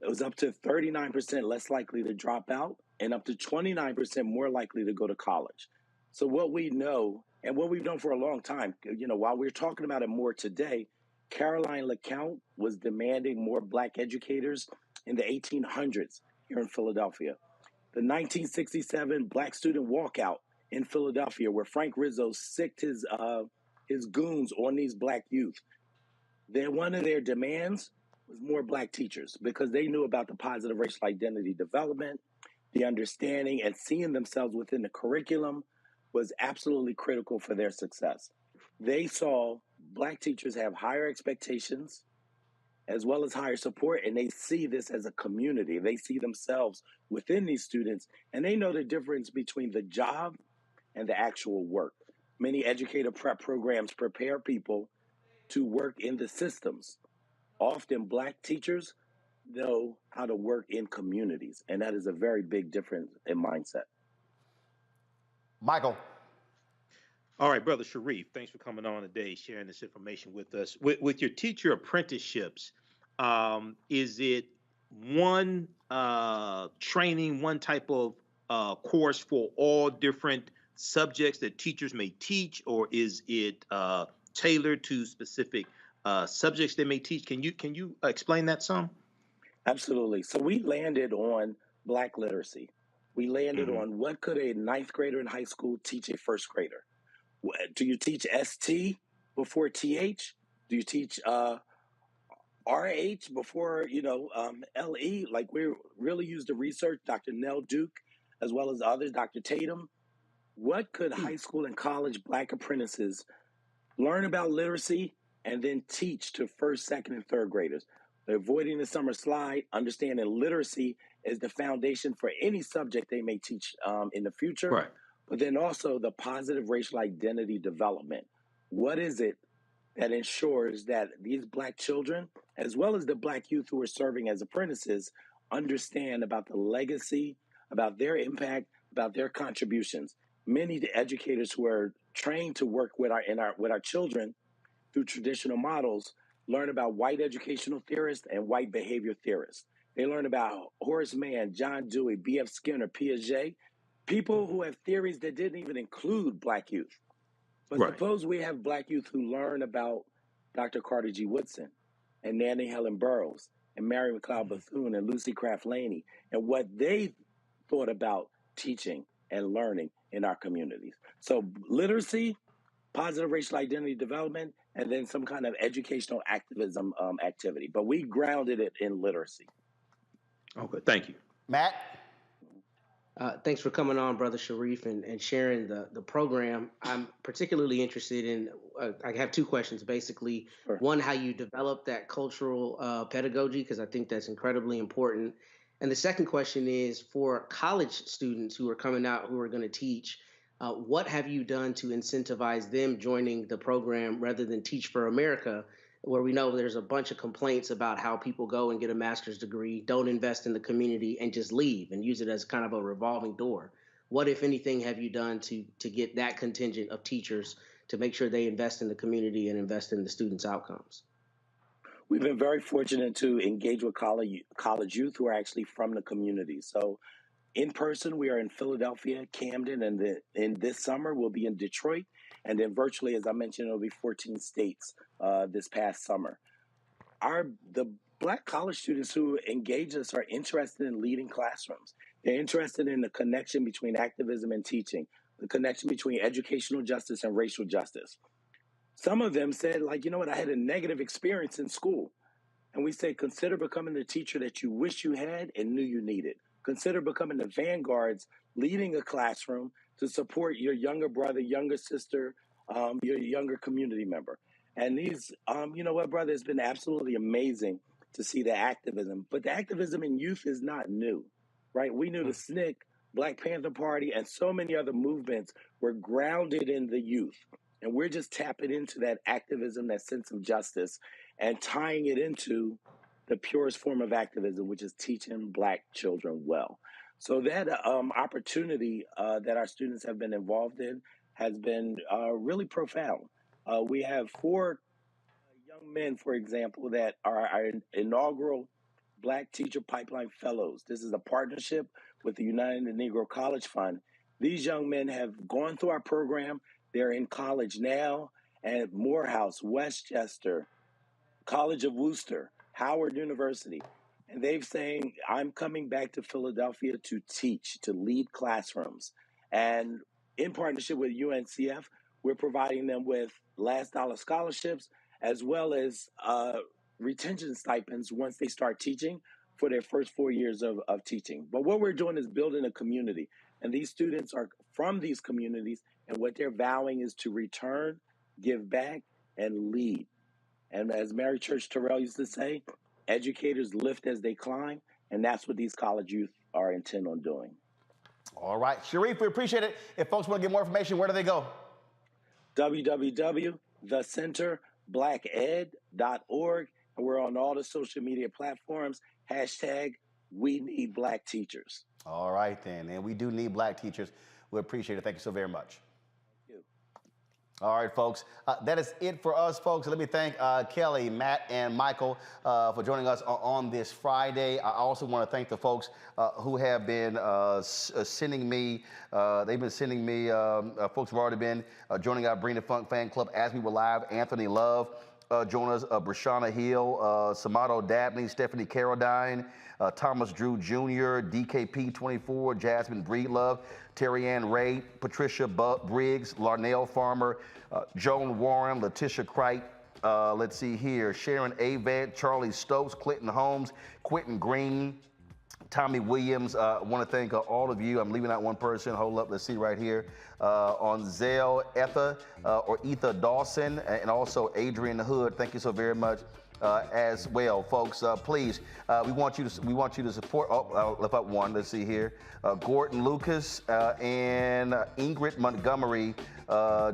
it was up to 39% less likely to drop out and up to 29% more likely to go to college. So what we know, and what we've known for a long time, while we're talking about it more today, Caroline LeCount was demanding more Black educators in the 1800s here in Philadelphia. The 1967 Black student walkout in Philadelphia, where Frank Rizzo sicked his goons on these Black youth. One of their demands was more Black teachers because they knew about the positive racial identity development, the understanding and seeing themselves within the curriculum was absolutely critical for their success. They saw Black teachers have higher expectations as well as higher support, and they see this as a community. They see themselves within these students, and they know the difference between the job and the actual work. Many educator prep programs prepare people to work in the systems. Often Black teachers know how to work in communities, and that is a very big difference in mindset. Michael. All right, Brother Sharif, thanks for coming on today, sharing this information with us. With your teacher apprenticeships, is it one training, one type of course for all different subjects that teachers may teach, or is it tailored to specific subjects they may teach? Can you explain that some? Absolutely. So we landed on Black literacy. We landed on what could a ninth grader in high school teach a first grader? Do you teach ST before TH? Do you teach RH before, LE? Like, we really used the research, Dr. Nell Duke, as well as others, Dr. Tatum. What could high school and college Black apprentices learn about literacy and then teach to first, second, and third graders? Avoiding the summer slide, understanding literacy is the foundation for any subject they may teach in the future. Right. But then also the positive racial identity development. What is it that ensures that these Black children, as well as the Black youth who are serving as apprentices, understand about the legacy, about their impact, about their contributions? Many educators who are trained to work with our children through traditional models learn about white educational theorists and white behavior theorists. They learn about Horace Mann, John Dewey, B.F. Skinner, Piaget, people who have theories that didn't even include Black youth. But suppose we have Black youth who learn about Dr. Carter G. Woodson and Nanny Helen Burroughs and Mary McLeod Bethune and Lucy Craft Laney and what they thought about teaching and learning in our communities. So literacy, positive racial identity development, and then some kind of educational activism activity. But we grounded it in literacy. Okay, thank you. Matt? Thanks for coming on, Brother Sharif, and sharing the program. I'm particularly interested in, I have two questions, basically. Sure. One, how you develop that cultural pedagogy, because I think that's incredibly important. And the second question is, for college students who are coming out, who are going to teach, what have you done to incentivize them joining the program rather than Teach for America, where we know there's a bunch of complaints about how people go and get a master's degree, don't invest in the community, and just leave and use it as kind of a revolving door? What, if anything, have you done to get that contingent of teachers to make sure they invest in the community and invest in the students' outcomes? We've been very fortunate to engage with college youth who are actually from the community. So in person, we are in Philadelphia, Camden, and in this summer, we'll be in Detroit. And then virtually, as I mentioned, it'll be 14 states this past summer. The Black college students who engage us are interested in leading classrooms. They're interested in the connection between activism and teaching, the connection between educational justice and racial justice. Some of them said, like, you know what, I had a negative experience in school. And we say, consider becoming the teacher that you wish you had and knew you needed. Consider becoming the vanguards, leading a classroom to support your younger brother, younger sister, your younger community member. And these, you know what, brother, it's been absolutely amazing to see the activism. But the activism in youth is not new, right? We knew the SNCC, Black Panther Party, and so many other movements were grounded in the youth. And we're just tapping into that activism, that sense of justice, and tying it into the purest form of activism, which is teaching Black children well. So that opportunity that our students have been involved in has been really profound. We have 4 young men, for example, that are our inaugural Black Teacher Pipeline Fellows. This is a partnership with the United Negro College Fund. These young men have gone through our program. They're in college now at Morehouse, Westchester, College of Worcester, Howard University. And they've saying, I'm coming back to Philadelphia to teach, to lead classrooms. And in partnership with UNCF, we're providing them with last dollar scholarships, as well as retention stipends once they start teaching for their first 4 years of teaching. But what we're doing is building a community. And these students are from these communities, and what they're vowing is to return, give back, and lead. And as Mary Church Terrell used to say, educators lift as they climb, and that's what these college youth are intent on doing. All right, Sharif, we appreciate it. If folks want to get more information, where do they go? www.thecenterblacked.org. And we're on all the social media platforms. #WeNeedBlackTeachers. All right, then. And we do need black teachers. We appreciate it. Thank you so very much. Thank you. All right, folks. That is it for us, folks. Let me thank Kelly, Matt, and Michael for joining us on this Friday. I also want to thank the folks who have been sending me, folks who have already been joining our Bring the Funk fan club as we were live. Anthony Love joined us, Brashana Hill, Samato Dabney, Stephanie Carradine, Thomas Drew Jr., DKP24, Jasmine Breedlove, Terry Ann Ray, Patricia Briggs, Larnell Farmer, Joan Warren, Letitia Cright, let's see here, Sharon Avett, Charlie Stokes, Clinton Holmes, Quentin Green, Tommy Williams. I want to thank all of you. I'm leaving out one person. Hold up, let's see right here. On Zell, Etha Dawson, and also Adrian Hood. Thank you so very much. As well, folks. Please, we want you to support. Oh, left out one. Let's see here. Gordon Lucas and Ingrid Montgomery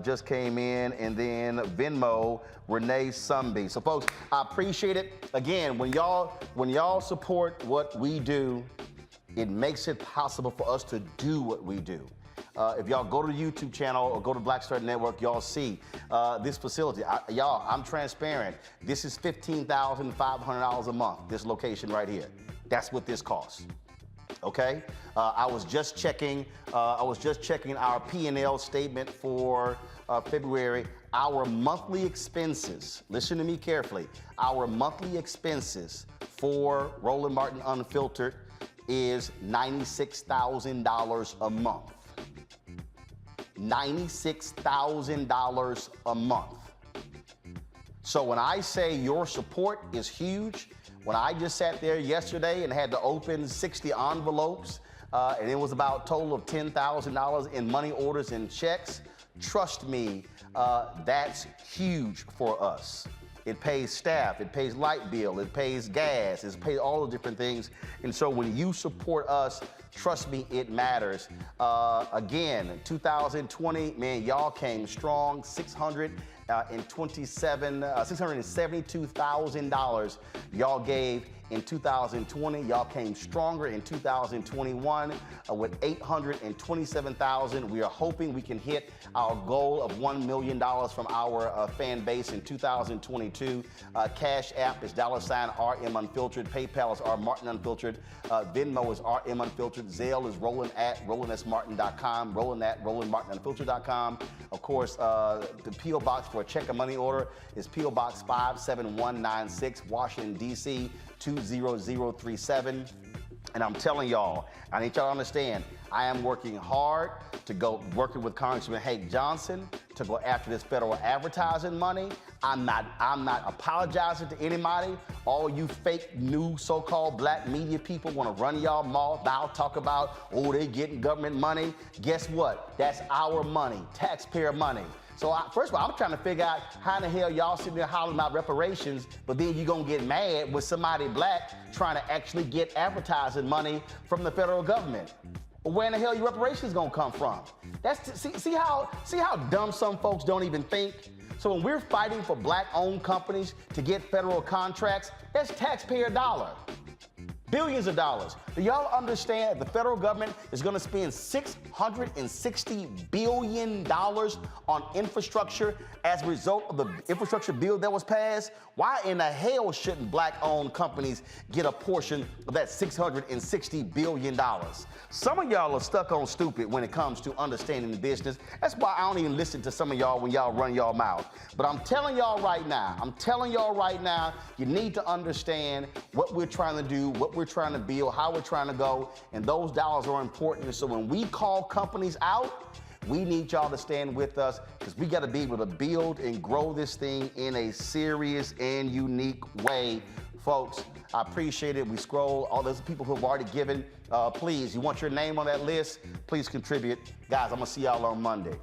just came in, and then Venmo Renee Sumby. So, folks, I appreciate it. Again, when y'all support what we do, it makes it possible for us to do what we do. If y'all go to the YouTube channel or go to Black Star Network, y'all see this facility. I'm transparent. This is $15,500 a month, this location right here. That's what this costs. Okay? I was just checking our P&L statement for February. Our monthly expenses, listen to me carefully, our monthly expenses for Roland Martin Unfiltered is $96,000 a month. $96,000 a month. So when I say your support is huge, when I just sat there yesterday and had to open 60 envelopes, and it was about a total of $10,000 in money orders and checks, trust me, that's huge for us. It pays staff, it pays light bill, it pays gas, it pays all the different things. And so when you support us, trust me, it matters. Again, 2020, man, y'all came strong. $672,000 y'all gave in 2020. Y'all came stronger in 2021 with $827,000. We are hoping we can hit our goal of $1 million from our fan base in 2022. Cash App is $RM Unfiltered. PayPal is R Martin Unfiltered. Venmo is RM Unfiltered. Zelle is Roland at RolandSMartin.com. Roland at RolandMartinUnfiltered.com. Of course, the P.O. Box for a check or money order is P.O. Box 57196, Washington, D.C. 20037. And I'm telling y'all, I need y'all to understand, I am working hard to go working with Congressman Hank Johnson to go after this federal advertising money. I'm not apologizing to anybody. All you fake new so-called black media people want to run y'all mouth, talk about, oh, they getting government money. Guess what? That's our money, taxpayer money. So first of all, I'm trying to figure out how in the hell y'all sitting there hollering about reparations, but then you're going to get mad with somebody black trying to actually get advertising money from the federal government. Where in the hell your reparations going to come from? See how dumb some folks don't even think? So when we're fighting for black-owned companies to get federal contracts, that's taxpayer dollar. Billions of dollars. Do y'all understand the federal government is going to spend $660 billion on infrastructure as a result of the infrastructure bill that was passed? Why in the hell shouldn't black-owned companies get a portion of that $660 billion? Some of y'all are stuck on stupid when it comes to understanding the business. That's why I don't even listen to some of y'all when y'all run y'all mouth. But I'm telling y'all right now, you need to understand what we're trying to do, what we're trying to build, how we're trying to go, and those dollars are important. So when we call companies out, we need y'all to stand with us because we got to be able to build and grow this thing in a serious and unique way. Folks, I appreciate it. We scroll all those people who have already given. Please, you want your name on that list? Please contribute. Guys, I'm going to see y'all on Monday.